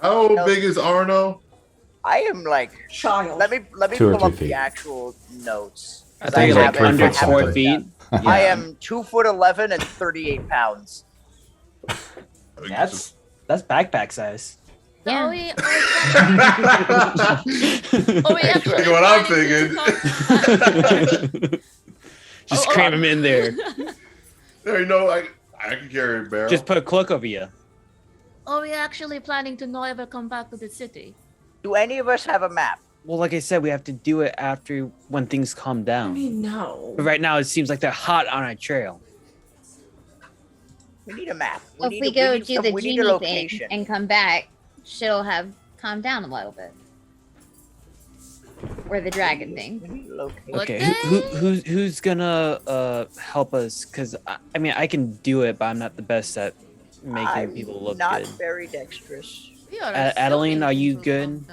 How big is Arno? I am like child. Let me pull up the actual notes. I think you're like under 4 feet. Yeah. I am 2'11" and 38 pounds. That's backpack size. Yeah. That's what I'm thinking. Just cram him in there. There, you know, I can carry a barrel. Just put a cloak over you. Are we actually planning to not ever come back to the city? Do any of us have a map? Well, like I said, we have to do it after when things calm down. I mean, no. But right now, it seems like they're hot on our trail. We need a map. If we go do the genie thing and come back, shit'll have calmed down a little bit. Or the dragon thing. Okay, who's gonna help us? Because I mean, I can do it, but I'm not the best at making people look good. Not very dexterous. Adeline, are you good?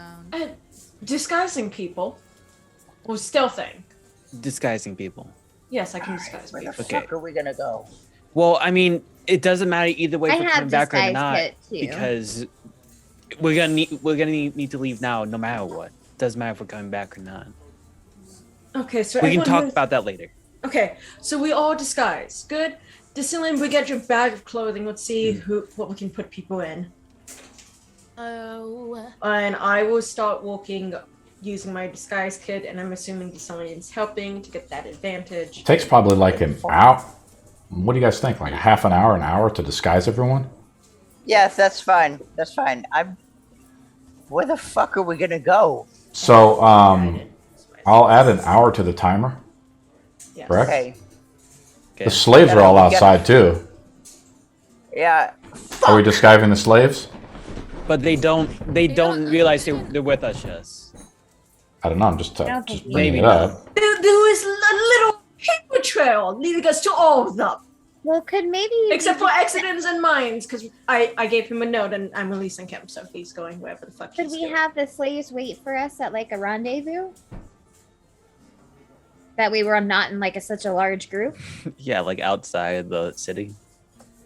Disguising people. Or stealthing. Disguising people. Yes, I can disguise people. Where the fuck are we gonna go? Well, I mean, it doesn't matter either way if we're coming back or not, too. because we're gonna need to leave now, no matter what. Doesn't matter if we're coming back or not. Okay, so we can talk about that later. Okay, so we all disguise. Good. Dacillian, we get your bag of clothing. Let's see what we can put people in. Oh. And I will start walking using my disguise kit, and I'm assuming Dacillian's helping to get that advantage. It takes probably like an hour. What do you guys think? Like half an hour to disguise everyone? Yes, that's fine. That's fine. Where the fuck are we gonna go? So, I'll add an hour to the timer. Yes. Correct? Okay. The slaves are all outside too. Yeah. Are we disguising the slaves? But they don't realize they're with us, yes. I don't know. I'm just don't just think bringing maybe it up. There was a little paper trail leading us to all of them. Well, could maybe Except for accidents and mines, because I gave him a note and I'm releasing him, so he's going wherever the fuck could he's we going. have the slaves wait for us at like a rendezvous? That we were not in like such a large group. Yeah, like outside the city.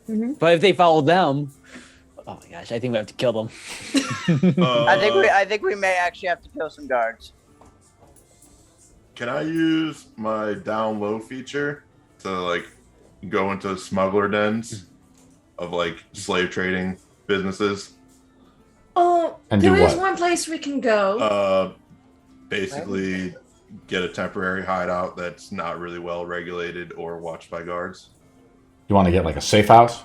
Mm-hmm. But if they follow them, oh my gosh, I think we have to kill them. I think we may actually have to kill some guards. Can I use my down low feature to like go into smuggler dens of like slave trading businesses? Oh, And there do is what? one place we can go. Basically get a temporary hideout that's not really well regulated or watched by guards. You want to get like a safe house?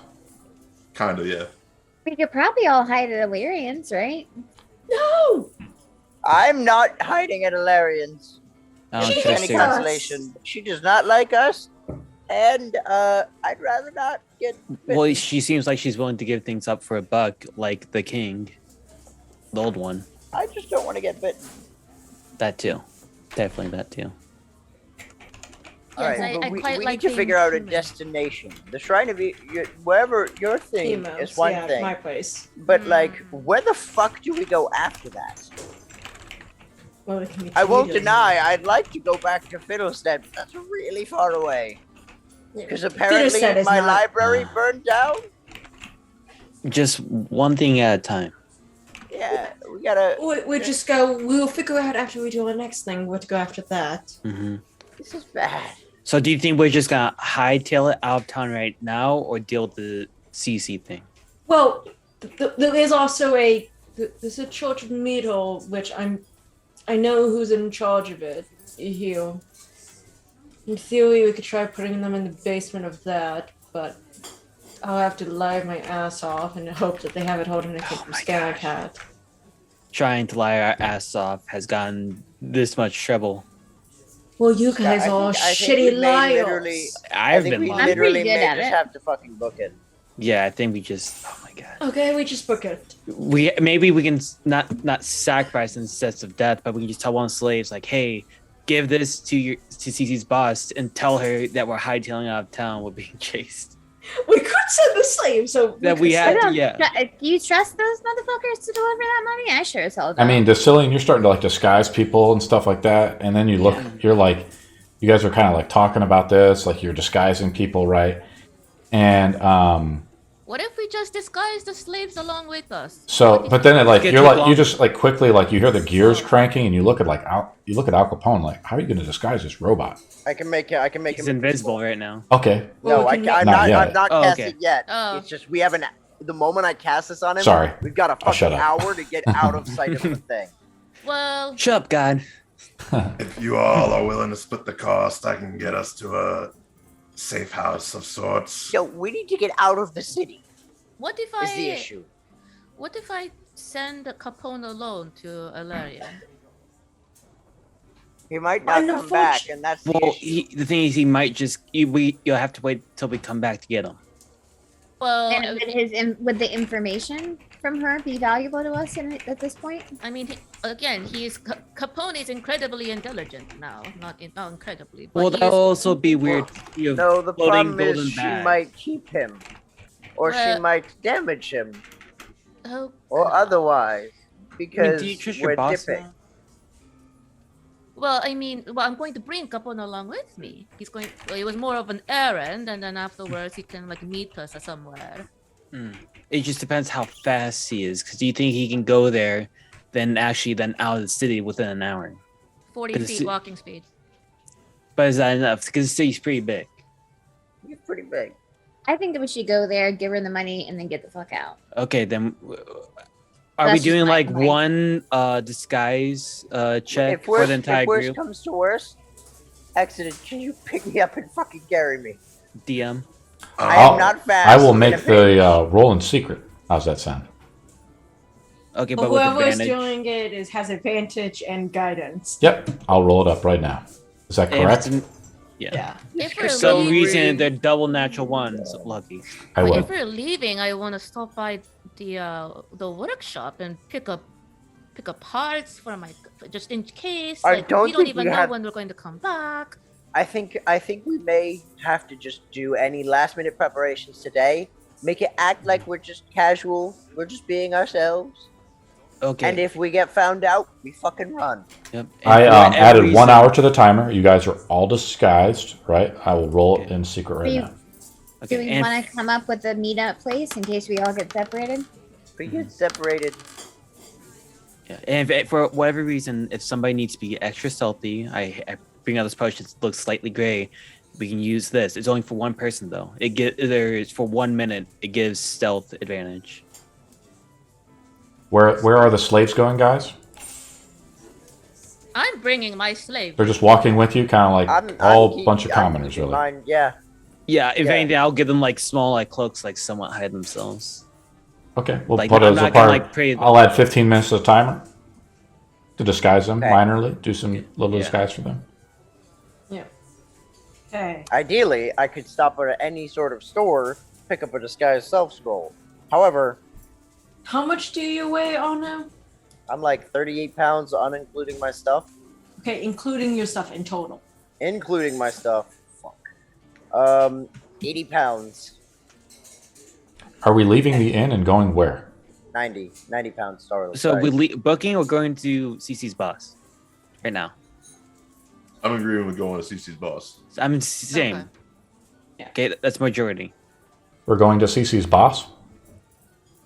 Kind of, yeah. We could probably all hide at Ellarian's, right? No! I'm not hiding at Ellarian's. I don't She trust Any hates her. us. consolation. She does not like us, and I'd rather not get. Well, she seems like she's willing to give things up for a buck, like the king, the old one. I just don't want to get bitten. That too, definitely that too. All Yes, right, but I we quite need like to being figure out a human. destination. The Shrine of wherever your thing Imos, is one yeah, thing, my place. but like, where the fuck do we go after that? Well, it can be I won't Toledo. deny I'd like to go back to Fiddlestead, but that's really far away. Yeah. Because apparently Fiddlestead is my not- library burned down. Just one thing at a time. Yeah, we gotta. We just go. We'll figure out after we do our next thing what to go after that. Hmm This is bad. So, do you think we're just gonna hightail it out of town right now, or deal with the CC thing? Well, there is also there's a Church of Metal, which I know who's in charge of it here. In theory, we could try putting them in the basement of that, but I'll have to lie my ass off and hope that they haven't heard anything from Skycat. Trying to lie our ass off has gotten this much trouble. Well, you guys I are think we shitty may liars. literally- I I've think been we lying. I'm literally pretty good may at just it. have to fucking book it. Yeah, I think we just. Oh my god. Okay, we just book it. Maybe we can not sacrifice in sets of death, but we can just tell one of the slaves like, hey, give this to CC's boss and tell her that we're hightailing out of town. We're being chased. We could send the slave, so That could we send- had- I don't. yeah. Do you trust those motherfuckers to deliver that money? I sure as hell don't. I mean, Dacillian, you're starting to like disguise people and stuff like that, and then you look, you're like, you guys are kind of like talking about this, like you're disguising people, right? And What if we just disguise the slaves along with us? so, but then it like Get you're too like long. you just like quickly like you hear the gears cranking, and you look at like Al Capone, like how are you going to disguise this robot? I can make He's him invisible right now. Okay, Well, No, we I, can I'm Not not. yet. I'm not Oh, casting okay. yet. Oh. It's just we haven't. The moment I cast this on him, Sorry. we've got a I'll shut fucking up. hour to get out of sight of the thing. Well, Shut up, God. If you all are willing to split the cost, I can get us to a safe house of sorts. Yo, we need to get out of the city. what if Is the I? issue? What if I send Capone alone to Ellarian? He might not come back, and that's the Well, issue. the thing is, he might just. You'll have to wait till we come back to get him. Well, And would the information from her be valuable to us at this point? I mean, Capone is incredibly intelligent now. Not incredibly. But Well, he that'll is- also be weird. You have No, the floating problem is golden she bag. might keep him, or she Well- might damage him, Oh, or God. otherwise, because do you trust we're your boss? dipping. now? Well, I'm going to bring Capone along with me. He's going. Well, it was more of an errand, and then afterwards he can like meet us somewhere. It just depends how fast he is. Because do you think he can go there, then out of the city within an hour? 40 Because feet it- walking speed. But is that enough? Because the city's pretty big. He's pretty big. I think that we should go there, give her the money, and then get the fuck out. Okay, then. Are That's we just doing my like point. one disguise check If for worse, the entire if worse group? comes to worse, Exeden, can you pick me up and fucking carry me? DM. I I'll- am not fast. I will in make a the roll in secret. How's that sound? Okay, But but with whoever is advantage. doing it has advantage and guidance. Yep, I'll roll it up right now. Is that If it's correct? an- Yeah. If For we're some leaving, reason, they're double natural ones. Lucky. I but will. if we're leaving, I want to stop by the workshop and pick up parts for my just in case. I Like don't we don't think even we know have- when we're going to come back. I think we may have to just do any last minute preparations today. Make it act like we're just casual. We're just being ourselves. Okay. And if we get found out, we fucking run. Yep. I And for whatever added 1 reason- hour to the timer. You guys are all disguised, right? I will roll it in secret right Do you- now. Do Okay. we And want to come up with a meetup place in case we all get separated? If we get separated, yeah, and if, for whatever reason, if somebody needs to be extra stealthy, I bring out this potion that looks slightly gray. We can use this. It's only for one person though. There's for 1 minute. It gives stealth advantage. Where are the slaves going, guys? I'm bringing my slave. They're just walking with you, kind of like I'm all keep- bunch of I'm commoners, keeping really. mine, yeah. Yeah, if Yeah. anything, I'll give them like small like cloaks, like somewhat hide themselves. Okay, we'll Like, put it I'm as a not gonna, part. like, pray- I'll add 15 minutes to the timer to disguise them Okay. minorly. Do some little Yeah. disguise for them. Okay. Ideally, I could stop at any sort of store, pick up a disguised self scroll. However, How much do you weigh, Arno? I'm like 38 pounds, unincluding my stuff. Okay, including your stuff in total. Including my stuff. Fuck. 80 pounds. Are we leaving the inn and going where? 90 pounds. Sorry. So we booking or going to CC's boss right now. I'm agreeing with going to CC's boss. I'm same. Okay. Okay, that's majority. We're going to CC's boss.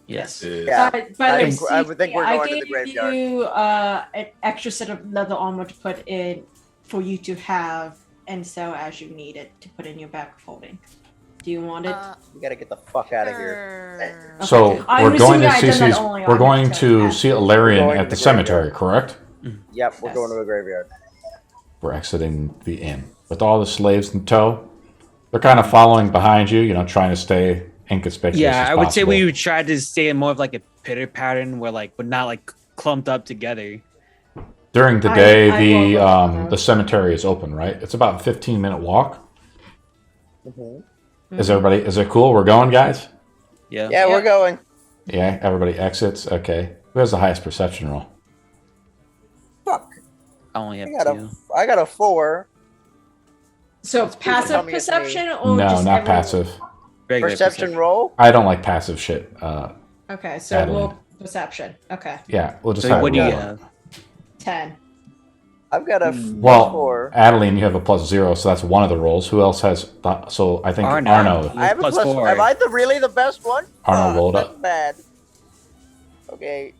Yes. Yeah. By the I way, think- I would think we're I going to the gave graveyard. you an extra set of leather armor to put in for you to have and sell as you need it to put in your bag of holding. Do you want it? We gotta get the fuck out of here. Okay. So I'm we're going to assuming I did that CC's. only We're on going the to tab. see We're Ellarian going at to the the cemetery, correct? Yep, we're Yes. going to a graveyard. We're exiting the inn with all the slaves in tow. They're kind of following behind you, trying to stay inconspicuous. Yeah, as I would say possible. we would try to stay in more of like a pitter pattern where like we're not like clumped up together. During the I- day, I the will go. the cemetery is open, right? It's about a 15-minute walk. Mhm. Is it cool? We're going, guys? Yeah. Yeah, we're going. Yeah, everybody exits. Okay. Who has the highest perception roll? Fuck. I only have I got two. I got a 4. So Let's tell passive me it's perception or No, just not everyone? passive. Regular Perception roll. I don't like passive shit. Okay, so Adeline. roll perception. Okay, Yeah, we'll just So have what do you roll. have? 10. I've got a Well, 4. Adeline, you have a +0, so that's one of the rolls. Who else has? So I think Arno. Arno. I have a plus plus 4. Am I really the best one? Arno rolled that's up. bad. Okay.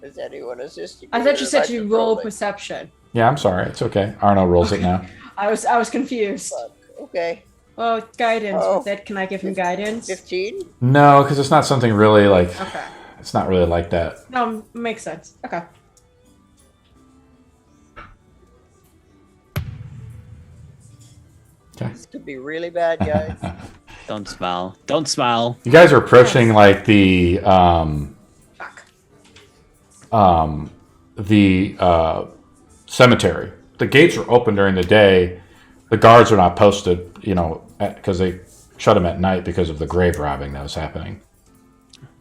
Is anyone assisting? I me, thought or you am said I you just roll rolling? perception. Yeah, I'm sorry. It's okay. Arno rolls it now. I was confused. Fuck. Okay. Oh, guidance. Oh. With that, can I give him guidance? 15. No, because it's not something really like. Okay. It's not really like that. No, makes sense. Okay. Okay. This could be really bad, guys. Don't smile. Don't smile. You guys are approaching like the Fuck. cemetery. The gates are open during the day. The guards are not posted, because they shut them at night because of the grave robbing that was happening.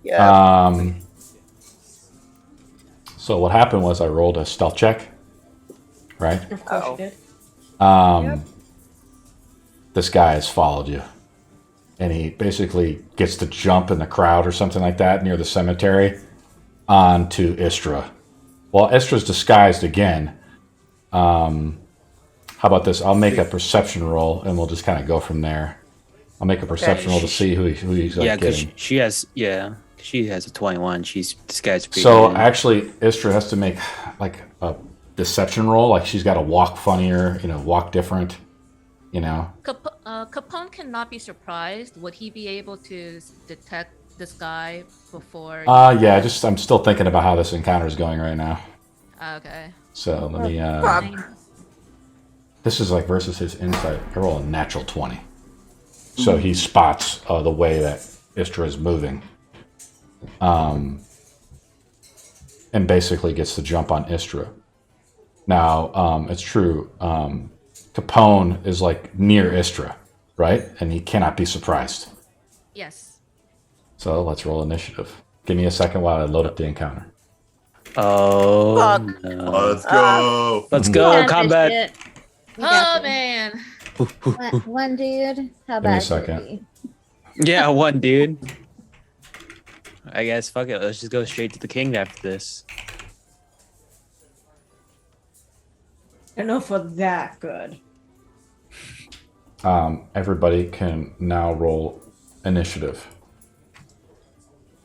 Yeah. So what happened was I rolled a stealth check, right? Of course Uh-oh. you did. Yep. This guy has followed you. And he basically gets to jump in the crowd or something like that near the cemetery onto Istra. Well, Istra's disguised again. How about this? I'll make a perception roll and we'll just kind of go from there. I'll make a perception roll to see who he's Yeah, because getting. she has a 21. She's disguised pretty So good. actually, Istra has to make like a deception roll. Like she's got to walk funnier, walk different, Capone cannot be surprised. Would he be able to detect this guy before? Yeah, I'm still thinking about how this encounter is going right now. Okay. So let me. Fuck. This is like versus his insight. I roll a natural 20. So he spots the way that Istra is moving. And basically gets the jump on Istra. Now, it's true. Capone is like near Istra, right? And he cannot be surprised. Yes. So let's roll initiative. Give me a second while I load up the encounter. Oh, Fuck. no. Let's go. Let's You go, got this combat. shit. You got Oh this. man. One dude. How Give me a bad could second. it Yeah, one dude. I guess, fuck it. Let's just go straight to the king after this. I don't know if we're that good. Everybody can now roll initiative.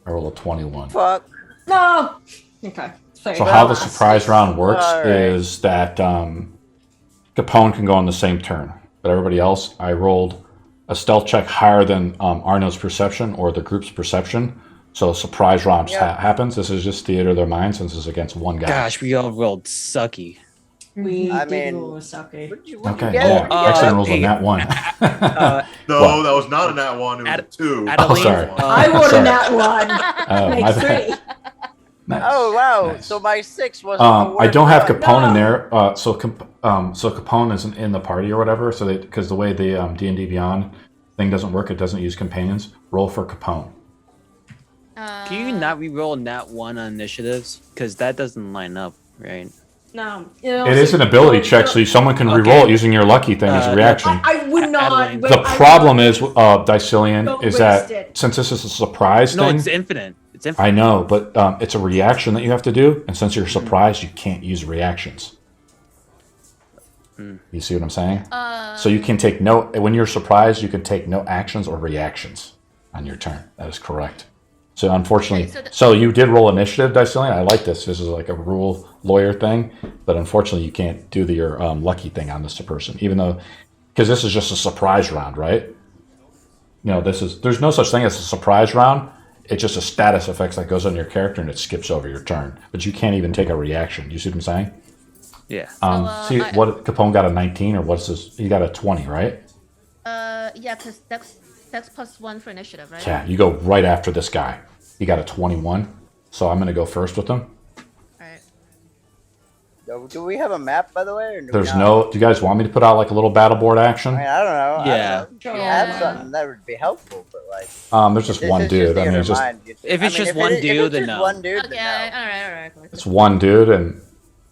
I roll a 21. Fuck. No. Okay. So how the surprise round works All right. is that Capone can go on the same turn, but everybody else, I rolled a stealth check higher than Arno's perception or the group's perception. So a surprise round happens. This is just theater of their mind since it's against one guy. Gosh, we all rolled sucky. We I did mean- roll a sucky. What'd you Okay, get? yeah. Exeden rolls hey, on that one. No, What? that was not a nat one. It was a 2. Adeline, sorry. I rolled Sorry. in that one. Oh, Make my bad. 3. Nice. Oh wow! Nice. So my 6 wasn't. the I don't have worst Capone one. in there, so Capone isn't in the party or whatever. So because the way the D&D5e thing doesn't work, it doesn't use companions. Roll for Capone. Can you not re-roll nat 1 on initiatives? Because that doesn't line up, right? No. It is an ability check, so someone can re-roll it using your lucky thing as a reaction. I would not. Adeline. but The I problem would- is, Dacillian, Don't is waste that it. since this is a surprise No, thing, it's infinite. It's infinite. I know, but it's a reaction that you have to do, and since you're surprised, you can't use reactions. You see what I'm saying? So you can take when you're surprised, you can take no actions or reactions on your turn. That is correct. So unfortunately, Okay, so you did roll initiative, Dacillian. I like this. This is like a rule lawyer thing, but unfortunately, you can't do your lucky thing on this person, even though because this is just a surprise round, right? You know, there's no such thing as a surprise round. It's just a status effects that goes on your character and it skips over your turn. But you can't even take a reaction. You see what I'm saying? Yeah. See what Capone got a 19 or what's this? He got a 20, right? Yeah, because that's +1 for initiative, right? Yeah, you go right after this guy. He got a 21. So I'm gonna go first with him. Alright. Do we have a map, by the way? Or do we There's not? no. Do you guys want me to put out like a little battle board action? I mean, I don't know. Yeah. I don't know. Sure. If you have Yeah. something that would be helpful, but like. There's just if one it's dude. I mean, theater it's just mind, If it's just if one if dude, it's then just no. one dude, Okay, then no. alright. it's one dude, and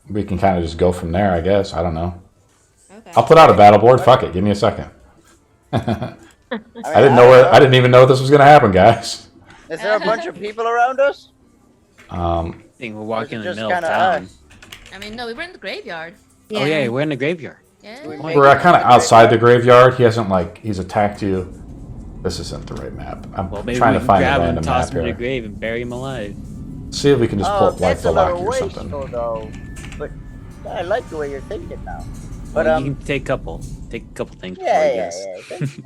we can kind of just go from there. I guess. I don't know. Okay. I'll put out a battle board. Fuck it. Give me a second. I I didn't know it. I didn't even know this was gonna happen, guys. Is there a bunch of people around us? I think we're walking in the just middle of kinda town. us? I mean, no, we were in the graveyard. Oh yeah, we're in the graveyard. Yeah. We We're kind of outside the graveyard. He hasn't he's attacked you. This isn't the right map. I'm Well, maybe trying we to can find a grab him, random toss map him in the here. grave, and bury him alive. See if we can just pull up like that's the a lock little or something. wasteful, though. But I like the way you're thinking now. But Well, you can take a couple things. before yeah, you yeah, guess. yeah. Thanks.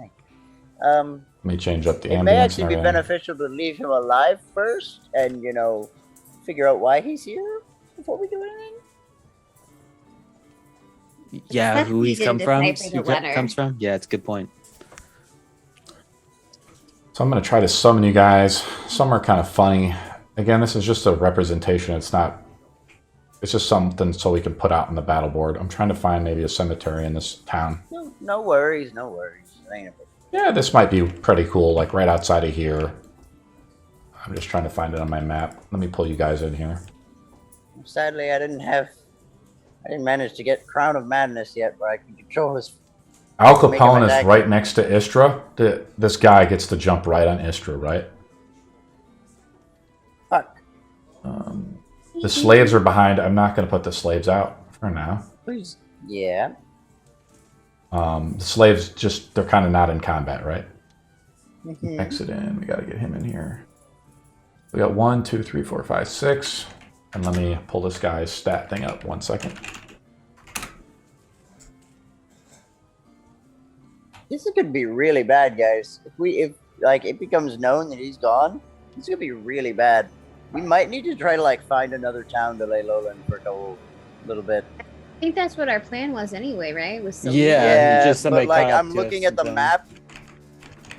Let me change up the It may ambience actually and be everything. beneficial to leave him alive first, and figure out why he's here before we do anything. Yeah, That's who he's easy to come from? decipher the Who letter. comes from? Yeah, it's a good point. So I'm going to try to summon you guys. Some are kind of funny. Again, this is just a representation. It's not. It's just something so we can put out on the battle board. I'm trying to find maybe a cemetery in this town. No worries, no worries. It ain't a big. Yeah, this might be pretty cool, like right outside of here. I'm just trying to find it on my map. Let me pull you guys in here. Sadly, I didn't manage to get Crown of Madness yet, where I can control his. Al Make him Capone attack. is right next to Istra. This guy gets to jump right on Istra, right? Fuck. The slaves are behind. I'm not going to put the slaves out for now. Please. Yeah. The slaves they're kind of not in combat, right? Mhm. Exeden, we got to get him in here. We got 1, 2, 3, 4, 5, 6. And let me pull this guy's stat thing up 1 second. This is gonna be really bad, guys. If it becomes known that he's gone, this is gonna be really bad. We might need to try to find another town to lay low in for a little bit. I think that's what our plan was anyway, right? Was Yeah. just somebody but caught I'm up to looking us at the and map.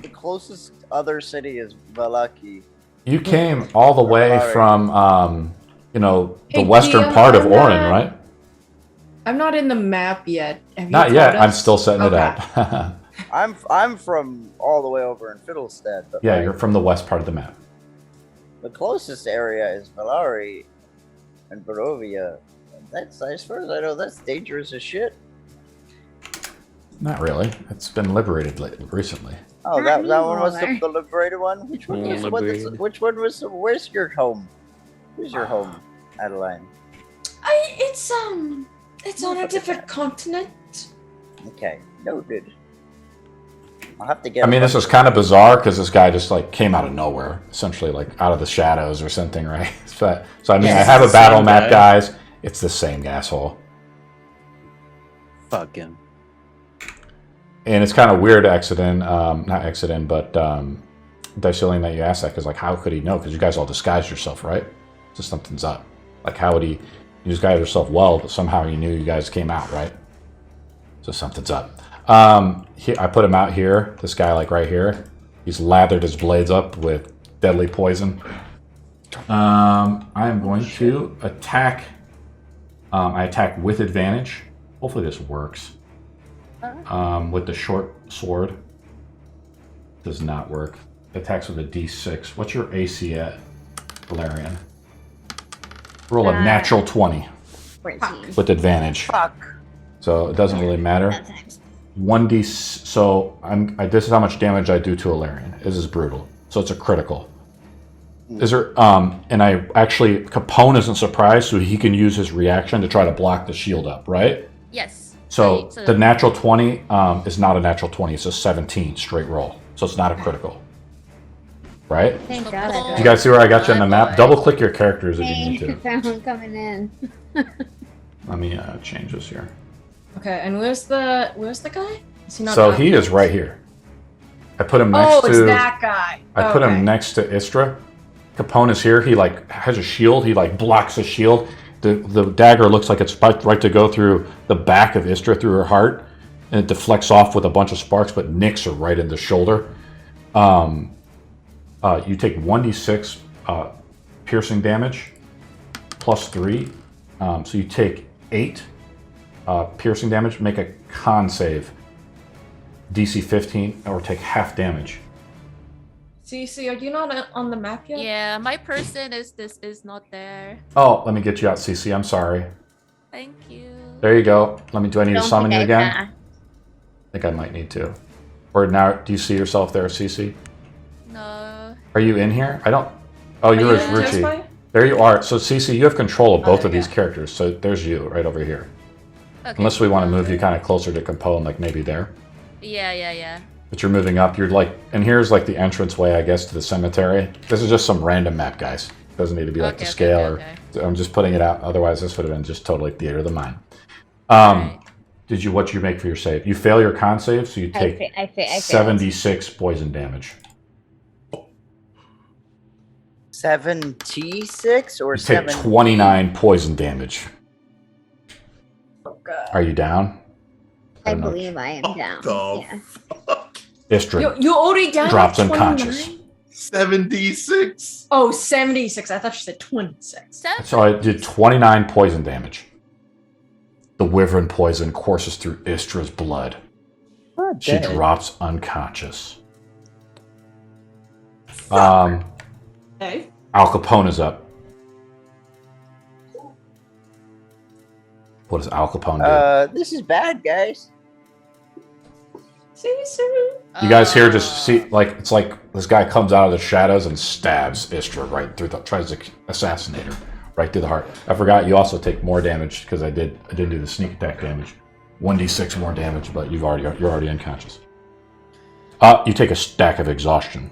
The closest other city is Valaki. You came all the way Alright. from, the Hey, western Geo, part of on Orin, that- right? I'm not in the map yet. Have you Not yet. told I'm us? still setting it Okay. up. I'm from all the way over in Fiddlestead, but Yeah, like, you're from the west part of the map. the closest area is Valari and Barovia. And that's, as far as I know, that's dangerous as shit. Not really. It's been liberated recently. Oh, Not that one was anymore. the liberated one. Which one was the one? Liberated. Which one was? Where's your home? Where's your home, Adeline? It's on a different continent. Okay, noted. I'll have to get. I mean, this is kind of bizarre because this guy just like came out of nowhere, essentially like out of the shadows or something, right? So I mean, I Yes, have a it's the battle same map, guy. guys. It's the same asshole. Fuck him. And it's kind of weird, Exeden, not Exeden, but Dacillian, that you asked that, because like, how could he know? Because you guys all disguised yourself, right? So something's up. Like, how would he? You disguised yourself well, but somehow he knew you guys came out, right? So something's up. I put him out here. This guy, like right here, he's lathered his blades up with deadly poison. I am going to attack. I attack with advantage. Hopefully this works. With the short sword. Does not work. Attacks with a D6. What's your AC at, Ellarian? Roll a natural 20 14. with advantage. Fuck. So it doesn't really matter. That times. 1d. So this is how much damage I do to Ellarian. This is brutal. So it's a critical. Is there? And I actually, Capone isn't surprised, so he can use his reaction to try to block the shield up, right? Yes. So Right, the natural 20 is not a natural 20. It's a 17 straight roll. So it's not a critical. Right? Thank God. Oh, Do you guys see where I got you on the map? boy. Double click your characters if you need Hey, to. found one coming in. Let me change this here. Okay, and where's the guy? Is he not So down? he is right here. I put him next Oh, to. it's that guy. I put Okay. him next to Istra. Capone is here. He like has a shield. He like blocks the shield. The dagger looks like it's right to go through the back of Istra, through her heart, and it deflects off with a bunch of sparks, but nicks her right in the shoulder. You take 1d6 piercing damage plus 3. So you take 8 piercing damage. Make a con save. DC 15, or take half damage. CC, are you not on the map yet? Yeah, my person is not there. Oh, let me get you out, CC. I'm sorry. Thank you. There you go. Do I need to Don't summon you think again? I- I think I might need to. Or now, do you see yourself there, CC? No. Are you in here? I don't. Oh, you're as in this Ruchi. way? There you are. So, CC, you have control of both there of these you go. characters. So, there's you right over here. Okay. Unless we want to move you kind of closer to Capone, like maybe there. Yeah. But you're moving up. You're like, and here's like the entranceway, I guess, to the cemetery. This is just some random map, guys. Doesn't need to be like Okay, to scale okay. or. I'm just putting it out. Otherwise, this would have been just totally theater of the mind. Right. What you make for your save? You fail your con save, so you take I failed. 76 poison damage. 76 or You take 7? 29 poison damage. Oh, God. Are you down? I don't know. believe I am down. the Yeah. Istra You already down drops to 29? unconscious. 76. Oh, 76. I thought you said 26. So I did 29 poison damage. The wyvern poison courses through Istra's blood. She drops unconscious. Hey. Al Capone is up. What does Al Capone do? This is bad, guys. CC. You guys here just see, like, it's like this guy comes out of the shadows and stabs Istra right through tries to assassinate her right through the heart. I forgot you also take more damage because I didn't do the sneak attack damage. 1d6 more damage, but you're already unconscious. You take a stack of exhaustion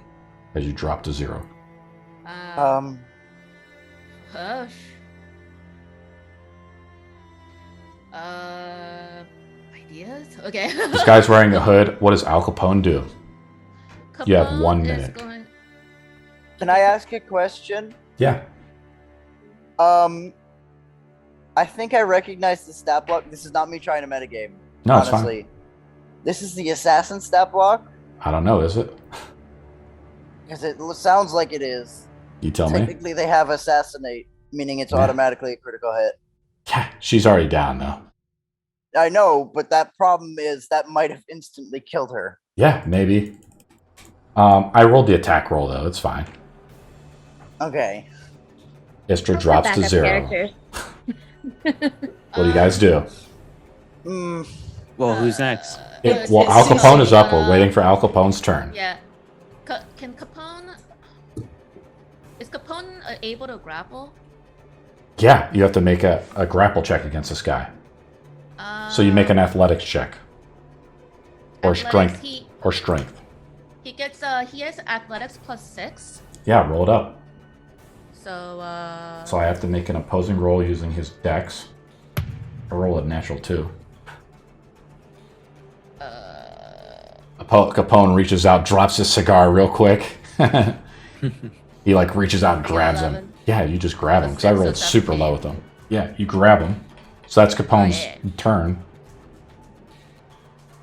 as you drop to 0. Hush. Ideas? Okay. This guy's wearing a hood. What does Al Capone do? You have Capone 1 is minute. Can I ask a question? Yeah. I think I recognize the stat block. This is not me trying to metagame. No, it's honestly. This is the assassin stat block? I don't know, is it? Because it sounds like it is. You tell me. Technically, they have assassinate, meaning it's Yeah. automatically a critical hit. Yeah, she's already down, though. I know, but that problem is that might have instantly killed her. Yeah, maybe. I rolled the attack roll though. It's fine. Okay. Istra How's drops the to backup 0. characters? What do you guys do? Well, who's next? Well, Al Capone is up. We're waiting for Al Capone's turn. Yeah. Can Capone? Is Capone able to grapple? Yeah, you have to make a grapple check against this guy. So you make an athletics check. Or strength. Or strength. He gets he has athletics +6. Yeah, roll it up. So So I have to make an opposing roll using his dex. I roll a natural 2. Capone reaches out, drops his cigar real quick. He like reaches out and grabs him. Yeah, you just grab him because I rolled super low with him. Yeah, you grab him. So that's Capone's turn.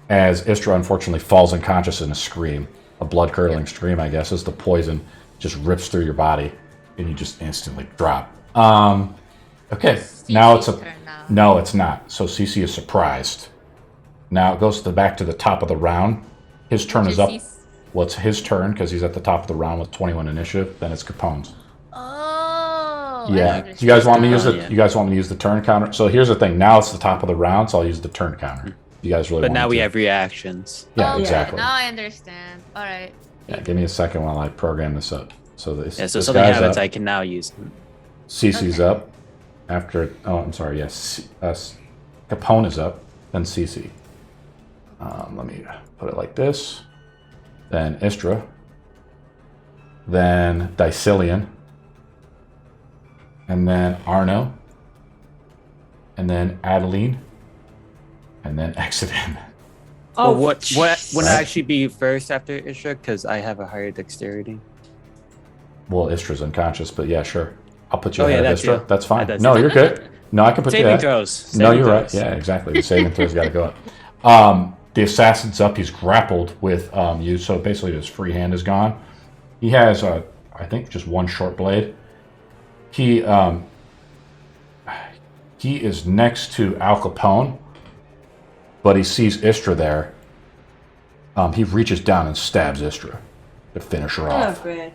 As Istra unfortunately falls unconscious in a scream, a blood-curdling scream, I guess, as the poison just rips through your body and you just instantly drop. Okay, now it's no, it's not. So Cece is surprised. Now it goes back to the top of the round. His turn is up. Well, it's his turn because he's at the top of the round with 21 initiative. Then it's Capone's. Oh. Yeah. Do you guys want me to use the? You guys want me to use the turn counter? So here's the thing. Now it's the top of the round, so I'll use the turn counter. You guys really? But now we to. have reactions. Yeah, exactly. Now I understand. All right. Yeah, give me a second while I program this up. So this. Yeah. So this something happens, up. I can now use them. Cece's up. After. Oh, I'm sorry. Yes. Capone is up. Then Cece. Let me put it like this. Then Istra. Then Dacillian. And then Arno. And then Adeline. And then Exeden. Oh, Well, what would actually be first after Istra? Because I have a higher dexterity. Well, Istra's unconscious, but yeah, sure. I'll put you Oh, yeah, ahead of that's Istra. you. That's fine. That's No, it. you're good. No, I can put you Saving ahead. throws. No, Saving you're right. throws. Yeah, exactly. The saving throws got to go up. The assassin's up. He's grappled with you, so basically his free hand is gone. He has, I think, just one short blade. He is next to Al Capone, but he sees Istra there. He reaches down and stabs Istra to finish her off. Oh, great.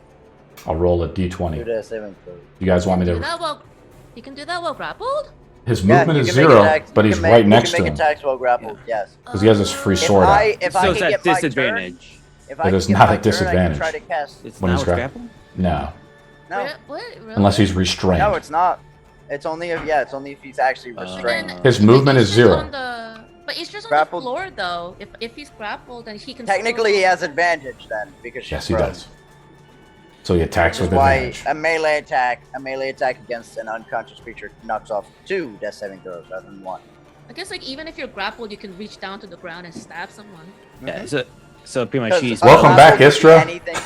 I'll roll a d20. Do that saving throw. You guys want me Do to? that while you can do that while grappled. His Yeah, movement you is can make 0, attacks- but you he's can make- right next You to can him make attacks while grappled. Yes. because he has his free sword out. If So I it's can at get my turn, disadvantage. if I It can is get not my at turn, disadvantage. I can try to cast. It's When now he's it's grappled? grapple? No, No, What? Really? unless he's restrained. no, it's not. It's only if it's only if he's actually Uh, restrained. His movement is Istra's 0. on the- But Istra's on Grappled. the floor though. If he's grappled, then he can. Technically, he still- has advantage then because she's Yes, he prone. does. So he attacks Which is with why advantage. a melee attack against an unconscious creature knocks off 2 death saving throws rather than 1. I guess like even if you're grappled, you can reach down to the ground and stab someone. Yeah. So pretty much she's Welcome back, grapple could be Istra. anything-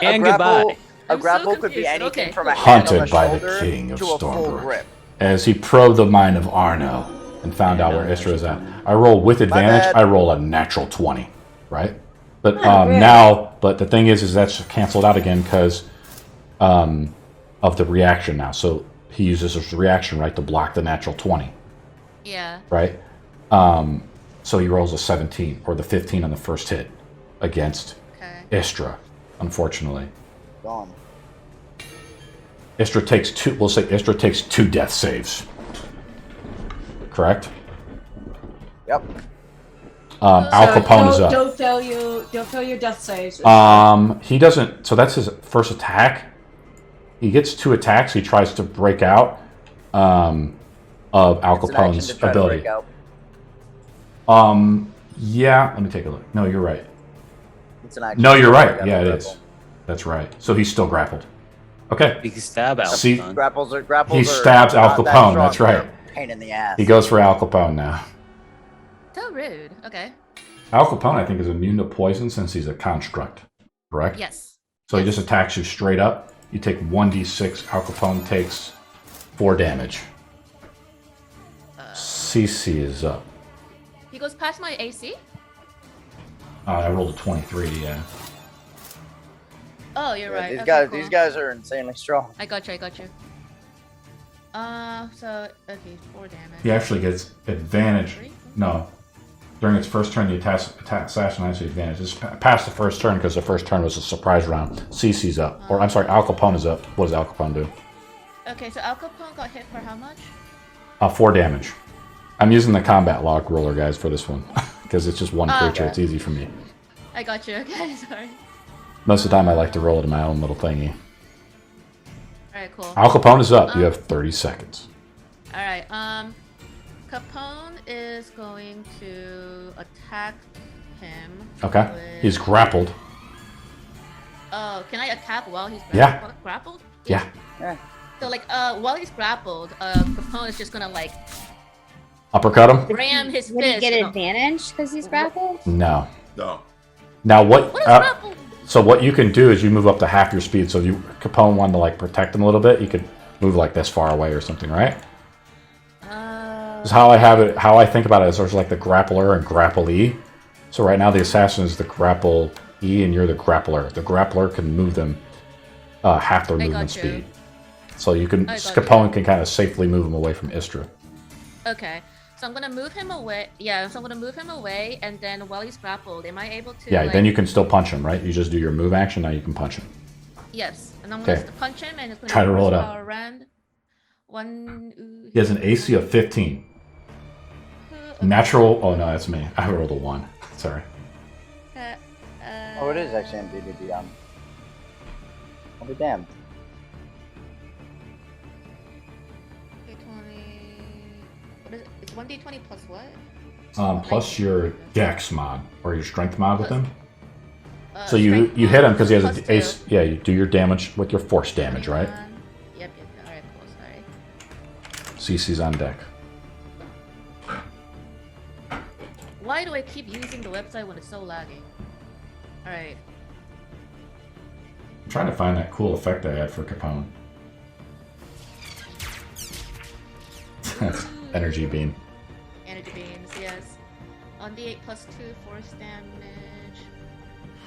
and a grapple, goodbye. A I'm so grapple could confused. be anything Okay, from a cool. hand on Hunted the by the shoulder king of to a full Stormbrook. grip. As he probed the mind of Arno and found out where Istra is at. I roll with advantage. bad. I roll a natural 20, right? But great. now, but the thing is that's canceled out again because of the reaction now. So he uses his reaction right to block the natural 20, Yeah. right? So he rolls a 17 or the 15 on the first hit against Okay. Istra, unfortunately. Gone. Istra takes 2, we'll say Istra takes 2 death saves. Correct? Yep. Al Capone is up. Don't fail your death saves. He doesn't. So that's his first attack. He gets 2 attacks. He tries to break out of Al It's an action Capone's to try to ability. break out. Yeah. Let me take a look. No, you're right. It's an action No, to you're break right. out Yeah, of it grapple. is. That's right. So he's still grappled. Okay. You can stab out. See- Grapples are He stabs Al not that Capone. strong, That's they're right. a Pain in the ass. He goes for Al Capone now. So rude. Okay. Al Capone, I think, is immune to poison since he's a construct. Correct. Yes. So he just attacks you straight up. You take 1d6. Al Capone takes 4 damage. CC is up. He goes past my AC. I rolled a 23. Yeah. Oh, you're Yeah, right. These Okay, guys, cool. these guys are insanely strong. I got you. So okay, 4 damage. He actually gets advantage. 3? No. During its first turn, the assassin has the advantage. It's past the first turn because the first turn was a surprise round. CC's up. Or, I'm sorry, Al Capone is up. What does Al Capone do? Okay, so Al Capone got hit for how much? 4 damage. I'm using the combat log roller, guys, for this one. Because it's just one creature. okay. It's easy for me. I got you. Okay, sorry. Most of the time, I like to roll it in my own little thingy. Alright, cool. Al Capone is up. You have 30 seconds. Alright, Capone is going to attack him. Okay. with- He's grappled. Oh, can I attack while he's Yeah. grappled? Yeah. So, like, while he's grappled, Capone is just gonna, like, Uppercut him? ram his Would he fist. get and- advantage because he's grappled? No. No. Now, what... What is grappled? So what you can do is you move up to half your speed. So if you Capone wanted to like protect him a little bit, you could move like this far away or something, right? Because how I have it, how I think about it is there's like the grappler and grapple-e. So right now the assassin is the grapple-e and you're the grappler. The grappler can move them half their I movement got you. speed. So you can I got Capone can kind of safely move him away from Istra. Okay, so I'm gonna move him away. Yeah, so I'm gonna move him away, and then while he's grappled, am I able to? Yeah, like... then you can still punch him, right? You just do your move action. Now you can punch him. Yes, and I'm Okay. gonna punch him, and it's gonna Try to be roll it first up. power round. One. He has an AC of 15. Natural. Oh no, that's me. I rolled a 1. Sorry. Oh, it is actually on dndbeyond. I'll be damned. 20. What is it? It's 1d20 plus what? Plus your Dex mod or your Strength mod with him. So Strength you hit him mod because he has plus an ace. 2. Yeah, you do your damage with your force damage, right? 21. Yep. Alright, cool. Sorry. CC's on deck. Why do I keep using the website when it's so lagging? Alright. I'm trying to find that cool effect I had for Capone. Energy beam. Energy beams, yes. On d8 plus 2 force damage.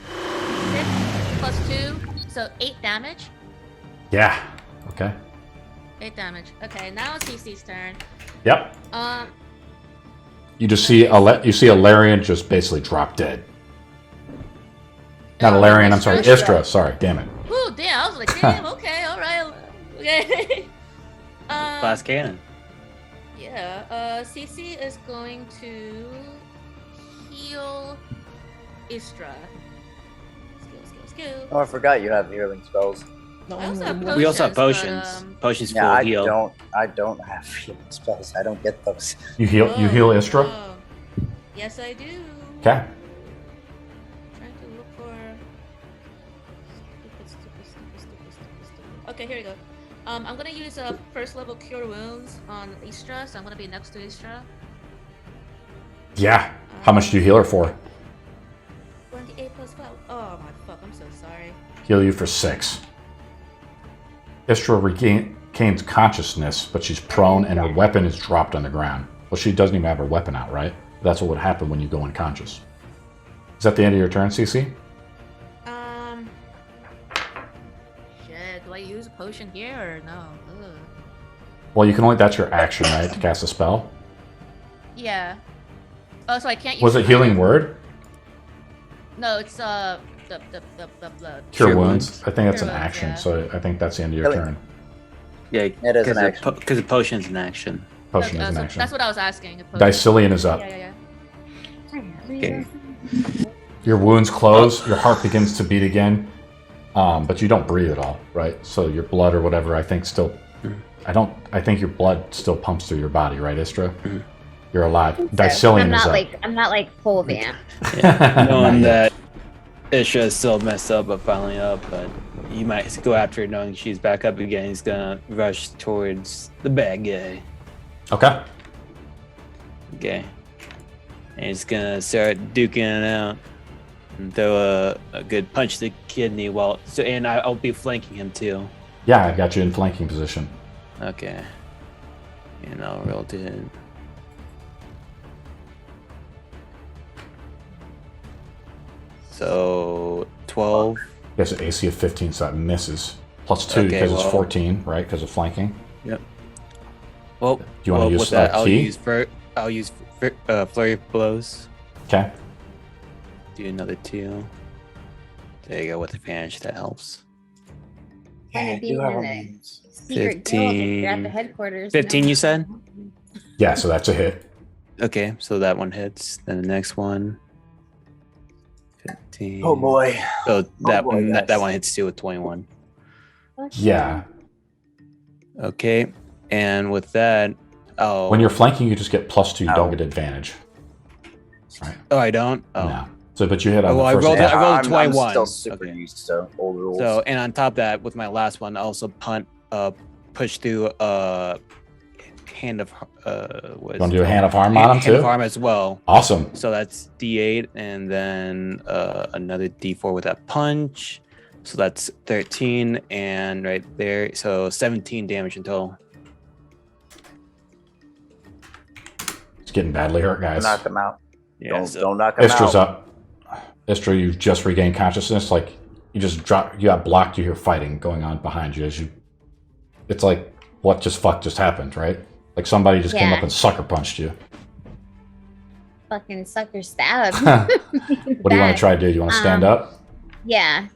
6 plus 2, so 8 damage. Yeah. Okay. 8 damage. Okay, now it's CC's turn. Yep. You You just see Ellarian just basically drop dead. Not Ellarian, I'm sorry, Istra. Sorry, damn it. Ooh, damn! I was like, damn. Okay, all right. Okay. Glass cannon. Yeah. CC is going to heal Istra. Skill. Oh, I forgot you have healing spells. I also have We also have potions, potions. Potions Yeah, full I heal. don't have healing spells. I don't get those. You heal Istra? Oh. Yes, I do. Okay. Trying to look for stupid. Okay, here we go. I'm gonna use a first level cure wounds on Istra, so I'm gonna be next to Istra. Yeah. How much do you heal her for? 28 plus 12. Oh my fuck! I'm so sorry. Heal you for 6. Istra regains consciousness, but she's prone and her weapon is dropped on the ground. Well, she doesn't even have her weapon out, right? That's what would happen when you go unconscious. Is that the end of your turn, CC? Shit. Do I use a potion here or no? Ugh. Well, you can only, that's your action, right? To cast a spell? Yeah. Oh, so I can't use. Was it healing word? No, it's the Cure Cure wounds. wounds. I think that's Cure an wounds, action, yeah. so I think that's the end of your Healing. turn. Yeah, It is an action. Because the potion's an action. Potion is an so action. that's what I was asking. Dacillian is up. Yeah. Okay. Your wounds close, your heart begins to beat again, but you don't breathe at all, right? So your blood or whatever, I think still, I think your blood still pumps through your body, right, Istra? You're alive. Dacillian is up. I'm not like full vamp. Knowing that Isha is still messed up but finally up, but you might go after her knowing she's back up again. He's gonna rush towards the bad guy. Okay. Okay. And he's gonna start duking it out and throw a good punch to the kidney and I'll be flanking him too. Yeah, I got you in flanking position. Okay. And I'll roll to hit. So 12. Yes, an AC of 15, so that misses. Plus 2 Okay, because it's well- 14, right? Because of flanking. Yep. Well, Do you want to use with that, key? I'll use flurry of blows. Okay. Do another 2. There you go, with advantage, that helps. Kind of do have a being in a means. secret guild if you're at the headquarters. 15, you said? Yeah, so that's a hit. Okay, so that one hits. Then the next one. 15. Oh boy. So that boy, one, that guys. one hits too with 21. Yeah. Okay, and with that, oh. When you're flanking, you just get +2. You don't Ow. get advantage. Oh, I don't. Oh. No. So, but you hit on Oh, well, the I first rolled attack. I rolled a I'm 21. still super Okay. used to old rules. So, and on top of that, with my last one, I also push through hand of what You is want it to do a called? hand of harm on him Hand of too? harm as well. Awesome. So that's D8 and then another D4 with that punch. So that's 13 and right there. So 17 damage in total. It's getting badly hurt, guys. knock him out. Yeah. Don't knock him Istra's out. up. Istra, you've just regained consciousness. Like you just dropped. You got blocked. You hear fighting going on behind you as you. It's like what just happened, right? Like somebody just came Yeah. up and sucker punched you. Fucking sucker stab. What do you want to try to do? You want to stand up? Yeah.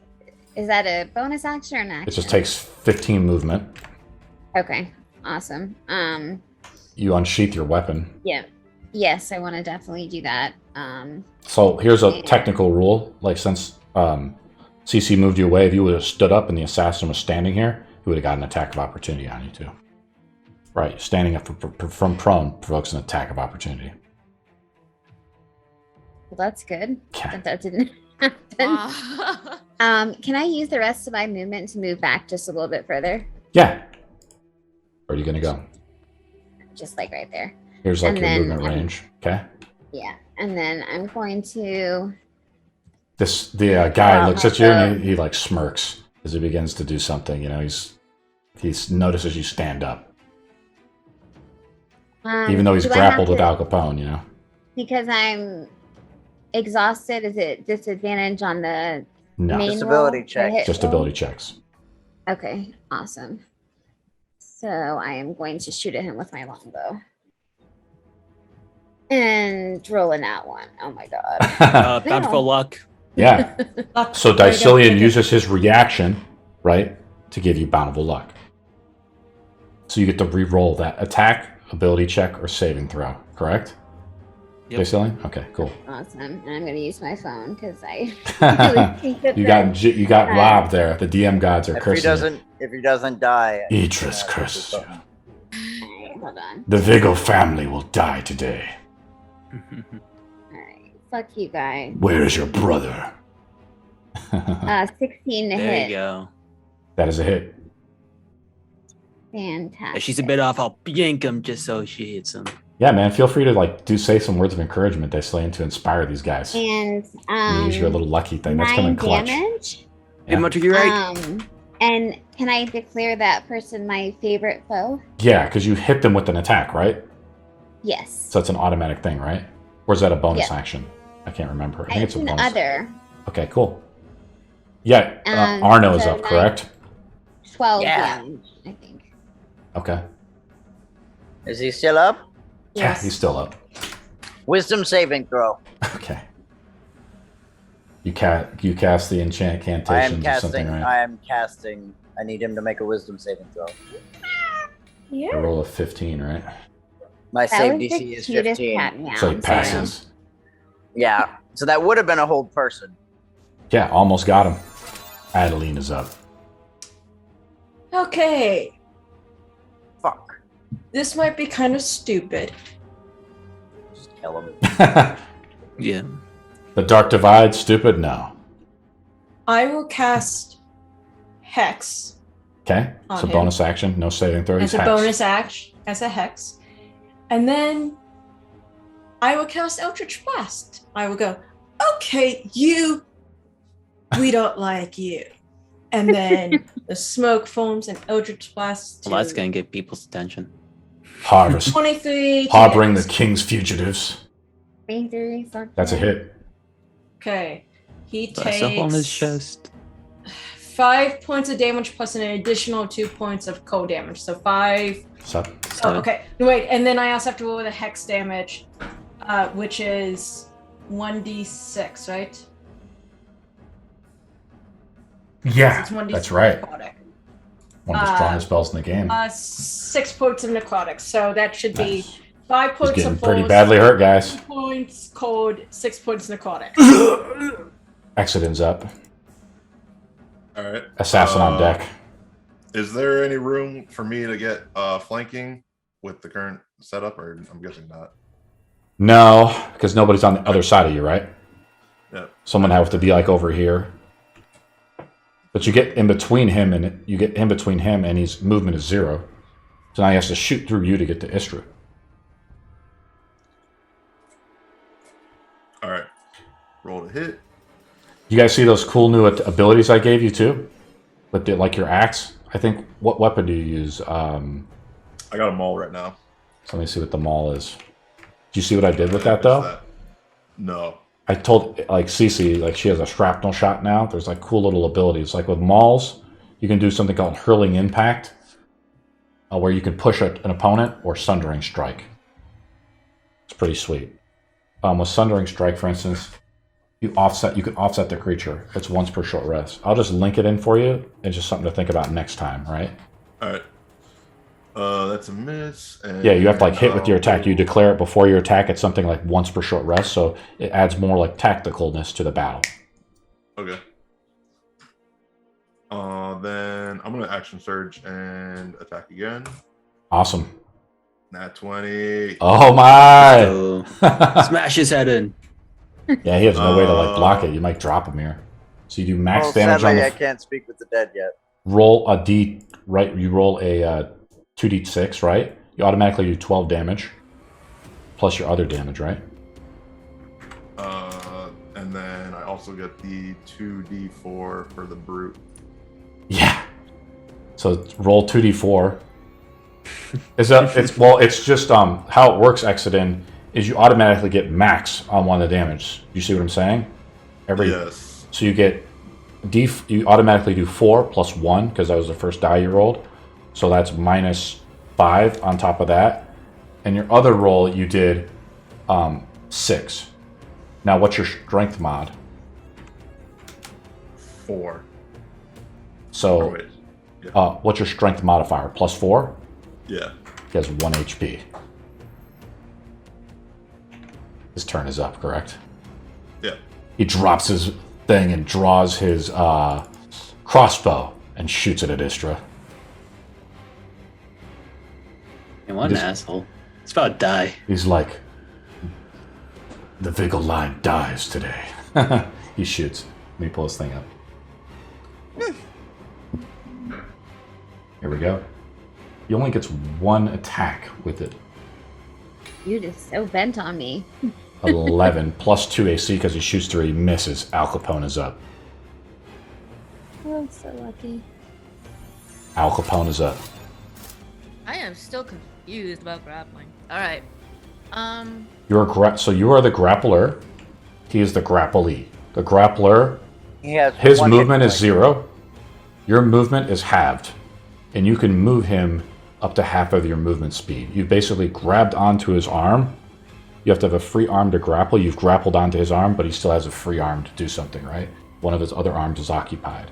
Is that a bonus action or an action? It just takes 15 movement. Okay. Awesome. You unsheath your weapon. Yeah. Yes, I want to definitely do that. So here's a technical rule. Like since CC moved you away, if you would have stood up and the assassin was standing here, you would have got an attack of opportunity on you too. Right, standing up from prone provokes an attack of opportunity. Well, that's good. Okay. That didn't happen. Wow. Can I use the rest of my movement to move back just a little bit further? Yeah. Where are you gonna go? Just like right there. Here's like And your then movement range. Okay. Yeah. And then I'm going to. The guy Wow, looks at you and so- he like smirks as he begins to do something. You know, he notices you stand up, even though he's do I have grappled with to- Al Capone. You know. Because I'm exhausted, is it disadvantage on the No, main Disability roll? check. The hit just roll? ability checks. Okay, awesome. So I am going to shoot at him with my longbow. And rolling that one. Oh my god. Bountiful luck. Yeah. Luck. So There you go. Dacillian Take it. uses his reaction, right, to give you bountiful luck. So you get to re-roll that attack, ability check, or saving throw. Correct? Yep. Dacillian? Okay, cool. Awesome. And I'm going to use my phone because I really think that you got robbed there. The DM gods are If he cursing doesn't die, you. Idris curses you. Hold on. The Viggals family will die today. All right. Fuck you guys. Where is your brother? 16 to There hit. you go. That is a hit. Fantastic. If she's a bit off, I'll yank him just so she hits him. Yeah, man. Feel free to say some words of encouragement, Dacillian, to inspire these guys. And Use your little lucky thing. That's 9 coming clutch. damage. Yeah. Much you're right. And can I declare that person my favorite foe? Yeah, because you hit them with an attack, right? Yes. So it's an automatic thing, right? Or is that a bonus Yeah. action? I can't remember. I think it's a an bonus. other. Okay, cool. Yeah, And Arno is so up, correct? 12 Yeah. damage, I think. Okay. is he still up? Yeah, Yes. he's still up. Wisdom saving throw. Okay. You cast the incantations I am or something, casting. I need him to make a wisdom saving throw. A Yeah. roll of 15, right? My That save was the DC is cutest 15. cat meow. So he I'm sorry. passes. Yeah, so that would have been a hold person. Yeah, almost got him. Adeline is up. Okay. Fuck. This might be kind of stupid. Just kill him. Yeah. The Dark Divide, stupid? No. I will cast Hex Okay, On so him. bonus action, no saving throw. as He's a hexed. bonus action, as a Hex. And then I will cast Eldritch Blast. I will go, okay, we don't like you. And then the smoke foams and Eldritch Blast. Well, that's going to get people's attention. Harvest. 23. to Harboring the hit. king's fugitives. 23, fuck That's a yeah. hit. Okay. He Bless up on his takes chest. 5 points of damage plus an additional 2 points of cold damage. So 5 Sup? Oh, okay. Wait, and then I also have to roll with a hex damage, which is 1d6, right? Yeah, It's 1d6 that's right. necrotic. One of the strongest spells in the game. 6 points of necrotic, so that should be Nice. 5 He's points getting of pretty force, badly hurt, guys. 2 points cold, 6 points necrotic. Exeden's up. All right. Assassin on deck. Is there any room for me to get flanking with the current setup, or I'm guessing not? No, because nobody's on the other side of you, right? Yeah. Someone have to be like over here. But you get in between him and his movement is 0. So now he has to shoot through you to get to Istra. All right. Roll to hit. You guys see those cool new abilities I gave you too? With like your axe? I think, what weapon do you use? I got a maul right now. So let me see what the maul is. Do you see what I did with that though? No. I told like Cece, like she has a shrapnel shot now. There's like cool little abilities. Like with mauls, you can do something called hurling impact, where you can push an opponent, or sundering strike. It's pretty sweet. With sundering strike, for instance, you can offset the creature. It's once per short rest. I'll just link it in for you. It's just something to think about next time, right? All right. That's a miss. And Yeah, you have to like hit with your attack. You declare it before your attack. It's something like once per short rest, so it adds more like tacticalness to the battle. Okay. Then I'm gonna action surge and attack again. Awesome. Nat 20. Oh my! So, smash his head in. Yeah, he has no way to like block it. You might drop him here. So you do max Well, damage sadly, on I the can't speak with the dead yet. roll a d, right? You roll a 2d6, right? You automatically do 12 damage plus your other damage, right? And then I also get the 2d4 for the brute. Yeah. So roll 2d4. It's just how it works, Exeden, is you automatically get max on one of the damage. You see what I'm saying? Yes. So you get you automatically do 4 plus 1 because that was the first die you rolled. So that's minus 5 on top of that. And your other roll you did 6. Now what's your strength mod? 4. So wait. Yeah. what's your strength modifier? Plus 4? Yeah. He has 1 HP. His turn is up, correct? Yeah. He drops his thing and draws his crossbow and shoots it at Istra. And what an asshole. It's about to die. He's like, the Viggals line dies today. He shoots. Let me pull this thing up. Here we go. He only gets 1 attack with it. You're just so bent on me. 11 plus 2 AC because he shoots 3. He misses. Al Capone is up. Oh, I'm so lucky. Al Capone is up. I am still confused about grappling. All right. So you are the grappler. He is the grapplee. The grappler, He has his one movement hit is point. 0. Your movement is halved. And you can move him up to half of your movement speed. You basically grabbed onto his arm. You have to have a free arm to grapple. You've grappled onto his arm, but he still has a free arm to do something, right? One of his other arms is occupied.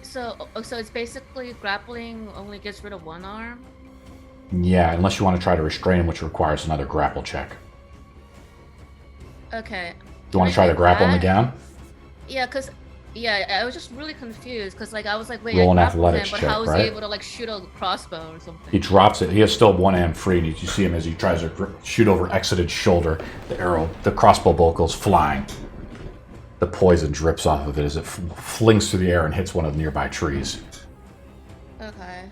So it's basically grappling only gets rid of one arm? Yeah, unless you want to try to restrain him, which requires another grapple check. Okay. You want to try to grapple him again? Yeah, I was just really confused because I was like, wait, Roll I an grappled him, athletics but check, how is right? he able to shoot a crossbow or something? He drops it. He has still one hand free, and you see him as he tries to shoot over Exeden's shoulder. The arrow, the crossbow bolt goes flying. The poison drips off of it as it flings through the air and hits one of the nearby trees. Okay.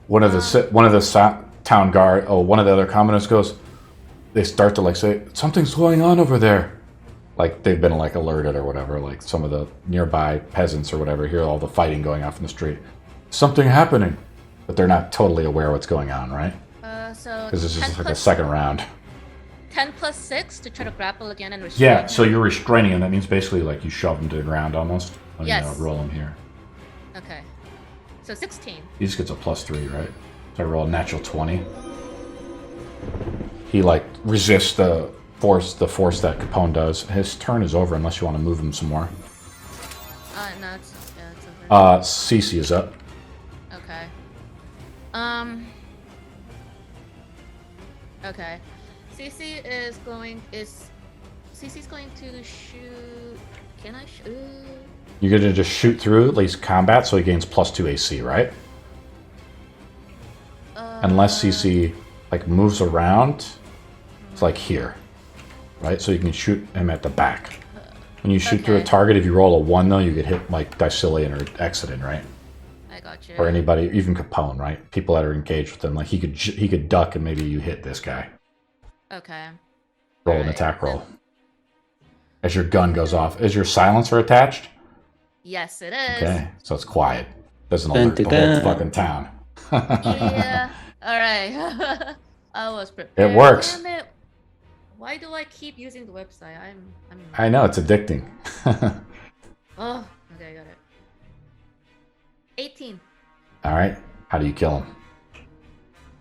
One of the town guard, one of the other commoners goes. They start to say something's going on over there. Like they've been alerted or whatever. Like some of the nearby peasants or whatever hear all the fighting going off in the street. Something happening, but they're not totally aware what's going on, right? So Because this is 10 like a plus- second round. 10 plus 6 to try to grapple again and restrain Yeah, him? so you're restraining him. That means basically you shove him to the ground almost. Yes. Roll him here. Okay. So 16. He just gets a +3, right? So I roll a natural 20. He like resists the force that Capone does. His turn is over unless you want to move him some more. No, it's over. Cece is up. Okay. Okay. Cece's going to shoot. Can I shoot? You're gonna just shoot through at least combat, so he gains +2 AC, right? Unless CC like moves around, it's like here, right? So you can shoot him at the back. When you shoot through a target, if you roll a 1 though, you get hit like Dacillian or Exeden, right? I got you. Or anybody, even Capone, right? People that are engaged with him, like he could duck and maybe you hit this guy. Okay. Roll an attack roll. As your gun goes off, is your silencer attached? Yes, it is. Okay, so it's quiet. Doesn't alert the whole fucking town. Yeah. All right. I was prepared. It works. Damn it. Why do I keep using the website? I know it's addicting. Oh, okay, I got it. 18. All right. How do you kill him?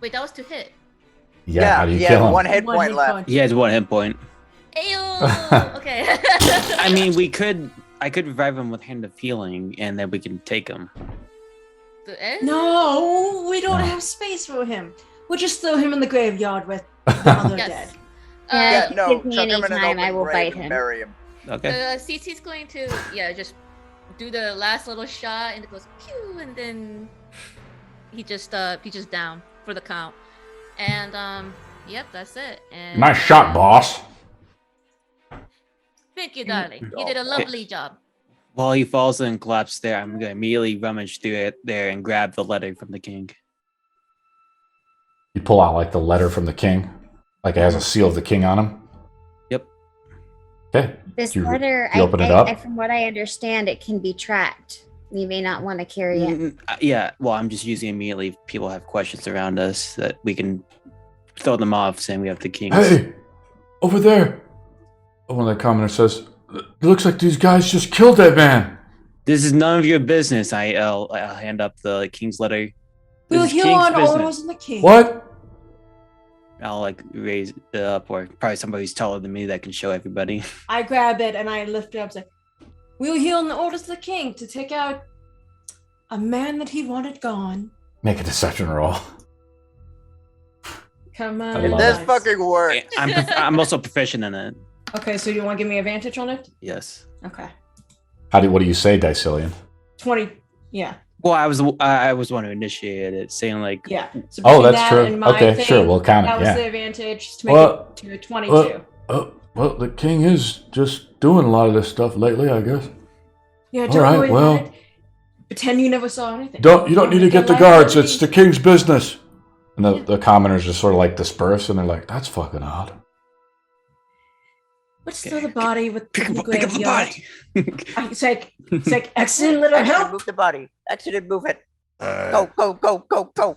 Wait, that was to hit. Yeah. How do you kill him? 1 hit point left. He has 1 hit point. Ayo! Okay. I mean, I could revive him with Hand of Healing, and then we can take him. The end? No, we don't have space for him. We'll just throw him in the graveyard with the other Yes. dead. Yeah, no, give me chuck any him in an time, open I will grave fight and him. bury him. Okay. CC's going to, just do the last little shot, and it goes pew, and then he just down for the count. And, yep, that's it. And, Nice shot, boss. Thank you, darling. You did a lovely job. While he falls and collapses there, I'm gonna immediately rummage through it there and grab the letter from the king. You pull out like the letter from the king, like it has a seal of the king on him. Yep. Okay. This You letter, open it up? from what I understand, it can be tracked. You may not want to carry it. Yeah. Well, I'm just using immediately if people have questions around us that we can throw them off, saying we have the king. Hey, over there. One of the commoners says, "It looks like these guys just killed that man." This is none of your business. I'll hand up the king's letter. This We'll is heal king's on business. orders in the king. What? I'll like raise it up, or probably somebody who's taller than me that can show everybody. I grab it and I lift it up. Like, we'll heal on the orders of the king to take out a man that he wanted gone. Make a deception roll. Come I on. love This it. fucking worked. I'm also proficient in it. Okay, so you want to give me advantage on it? Yes. Okay. What do you say, Dacillian? 20. Yeah. Well, I was one who initiated it, saying like, Yeah. So Oh, between that's that true. and my Okay, thing, sure, we'll count it, That was yeah. the advantage to make Well, it to a 22. Well, the king is just doing a lot of this stuff lately, I guess. Yeah, all don't right, worry well- about it. Pretend you never saw anything. You don't need to get the Like guards. that. It's the king's business. And the commoners just sort of like disperse, and they're like, "That's fucking odd." Let's throw the body with pick the up the graveyard. body. It's like excellent little Exiden, help. move the body. Exiden, move it. Alright, Go.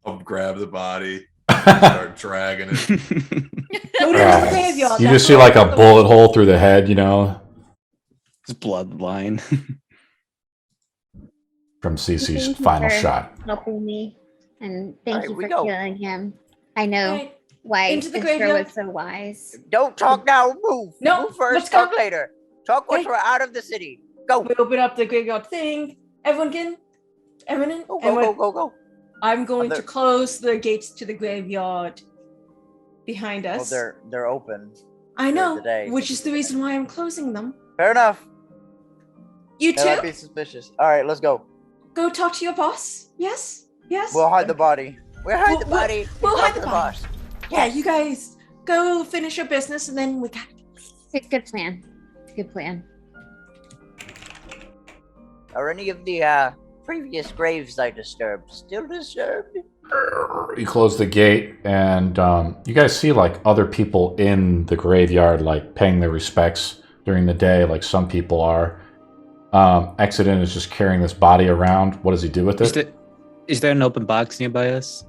I'll grab the body, start dragging it. Go to the graveyard. You That's just see all like a the- bullet hole through the head, It's bloodline. from Cece's Thank you final for shot. helping me, and thank Alright, you we for go. killing him. I know Right. why Into the Istra graveyard. was so wise. Don't talk now. Move. No, Move first. let's go. Talk later. Talk once Hey. we're out of the city. Go. We open up the graveyard thing. Everyone in? Everyone in? Go. Everyone- Go. I'm going Other- to close the gates to the graveyard behind Well, us. they're open. I know, the day. which is the reason why I'm closing them. Fair enough. You That might too? be suspicious. All right, let's go. Go talk to your boss. Yes? Yes? We'll hide the body. We'll hide the We'll- body. we'll Talk hide to the the body. boss. Yeah, you guys go finish your business and then we got It's a good plan. It's a good plan. Are any of the previous graves I disturbed still disturbed? You close the gate, and you guys see like other people in the graveyard, like paying their respects during the day. Like some people are. Exeden is just carrying this body around. What does he do with it? Is there an open box nearby us?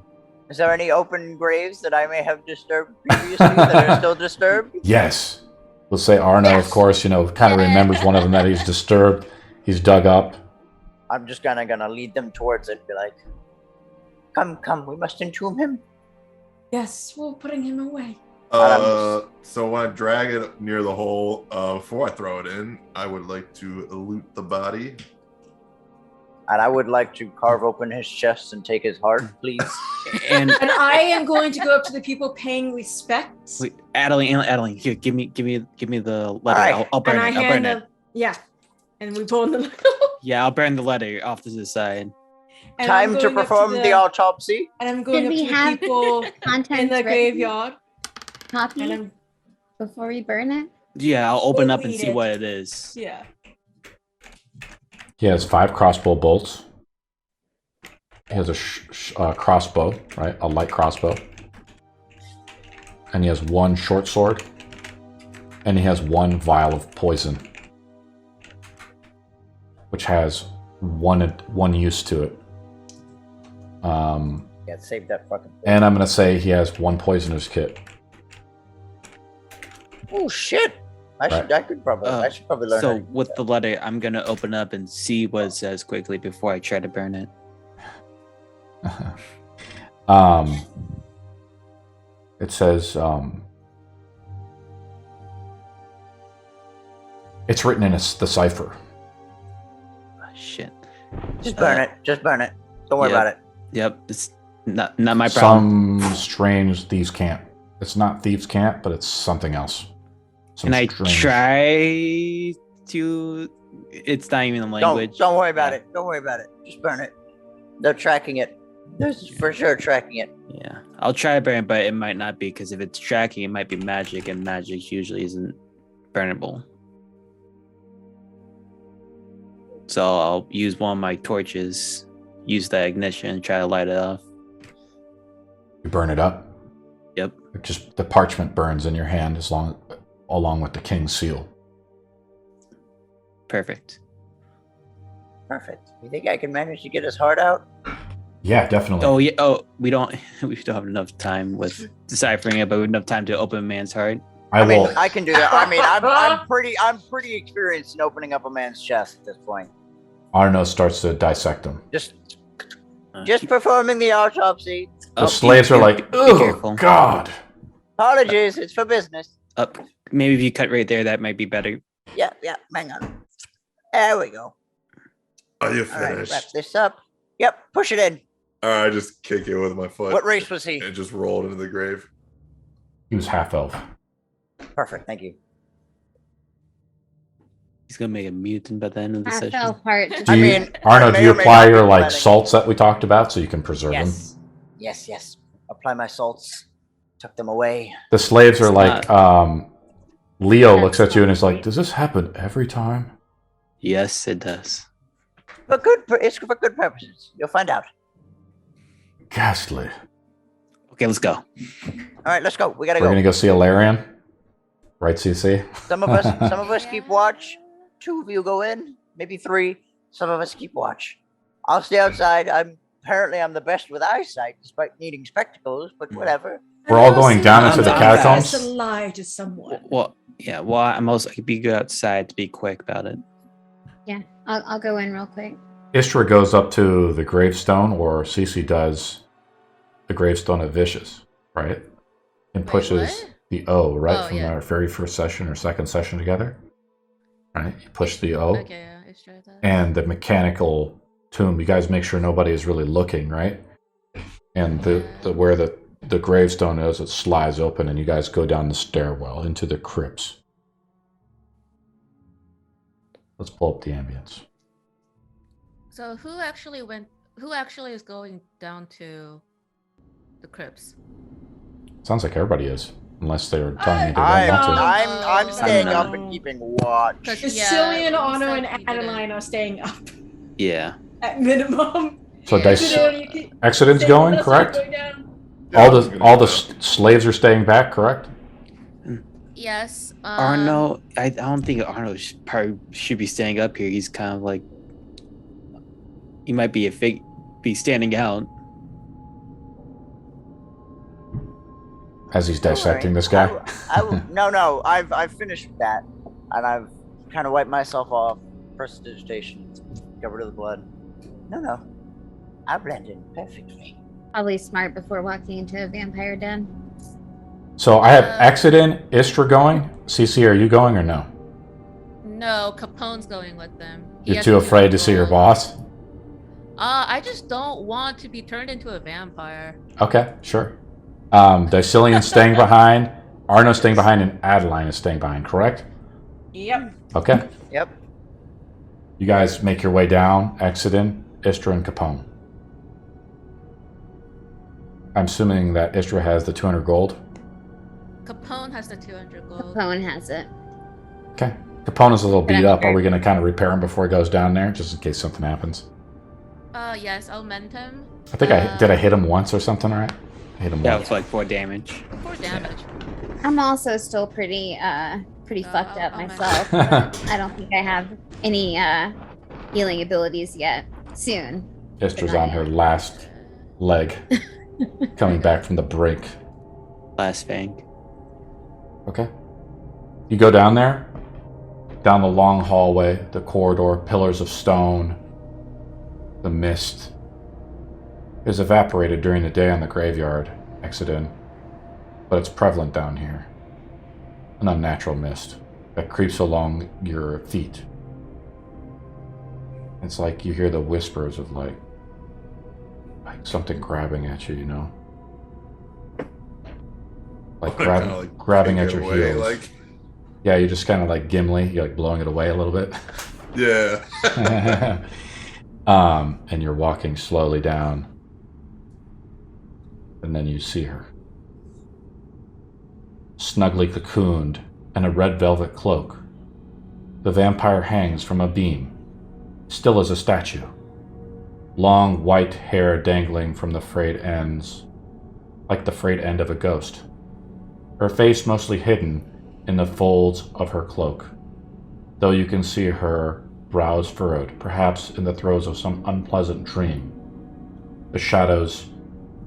Is there any open graves that I may have disturbed previously that are still disturbed? Yes. We'll say Arno, of Yes. course, kind of remembers one of them that he's disturbed. He's dug up. I'm just gonna lead them towards it and be like, Come. We must entomb him. Yes, we're putting him away. So when I drag it near the hole, before I throw it in, I would like to loot the body. And I would like to carve open his chest and take his heart, please. And I am going to go up to the people paying respects. wait, Adeline, here, give me the letter. Aye. I'll burn And I it. I'll hand burn them. it. Yeah. And we pull in the Yeah, I'll burn the letter off to the side. And I'm Time to going up perform the autopsy. And I'm going Did up we to the have people Contents in the written? graveyard. And Copy I'm before we burn it. Yeah, I'll open up and Read see it. what it is. yeah. He has 5 crossbow bolts. He has a crossbow, right? A light crossbow. And he has 1 short sword. And he has 1 vial of poison, which has one use to it. Yeah, save that fucking thing. And I'm going to say he has 1 poisoner's kit. Oh shit! I should probably learn. So how to do with that. the letter, I'm gonna open up and see what it says quickly before I try to burn it. It says, it's written in the cipher. Oh, shit. Just burn it. Just burn it. Don't worry yeah. about it. Yep, it's not my problem. Some strange thieves' camp. It's not thieves' camp, but it's something else. Some Can I strange- try to? It's not even the language. Don't worry about it. Don't worry about it. Just burn it. They're tracking it. They're for sure tracking it. Yeah, I'll try to burn it, but it might not be because if it's tracking, it might be magic, and magic usually isn't burnable. So I'll use one of my torches, use the ignition, and try to light it off. You burn it up. Yep. Just the parchment burns in your hand along with the king's seal. Perfect. Perfect. You think I can manage to get his heart out? Yeah, definitely. Oh yeah. Oh, we don't have enough time with deciphering it, but we have enough time to open a man's heart. I will. I can do that. I mean, I'm pretty experienced in opening up a man's chest at this point. Arno starts to dissect him. Just performing the autopsy. The slaves are like, careful. oh, God. Apologies, it's for business. Maybe if you cut right there, that might be better. Yeah, hang on. There we go. Are you All right, finished? wrap this up. Yep, push it in. All right, I just kick it with my foot. What race was he? And just rolled into the grave. He was half elf. Perfect, thank you. He's gonna make a mutant by the end of the That session. fell apart. Arno, do you apply your letting- salts that we talked about so you can preserve them? Yes. Apply my salts. Tuck them away. The slaves are It's like, Leo looks at you and is like, does this happen every time? Yes, it does. It's for good purposes. You'll find out. Ghastly. Okay, let's go. All right, let's go. We gotta We're go. going to go see Ellarian. Right, CC? Some of us keep watch. 2 of you go in, maybe 3. Some of us keep watch. I'll stay outside. I'm the best with eyesight, despite needing spectacles. But whatever. We're all going down into the catacombs? That's a lie to someone. Well, yeah. Well, I'm also I could be good outside to be quick about it. Yeah, I'll go in real quick. Istra goes up to the gravestone, or CC does the gravestone of Vicious, right? And pushes what? the O, right? Oh, from yeah. our very first session or second session together. Right? You push the O. Okay, yeah, it's true. And the mechanical tomb. You guys make sure nobody is really looking, right? And the where the gravestone is, it slides open, and you guys go down the stairwell into the crypts. Let's pull up the ambience. So who actually is going down to the crypts? Sounds like everybody is, unless they're telling me they don't want to. I'm staying know. up and keeping watch. Dacillian, Yeah, Arno, and looks like we Adeline are staying up Yeah. at minimum. So Yeah. Exeden's going, correct? All the slaves are staying back, correct? Yes. Arno, I don't think Arno probably should be staying up here. He's kind of like he might be be standing out. As he's dissecting this guy. No. I've finished with that, and I've kind of wiped myself off. Prestidigitation, got rid of the blood. No. I blend in perfectly. Probably smart before walking into a vampire den. So I have Exeden, Istra going. CC, are you going or no? No, Capone's going with them. You're too afraid to see your boss? I just don't want to be turned into a vampire. Okay, sure. Dacillian's staying behind, Arno's staying behind, and Adeline is staying behind, correct? Yep. Okay. Yep. You guys make your way down, Exeden, Istra, and Capone. I'm assuming that Istra has the 200 gold. Capone has the 200 gold. Capone has it. Okay. Capone is a little beat up. Are we going to kind of repair him before he goes down there, just in case something happens? Yes, I'll mend him. I think did I hit him once or something, right? I hit him That once. was like 4 damage. 4 damage. I'm also still pretty fucked up I'll myself. But I don't think I have any healing abilities yet. Soon. Istra's on her last leg, coming back from the brink. Last fang. Okay. You go down there, down the long hallway, the corridor, pillars of stone, the mist is evaporated during the day on the graveyard, Exeden, but it's prevalent down here. An unnatural mist that creeps along your feet. It's like you hear the whispers of like something grabbing at you, you know? Like, grabbing at your heels. Like... Yeah, you're just kind of like Gimli. You're like blowing it away a little bit. Yeah. And you're walking slowly down. And then you see her. Snugly cocooned in a red velvet cloak. The vampire hangs from a beam, still as a statue. Long white hair dangling from the frayed ends, like the frayed end of a ghost. Her face mostly hidden in the folds of her cloak, though you can see her brows furrowed, perhaps in the throes of some unpleasant dream. The shadows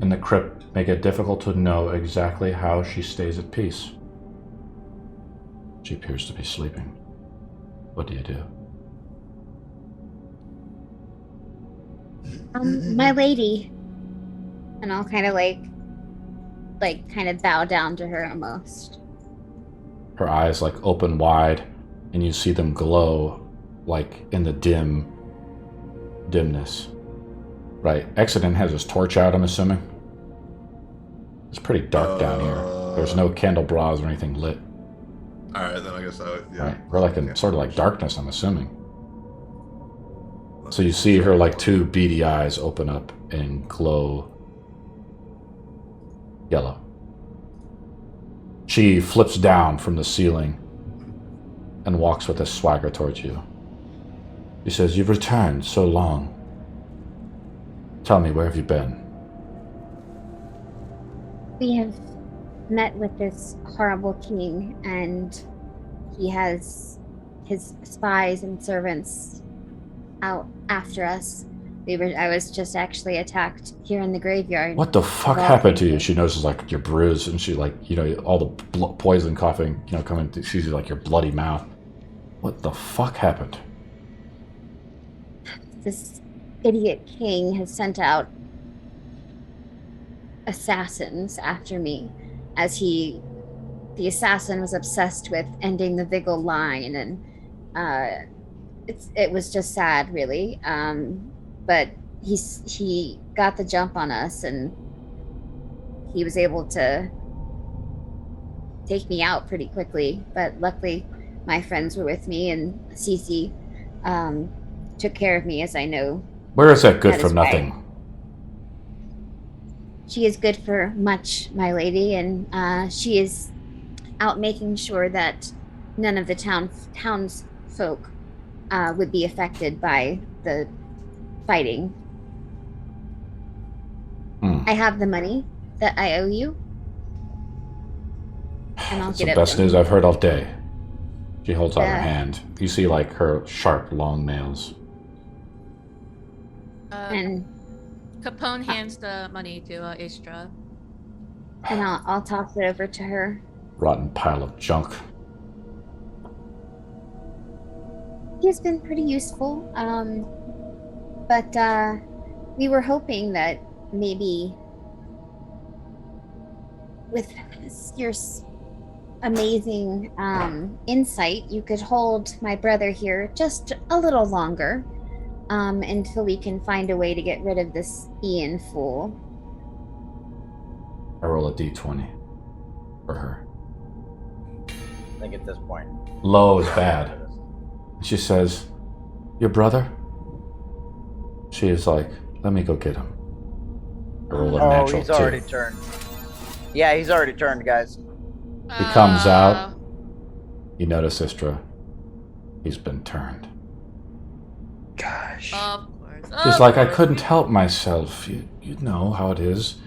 in the crypt make it difficult to know exactly how she stays at peace. She appears to be sleeping. What do you do? My lady. And I'll kind of like kind of bow down to her almost. Her eyes like open wide, and you see them glow like in the dimness. Right. Exeden has his torch out, I'm assuming. It's pretty dark down here. There's no candelabras or anything lit. Alright, then I guess yeah. Right. We're like in sort of like darkness, I'm assuming. So you see her like 2 beady eyes open up and glow yellow. She flips down from the ceiling and walks with a swagger towards you. She says, "You've returned so long. Tell me, where have you been?" We have met with this horrible king, and he has his spies and servants out after us. I was just actually attacked here in the graveyard. What the fuck happened to you? She notices like your bruise, and she like, you know, all the poison coughing, you know, coming to, she sees like your bloody mouth. What the fuck happened? This idiot king has sent out assassins after me, as the assassin was obsessed with ending the Viggals line, and it was just sad, really. But he got the jump on us, and he was able to take me out pretty quickly. But luckily, my friends were with me, and Cece took care of me, as I know. Where is that good for nothing? Right. She is good for much, my lady, and she is out making sure that none of the townsfolk would be affected by the fighting. I have the money that I owe you, and I'll It's get the it. best news I've heard all day. She holds out her hand. You see like her sharp, long nails. And Capone hands the money to Istra. And I'll toss it over to her. Rotten pile of junk. He's been pretty useful. But we were hoping that maybe with your amazing insight, you could hold my brother here just a little longer until we can find a way to get rid of this Ian fool. I roll a d20 for her. I think at this point. Low is bad. She says, "Your brother?" She is like, "Let me go get him." I roll a natural he's already 2. turned. Yeah, he's already turned, guys. He comes out. You notice, Istra, he's been turned. Gosh. Of course. She's like, "I couldn't help myself. You know how it is.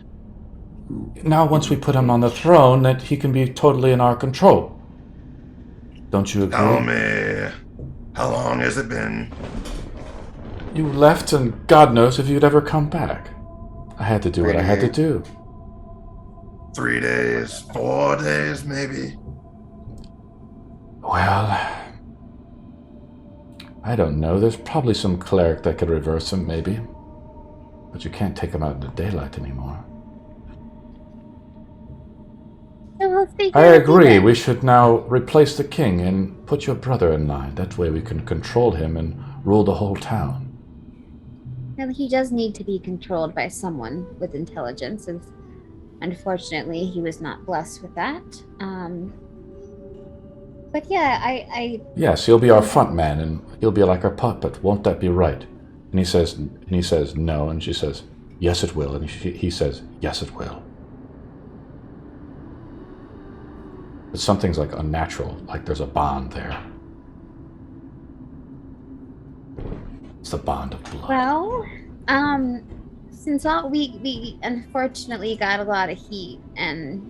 Now, once we put him on the throne, that he can be totally in our control. Don't you agree?" Tell me, how long has it been? You left, and God knows if you'd ever come back. I had to do what I had to do. 3 days, 4 days, maybe? Well, I don't know. There's probably some cleric that could reverse him, maybe. But you can't take him out into daylight anymore. So we'll figure I it agree. out. We should now replace the king and put your brother in line. That way we can control him and rule the whole town. Well, he does need to be controlled by someone with intelligence, and unfortunately, he was not blessed with that. But yeah, I Yes, he'll be our front man, and he'll be like our puppet. Won't that be right? And he says no, and she says, "Yes, it will." And he says, "Yes, it will." But something's like unnatural, like there's a bond there. It's the bond of blood. well, since we unfortunately got a lot of heat, and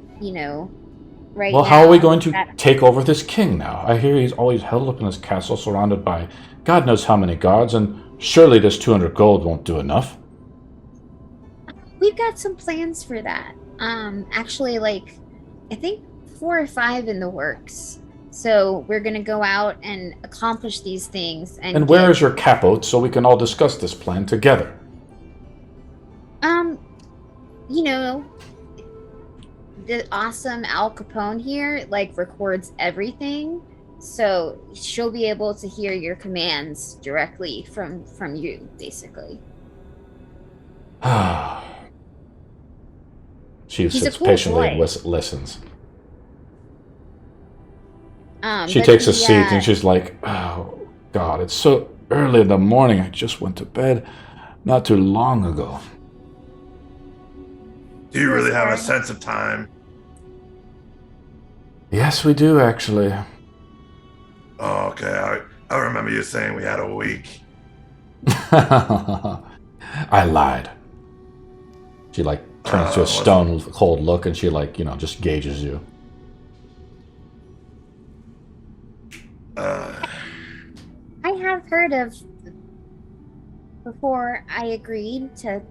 right Well, now, how are we going to take over this king now? I hear he's always held up in his castle, surrounded by God knows how many guards, and surely this 200 gold won't do enough. We've got some plans for that. Actually, like, I think 4 or 5 in the works. So we're gonna go out and accomplish these things. And where is your capote so we can all discuss this plan together? The awesome Al Capone here, like, records everything. So she'll be able to hear your commands directly from you, basically. She He's a sits cool patiently boy. and listens. She takes a seat and she's like, "Oh, God, it's so early in the morning. I just went to bed not too long ago." Do you really have a sense of time? Yes, we do, actually. Oh, okay. I remember you saying we had a week. I lied. She, like, turns to a stone cold look and she, like, just gauges you. I have heard of, before I agreed to,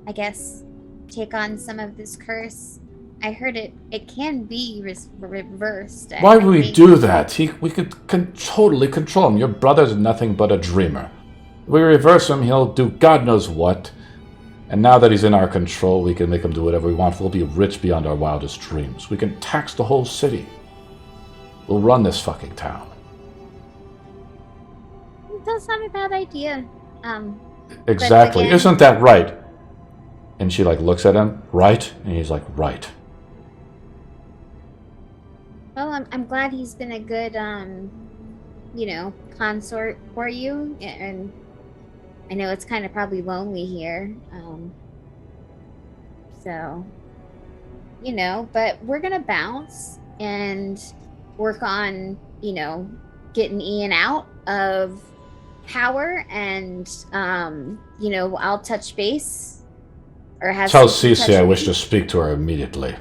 I guess, take on some of this curse, I heard it can be reversed. Why would we do that? We could totally control him. Your brother's nothing but a dreamer. If we reverse him, he'll do God knows what. And now that he's in our control, we can make him do whatever we want. We'll be rich beyond our wildest dreams. We can tax the whole city. We'll run this fucking town. It does sound a bad idea. Exactly. again- Isn't that right? And she, like, looks at him. Right? And he's like, right. Well, I'm glad he's been a good, consort for you, and I know it's kind of probably lonely here. But we're gonna bounce and work on, getting Ian out of power, and I'll touch base or have. Tell Cece Cece touch I wish to base. speak to her immediately.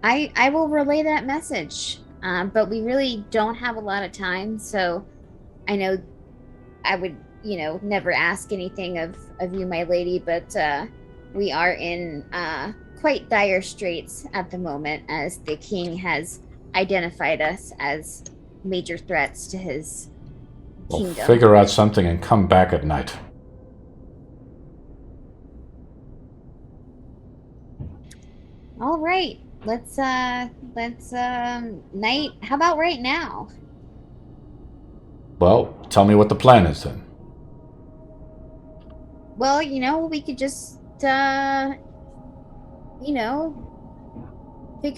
I will relay that message, but we really don't have a lot of time, so I know I would, never ask anything of you, my lady, but we are in quite dire straits at the moment, as the king has identified us as major threats to his We'll kingdom. figure out something and come back at night. All right. Let's night. How about right now? Well, tell me what the plan is then. Well, we could just figure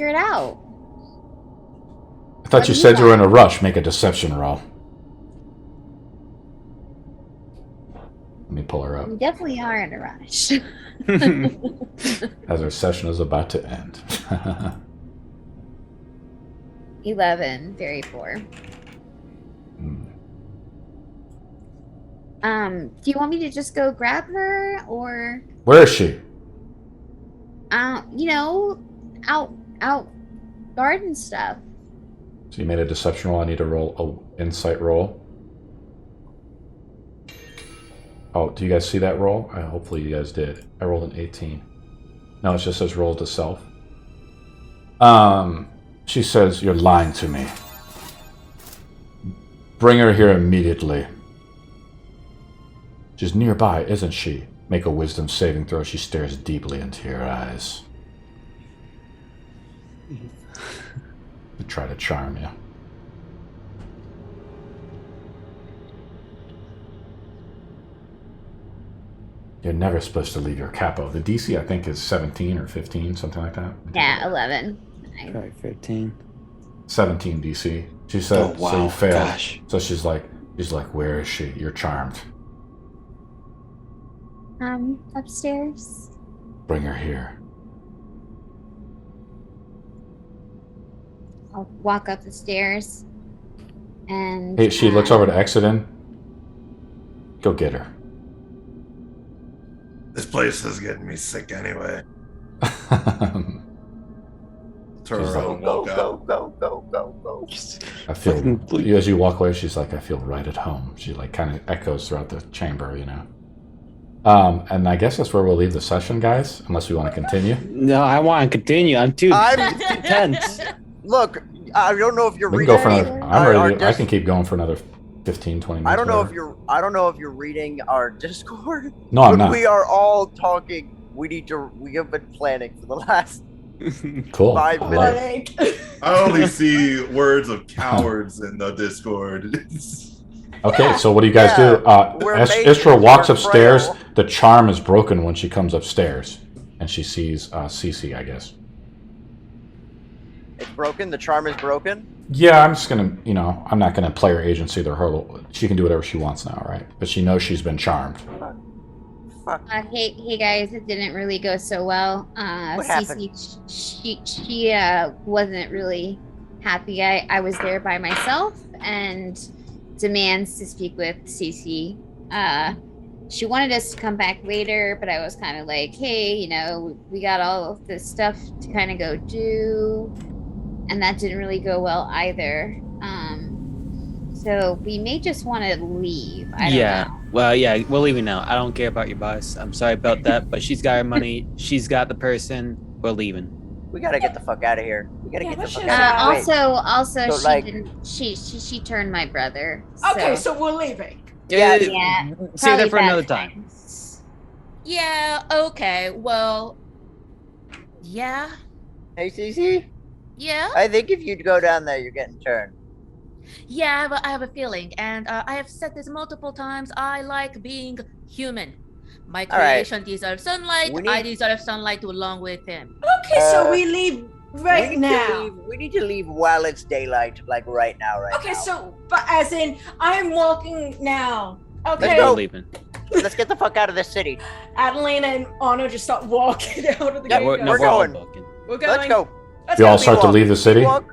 it out. I thought What you do said you you were in a want? rush. Make a deception roll. Let me pull her up. We definitely are in a rush. As our session is about to end. 11, very poor. Do you want me to just go grab her, or Where is she? out garden stuff? So you made a deception roll. I need to roll a insight roll. Oh, do you guys see that roll? Hopefully you guys did. I rolled an 18. No, it just says roll to self. She says, you're lying to me. Bring her here immediately. She's nearby, isn't she? Make a wisdom saving throw. She stares deeply into your eyes. To try to charm you. You're never supposed to leave your capo. The DC, I think, is 17 or 15, something like that. Yeah, 11. Try 15. 17 DC. She said, Oh, wow. so you failed. Gosh. So she's like, where is she? You're charmed. Upstairs. Bring her here. I'll walk up the stairs, and Hey, she looks over to Exeden. Go get her. This place is getting me sick anyway. Turn She's around like, and walk out. Go. I feel, as you walk away, she's like, I feel right at home. She like kind of echoes throughout the chamber, And I guess that's where we'll leave the session, guys, unless we want to continue. No, I want to continue. I'm too tense. Look, I don't know if you're We can reading. go for another. I'm ready. I can keep going for another 15, 20 minutes. I don't know whatever. if you're reading our Discord. No, I'm but not. We are all talking. We have been planning for the last Cool. 5 I love minutes. it. I only see words of cowards in the Discord. Okay, so what do you guys Yeah, do? we're Istra mages, walks we're upstairs. frail. The charm is broken when she comes upstairs, and she sees Cece, I guess. It's broken. The charm is broken. Yeah, I'm just gonna, I'm not gonna play her agency. She can do whatever she wants now, right? But she knows she's been charmed. Fuck. Hey guys, it didn't really go so well. What happened? Cece, she wasn't really happy. I was there by myself and demands to speak with Cece. She wanted us to come back later, but I was kind of like, hey, we got all of this stuff to kind of go do, and that didn't really go well either. So we may just want to leave. I don't know. Well, yeah, we're leaving now. I don't care about your boss. I'm sorry about that, but she's got her money. She's got the person. We're leaving. We gotta get the fuck out of here. We gotta get the let's fuck just- out of here. Also, So, she like- didn't. She turned my brother. Okay, so we're leaving. Yeah, yeah, Save that for probably another bad time. times. Yeah, okay. Well, yeah. Hey, Cece. Yeah. I think if you go down there, you're getting turned. Yeah, I have a feeling, and I have said this multiple times. I like being human. My All right. creation deserves sunlight. I deserve sunlight along with him. Okay, so we leave right now. We need to leave while it's daylight, like right now, Okay, now. so but as in I'm walking now. Okay. Let's go. We're leaving. Let's get the fuck out of this city. Adeline and Arno just start walking out of the Yeah, gate. we're We're all going. booking. We're going. Let's go. Let's You go. all start to leave the city. Speedwalk.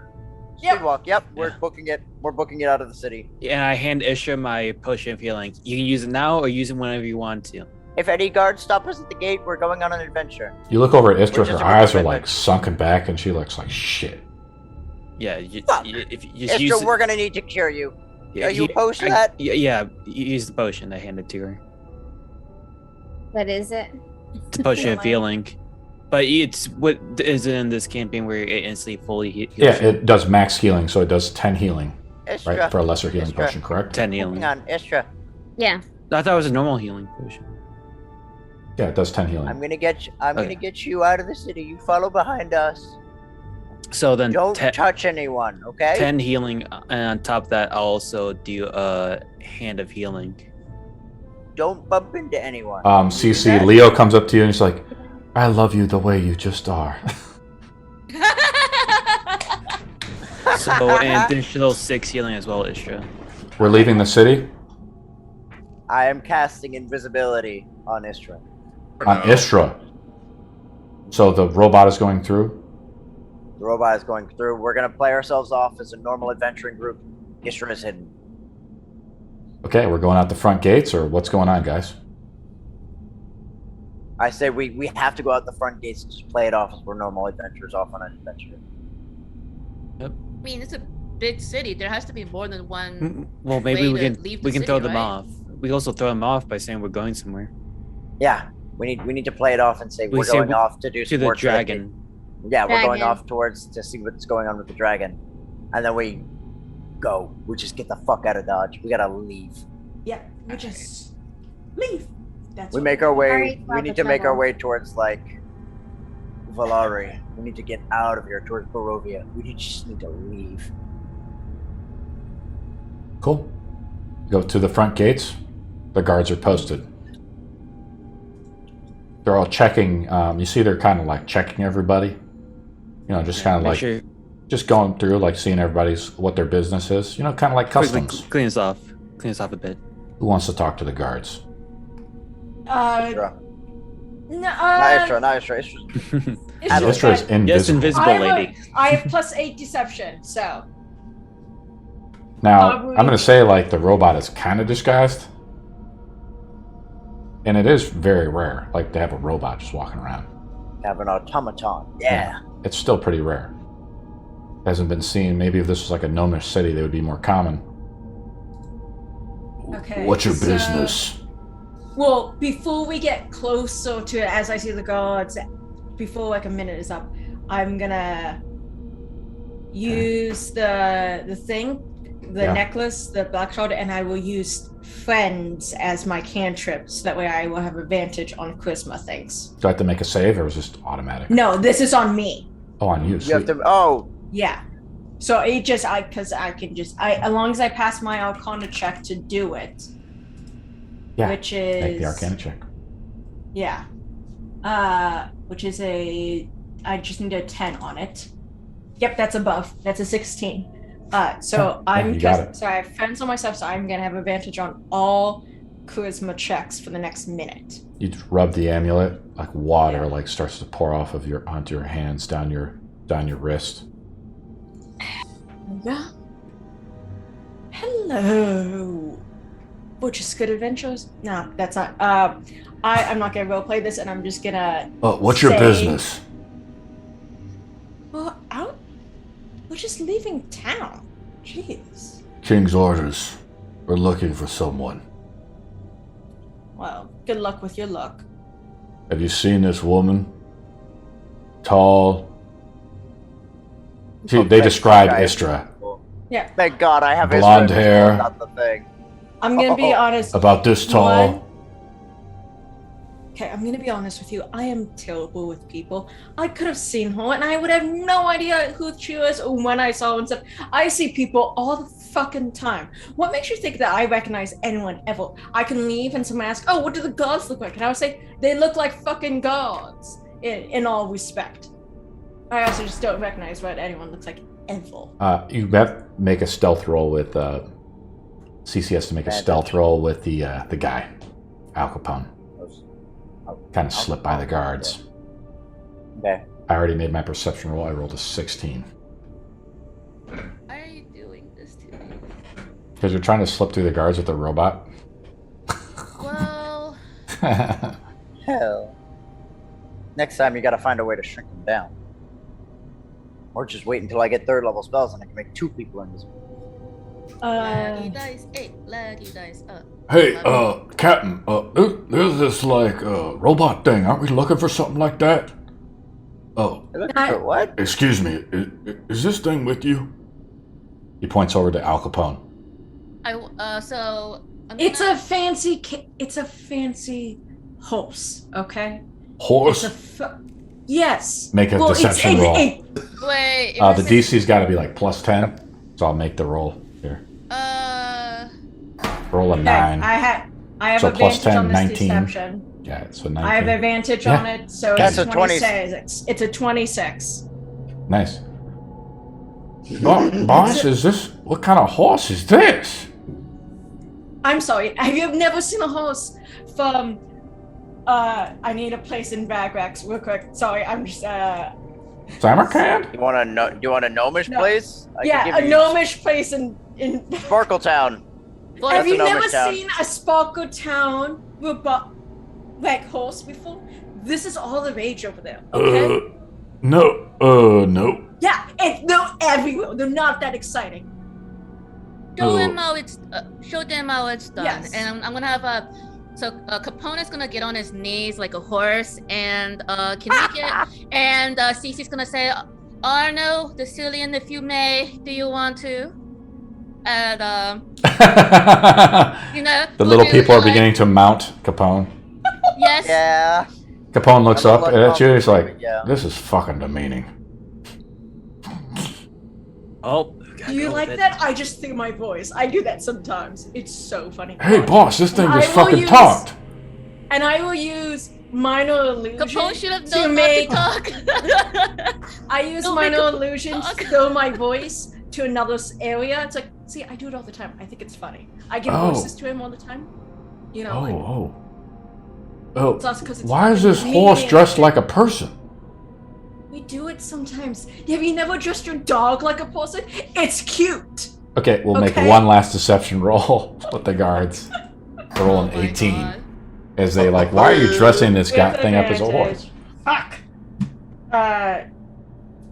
Yep. Speedwalk. Yep. We're booking it. We're booking it out of the city. Yeah, I hand Istra my potion of healing. You can use it now or use it whenever you want to. If any guards stop us at the gate, we're going on an adventure. You look over at Istra. Which is Her a eyes are commitment. like sunken back, and she looks like shit. Yeah, Fuck. if you just use Istra, it, we're gonna need to cure you. yeah, Are you opposed to that? Yeah, you use the potion. I hand it to her. What is it? It's a potion of healing. But it's what is it in this campaign where it instantly fully heals Yeah, you? it does max healing, so it does 10 healing, Istra. right? For a lesser healing Istra. potion, correct? 10 healing. Hang on, Istra. Yeah. I thought it was a normal healing potion. Yeah, it does 10 healing. I'm gonna get you out of the city. You follow behind us. So then Don't touch anyone, okay? 10 healing, and on top of that, I'll also do a hand of healing. Don't bump into anyone. CC, Leo comes up to you and he's like, I love you the way you just are. So an additional 6 healing as well, Istra. We're leaving the city? I am casting invisibility on Istra. On Istra. So the robot is going through? The robot is going through. We're gonna play ourselves off as a normal adventuring group. Istra is hidden. Okay, we're going out the front gates, or what's going on, guys? I say we have to go out the front gates and just play it off as we're normal adventurers off on an adventure. Yep. I mean, it's a big city. There has to be more than one. Well, maybe way we to leave can the city, throw them right? off. We also throw them off by saying we're going somewhere. Yeah, we need to play it off and say we're say going off to do To some the work for dragon. Yeah, we're going Dragon. off towards to see what's going on with the dragon, and then we go. We just get the fuck out of Dodge. We gotta leave. Yeah, we just leave. That's We what make our way. Sorry We for need the to make our trouble. way towards like Valari. We need to get out of here towards Barovia. We just need to leave. Cool. Go to the front gates. The guards are posted. They're all checking. You see they're kind of like checking everybody. You know, just kind of Make like sure just going through, like seeing everybody's what their business is. You know, kind of like quickly customs. clean us off. Clean us off a bit. Who wants to talk to the guards? Istra. No, Not Istra. Not Istra. Adeline. Istra is invisible. Yes, invisible lady. I have +8 deception, so Now, I'm going to say like the robot is kind of disguised. And it is very rare, like to have a robot just walking around. Have an automaton. Yeah. It's still pretty rare. Hasn't been seen. Maybe if this was like a gnomish city, they would be more common. Okay, What's your so- business? well, before we get closer to it, as I see the guards, before like a minute is up, I'm gonna use the thing, the Yeah. necklace, the black shard, and I will use friends as my cantrip, so that way I will have advantage on charisma things. Do I have to make a save, or is this automatic? No, this is on me. Oh, on you. You Sweet. have to. Oh, Yeah. So it just because I can just as long as I pass my Arcana check to do it, Yeah. which is Make the Arcana check. Yeah. Which is I just need a 10 on it. Yep, that's above. That's a 16. So I'm you got just it. so I have friends on myself, so I'm gonna have advantage on all charisma checks for the next minute. You just rub the amulet, like water, Yeah. like starts to pour off of onto your hands, down your wrist. Yeah. Hello. Just good adventures? No, that's not. I'm not gonna roleplay this, and I'm just gonna. What's your say- business? Well, we're just leaving town. Jeez. King's orders. We're looking for someone. Well, good luck with your luck. Have you seen this woman? Tall. See, they describe Istra. Yeah. thank God I have Blonde Istra, hair. Not the thing. I'm gonna be Oh. honest. About this tall. One- Okay, I'm gonna be honest with you. I am terrible with people. I could have seen her, and I would have no idea who she was or when I saw her and stuff. I see people all the fucking time. What makes you think that I recognize anyone ever? I can leave and someone asks, "Oh, what do the gods look like?" And I would say, "They look like fucking gods." In all respect, I also just don't recognize what anyone looks like ever. You have to make a stealth roll with. CC has to make a stealth roll with the guy, Al Capone. Kind of slip by the guards. Okay. I already made my perception roll. I rolled a 16. Why are you doing this to me? Because you're trying to slip through the guards with the robot. Well, Hell. Next time you gotta find a way to shrink them down. Or just wait until I get 3rd level spells and I can make 2 people invisible. laggy dice, laggy dice, Hey, Captain, there's this, like, robot thing. Aren't we looking for something like that? Oh, You're looking for what? excuse me. Is this thing with you? He points over to Al Capone. so I'm It's gonna- a fancy. It's a fancy horse, okay? Horse? Yes. Make a deception roll. Wait. The DC's got to be like +10, so I'll make the roll here. Roll a 9. I have So advantage +10, on this 19. deception. Yeah, so 19. I have advantage on it, so That's it's a 20. 26. It's a 26. Nice. Boss, is this... What kind of horse is this? I'm sorry, have you never seen a horse from... I need a place in Bagrax real quick. Sorry, I'm just... Samarkand? You want a gnomish place? Yeah, a gnomish place in Sparkle Town. Have you never town. seen a Sparkle Town with like horse before? This is all the rage over there. Okay. No. No. Yeah, they're everywhere. They're not that exciting. Show them how it's done, Yes. and I'm gonna have Capone is gonna get on his knees like a horse, and can we get? And Cece's gonna say, Arno, Dacillian, if you may, do you want to? And the little people are beginning to mount Capone. Yes. Yeah. Capone looks up at you. He's like, Yeah. "This is fucking demeaning." Oh. Do you like that? I just threw my voice. I do that sometimes. It's so funny. Hey, boss, this thing just I will fucking talked. And I will use minor illusion Capone should have to known make. not to talk. I use Don't minor make illusion to talk. throw my voice to another area. It's like, see, I do it all the time. I think it's funny. I give Oh. voices to him all the time. You know, Oh. it's 'cause it's Why is fucking this horse mean. dressed like a person? We do it sometimes. Have you never dressed your dog like a person? It's cute. Okay, we'll make Okay. one last deception roll with the guards. Roll an Oh my 18. God. As they like, why are you dressing this guy With thing up as a advantage. horse? Fuck.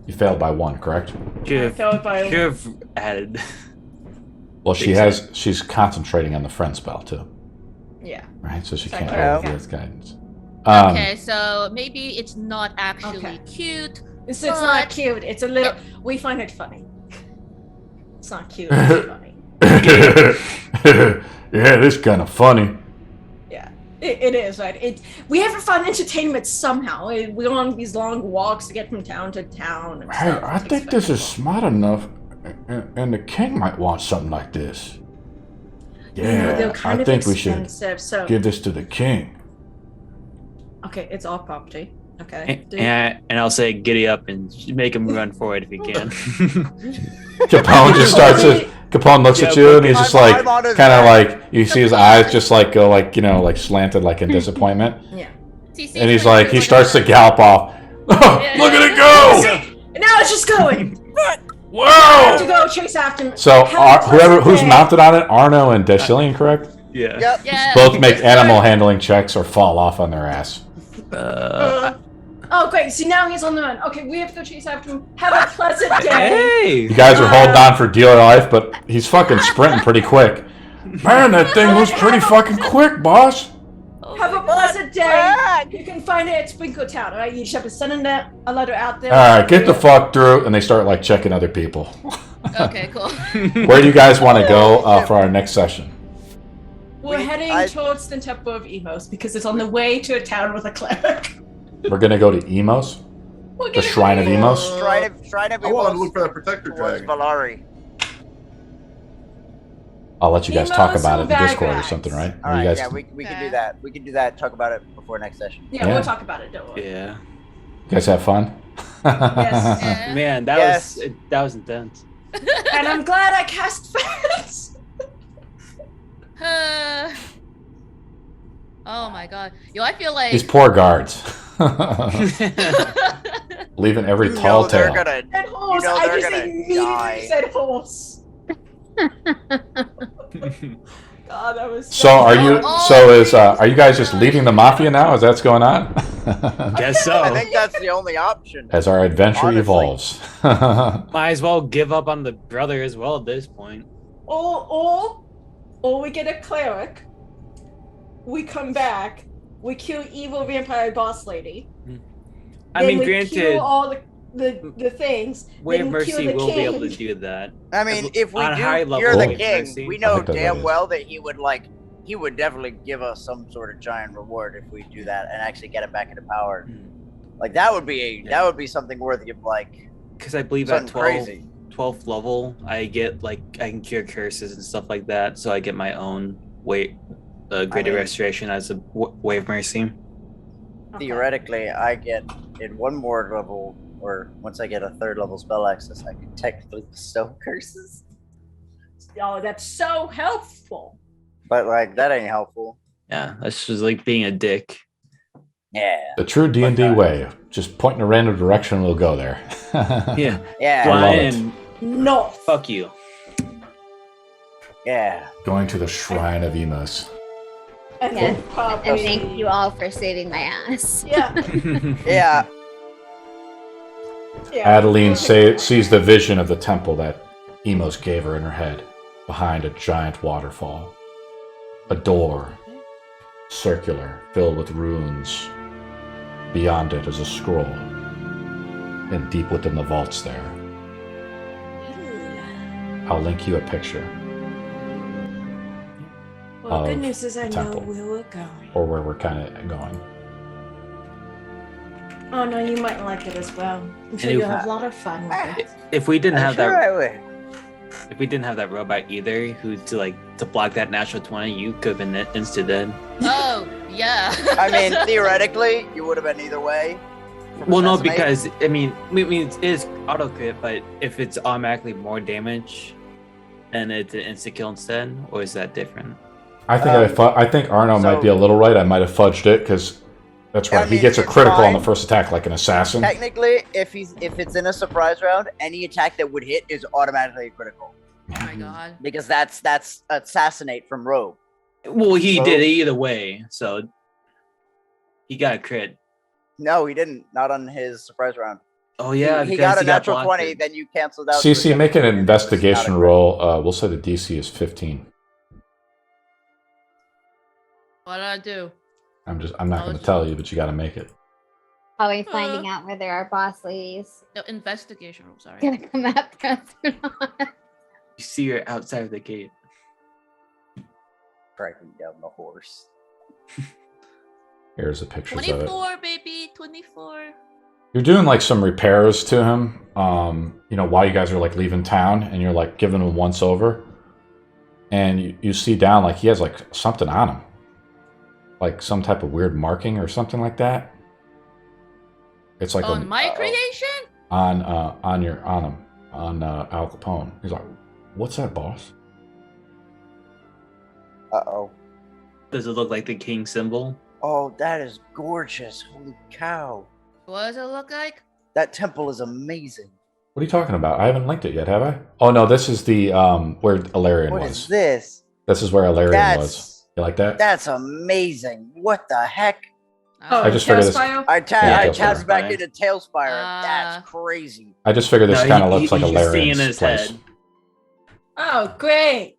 You failed by 1, correct? Should failed by- have added. Well, she's concentrating on the friend spell too, Yeah. right? So she Okay. can't Yeah. roll with its guidance. Okay, so maybe it's not actually Okay. cute. It's But- not cute. It's a little. We find it funny. It's not cute. It's funny. Yeah, this kind of funny. Yeah, it is, right? We have to find entertainment somehow. We're on these long walks to get from town to town. And Hey, stuff. I think this is smart enough, and the king might want something like this. Yeah, they're kind I of think we should expensive, so give this to the king. okay, it's our property. Okay. And I'll say, giddy up and make him run for it if he can. Capone just starts to. Capone looks at you and he's just like, I'm on his kind of back. like, you see his eyes just like go like, like slanted like in disappointment. Yeah. And he's like, he starts to gallop off. Oh, Yeah. look at it go! And now it's just going. To Whoa! go chase after him. So Have a who's day. mounted on it, Arno and Dacillian, correct? Yeah. Yep. Yeah. Both make animal handling checks or fall off on their ass. Oh, great. See, now he's on the run. Okay, we have to go chase after him. Have a pleasant day. Hey! You guys are holding on for dear life, but he's fucking sprinting pretty quick. Man, that thing was pretty fucking quick, boss. Have a pleasant day. You can find it at Sprinkle Town, alright? You just have to send a letter out there. All right, get the fuck through, and they start like checking other people. Okay, cool. Where do you guys want to go for our next session? We're heading towards the Temple of Imos because it's on the way to a town with a cleric. We're gonna go to Imos, the Shrine of Imos. Shrine of I wanted to Imos look for that protector towards dragon. Valari. I'll let you guys talk Imos about it in and Discord or Bagrax. something, right? All Or right, you guys, yeah, we can do that. We can do that. Talk about it before next session. Yeah, Yeah. we'll talk about it, don't worry. Yeah. you guys have fun. Yes. Yeah. Man, Yes. that was intense. And I'm glad I cast fast. Oh my god. Yo, I feel like These poor guards, leaving every tall they're tale. gonna. And horse. You know I they're just gonna immediately die. said horse. God, that was So are you? Oh, So are you guys just leaving the mafia now? Is that what's going on? Guess so. I think that's the only option. As our adventure Honestly. evolves. Might as well give up on the brother as well at this point. Or we get a cleric. We come back. We kill evil vampire boss lady. I then mean, we granted, kill all the things. Way then of we kill Mercy the will be able to king. do that. I mean, if we On do high cure level, the Way of king, Mercy. we I know think that damn is. well that he would he would definitely give us some sort of giant reward if we do that and actually get him back into power. Like that would be something worthy of like. Because I believe at 12th level, I get like I can cure curses and stuff like that, so I get my own greater restoration as a way of mercy. Theoretically, I get in one more level, or once I get a 3rd level spell access, I can technically bestow curses. Oh, that's so helpful. But like that ain't helpful. Yeah, that's just like being a dick. Yeah. The true D&D way. Just point in a random direction and we'll go there. Yeah. Yeah. Brian, No. fuck you. Yeah. Going to the shrine of Imos. And Yeah. then probably. And thank you all for saving my ass. Yeah. Yeah. Yeah. Adeline sees the vision of the temple that Imos gave her in her head behind a giant waterfall. A door, circular, filled with runes. Beyond it is a scroll. And deep within the vaults there, I'll link you a picture. Well, of good news is I temple. know where we're going. Or where we're kind of going. Oh no, you might like it as well. I'm sure And you'll have a lot of fun with it. If we didn't have that, I would. if we didn't have that robot either, who to block that natural 20, you could have been insta dead. Oh, yeah. I mean, theoretically, you would have been either way. Well, no, Assassinate. because I mean, it is auto crit, but if it's automatically more damage, and it's an insta kill instead, or is that different? I think I think Arno might be a little right. I might have fudged it because that's right. I He mean, gets a it's critical on fine. the first attack, like an assassin. Technically, if it's in a surprise round, any attack that would hit is automatically a critical Oh my god. because that's assassinate from rogue. Well, he So- did it either way, so he got a crit. No, he didn't. Not on his surprise round. Oh yeah, he because got a natural blocked 20. it. Then you canceled out. CC, make an investigation Not a roll. We'll say the DC is 15. What did I do? I'm not going to tell you, but you got to make it. Probably finding out where there are boss ladies. No, investigation roll, sorry. Gonna come after us or not. You see her outside of the gate. Dragging down the horse. Here's the pictures of it. 24, baby, 24. You're doing like some repairs to him, while you guys are like leaving town, and you're like giving him once over, and you see down like he has like something on him, like some type of weird marking or something like that. It's like On my creation? on him on Al Capone. He's like, "What's that, boss?" Uh-oh. Does it look like the king symbol? Oh, that is gorgeous. Holy cow. What does it look like? That temple is amazing. What are you talking about? I haven't linked it yet, have I? Oh no, this is the where Ellarian What was. is this? This is where Ellarian That's- was. You like that? That's amazing. What the heck? Oh, I just figured this- Tailspire? I Yeah, tapped Tailspire. back into Tailspire. Ah. That's crazy. I just figured this No, kind of he- looks like he's seeing Ellarian's his place. head. Oh, great.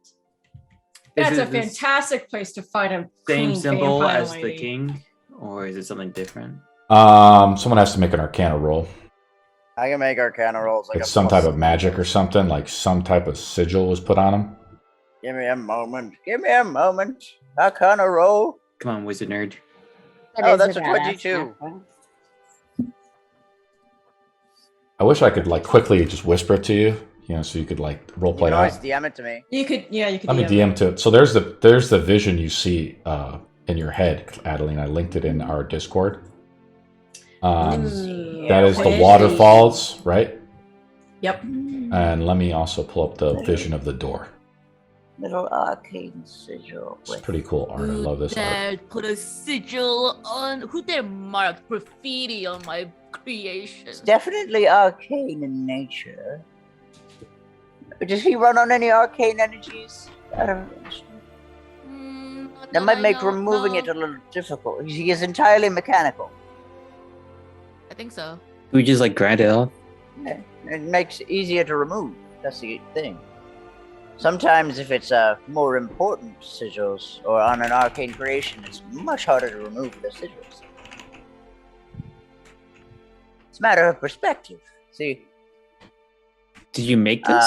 That's Is a it this fantastic place to find a Same clean symbol vampire as the lady. king, or is it something different? Someone has to make an Arcana roll. I can make Arcana rolls. Like It's a some plus- type of magic or something, like some type of sigil was put on him. Give me a moment. Give me a moment. Arcana roll. Come on, wizard nerd. Oh, is that's a badass 22. map. I wish I could like quickly just whisper it to you, so you could like role You play can it always out. DM it to me. You could Let me DM to it. So there's the vision you see in your head, Adeline. I linked it in our Discord. That is the Okay. waterfalls, right? Yep. And let me also pull up the vision of the door. Little arcane sigil. It's pretty cool art. I love this art. dare put a sigil on? Who dare mark graffiti on my creation? It's definitely arcane in nature. Does he run on any arcane energies? I don't know. Not That might I make know, removing no. it a little difficult. He is entirely mechanical. I think so. We just like grind it off. It makes it easier to remove. That's the thing. Sometimes if it's more important sigils or on an arcane creation, it's much harder to remove the sigils. It's a matter of perspective. See? Did you make this?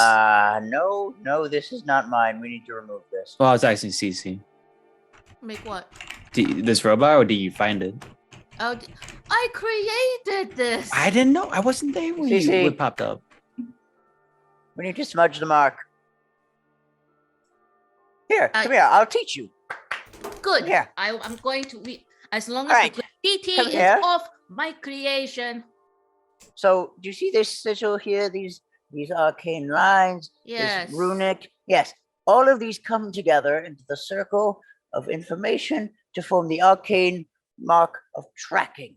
No, this is not mine. We need to remove this. Well, I was asking CC. Make what? This robot, or do you find it? Oh, I created this. I didn't know. I wasn't there when it popped up. We need to smudge the mark. Here, come here. I'll teach you. Good. Yeah. I'm going to. As long as Right. the graffiti Come is here. off my creation. So, do you see this sigil here? These arcane lines. Yes. This runic. Yes. All of these come together into the circle of information to form the arcane mark of tracking.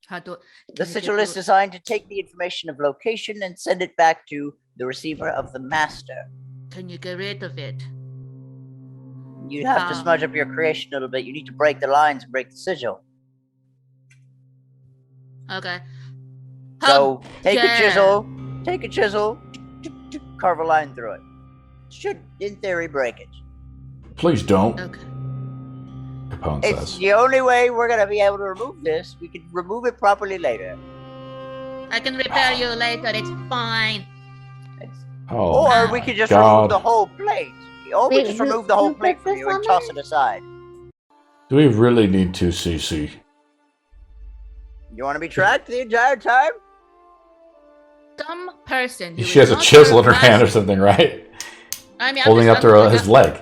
The sigil is designed to take the information of location and send it back to the receiver of the master. Can you get rid of it? You have to smudge up your creation a little bit. You need to break the lines and break the sigil. Okay. So take a chisel, carve a line through it. Should, in theory, break it. Please don't. Okay. Capone It's says. the only way we're gonna be able to remove this. We can remove it properly later. I can repair you later. It's fine. Oh, Or we could just God. remove the whole plate. Or we Wait, just who- remove the whole who plate put for this you and on toss there? it aside. Do we really need to CC? You want to be tracked the entire time? Some person. who She is has a not chisel your in her hand or master- something, right? I mean, Holding up to his leg.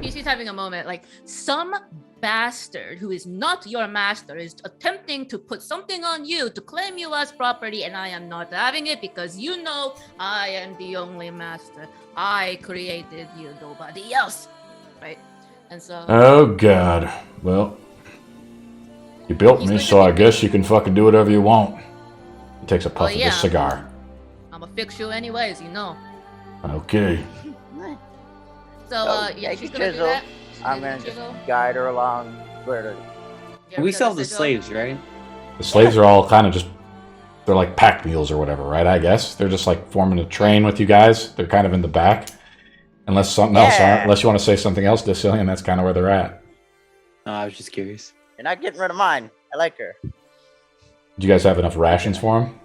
He's having a moment. Like, some bastard who is not your master is attempting to put something on you to claim you as property, and I am not having it because you know I am the only master. I created you, nobody else. Right? And so. Oh, God. Well, you built He's me, going so to I guess you can fucking do whatever you want. He takes a puff of yeah. his cigar. I'm gonna fix you anyways, you know. Okay. So, yeah, take she's a gonna do chisel. that. I'm gonna just guide her along where to. We still have the slaves, right? The slaves are all kind of just, they're like pack mules or whatever, right? I guess. They're just like forming a train with you guys. They're kind of in the back. Unless something else, unless you want to say something else, Dacillian, that's kind of where they're at. No, I was just curious. You're not getting rid of mine. I like her. Do you guys have enough rations for them?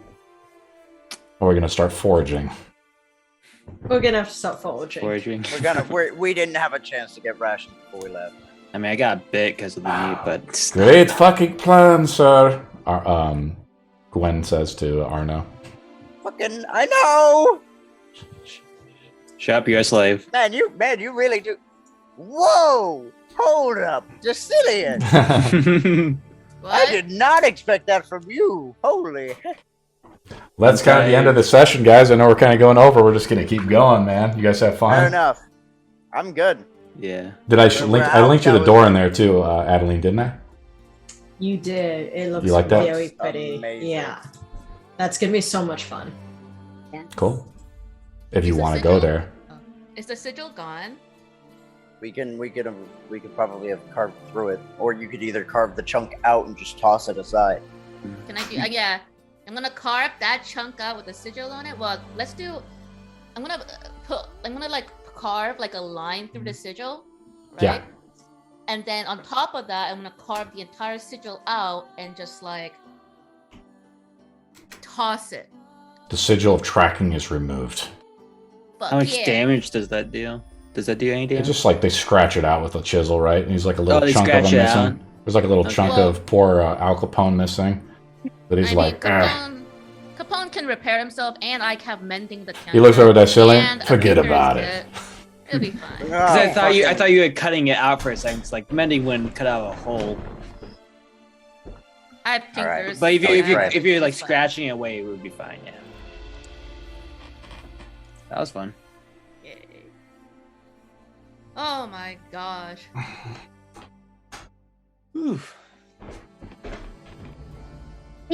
Or are we going to start foraging? We're gonna have to start foraging. We didn't have a chance to get rations before we left. I mean, I got a bit because of the meat, but Great fucking plan, sir. Gwen says to Arno. Fucking, I know. Shut up, you're a slave. Man, you really do. Whoa! Hold up, Dacillian. I did not expect that from you. Holy. That's kind of the end of the session, guys. I know we're kind of going over. We're just going to keep going, man. You guys have fun? Fair enough. I'm good. Yeah. Did I linked you the door in there too, Adeline, didn't I? You did. It looks You like that? really pretty. Amazing. Yeah. That's gonna be so much fun. Cool. If you Is the want to go sigil- there. Is the sigil gone? We could probably have carved through it, or you could either carve the chunk out and just toss it aside. Can I do? Yeah, I'm gonna carve that chunk out with the sigil on it. Well, let's do. I'm gonna like carve like a line through the sigil, right? Yeah. And then on top of that, I'm gonna carve the entire sigil out and just like toss it. The sigil of tracking is removed. Fuck How much yeah. damage does that do? Does that do any It's damage? just like they scratch it out with a chisel, right? And he's like a little they chunk of him scratch it missing. out. There's like a little Okay. chunk Well- of poor Al Capone missing. But he's I like, mean, "Ah." Capone can repair himself, and I have mending the He looks over at Dacillian. and a Forget finger's about kit. it. It'll be fine. Because I thought you were cutting it out for a second. It's like mending wouldn't cut out a hole. I have All right. fingers. But if Right. you're like It's fine. scratching it away, it would be fine. Yeah. That was fun. Yay. Oh my gosh. Oof. I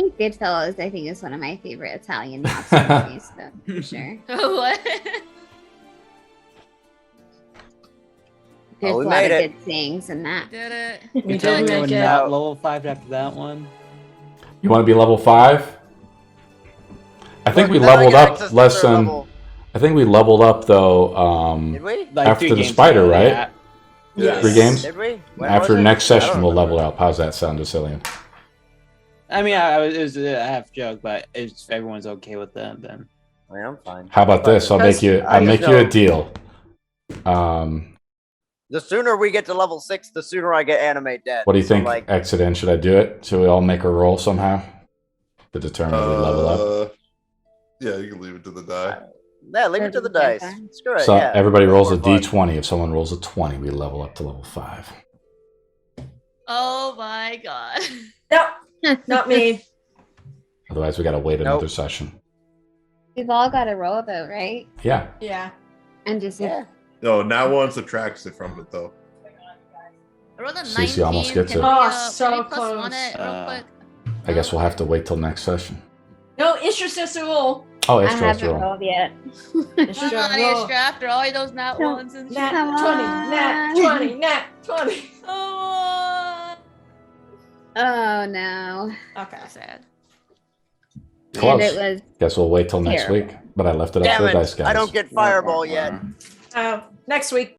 think Goodfellas, I think, is one of my favorite Italian mobster movies, though, for sure. What? There's we a lot made of it. good things in that. Did it? We You tell did me make we're it. not level 5 after that one. You want to be level 5? I think we Look, now I leveled get up access to less their than. level. I think we leveled up though. Did we? Like After 3 the games spider, ago, right? yeah. Yes. 3 games? Did we? When After was it? next I don't session, we'll level remember. up. How's that sound, Dacillian? I mean, it was a half joke, but if everyone's okay with that, then I mean, I'm fine. How about this? I'll make you. I'll I make just you a know- deal. The sooner we get to level 6, the sooner I get animate dead. What do you think, Like, Exeden? Should I do it? Should we all make a roll somehow to determine if we level up? Yeah, you can leave it to the die. yeah, leave it to the dice. Screw it. So yeah. everybody rolls a More fun. d20. If someone rolls a 20, we level up to level 5. Oh my god. No, not me. Otherwise, we got to wait another session. We've all got a rowboat, right? Yeah. Yeah. And just No, now one subtracts it from it though. I rolled a Cece 19. almost gets Can it. we, Oh, can so we plus one close. it real quick? I guess we'll have to wait till next session. No, Istra says to roll. Oh, I Istra has to haven't roll. rolled yet. Istra, Come on, roll. Istra, after all those nat No. ones and shit. Nat Come 20, on. nat 20, nat 20. Oh, Oh no. Okay. so sad. Close. And it was Guess we'll wait till next terrible. week. But I left it up Damn to the it, dice guys. I don't get fireball yet. Next week.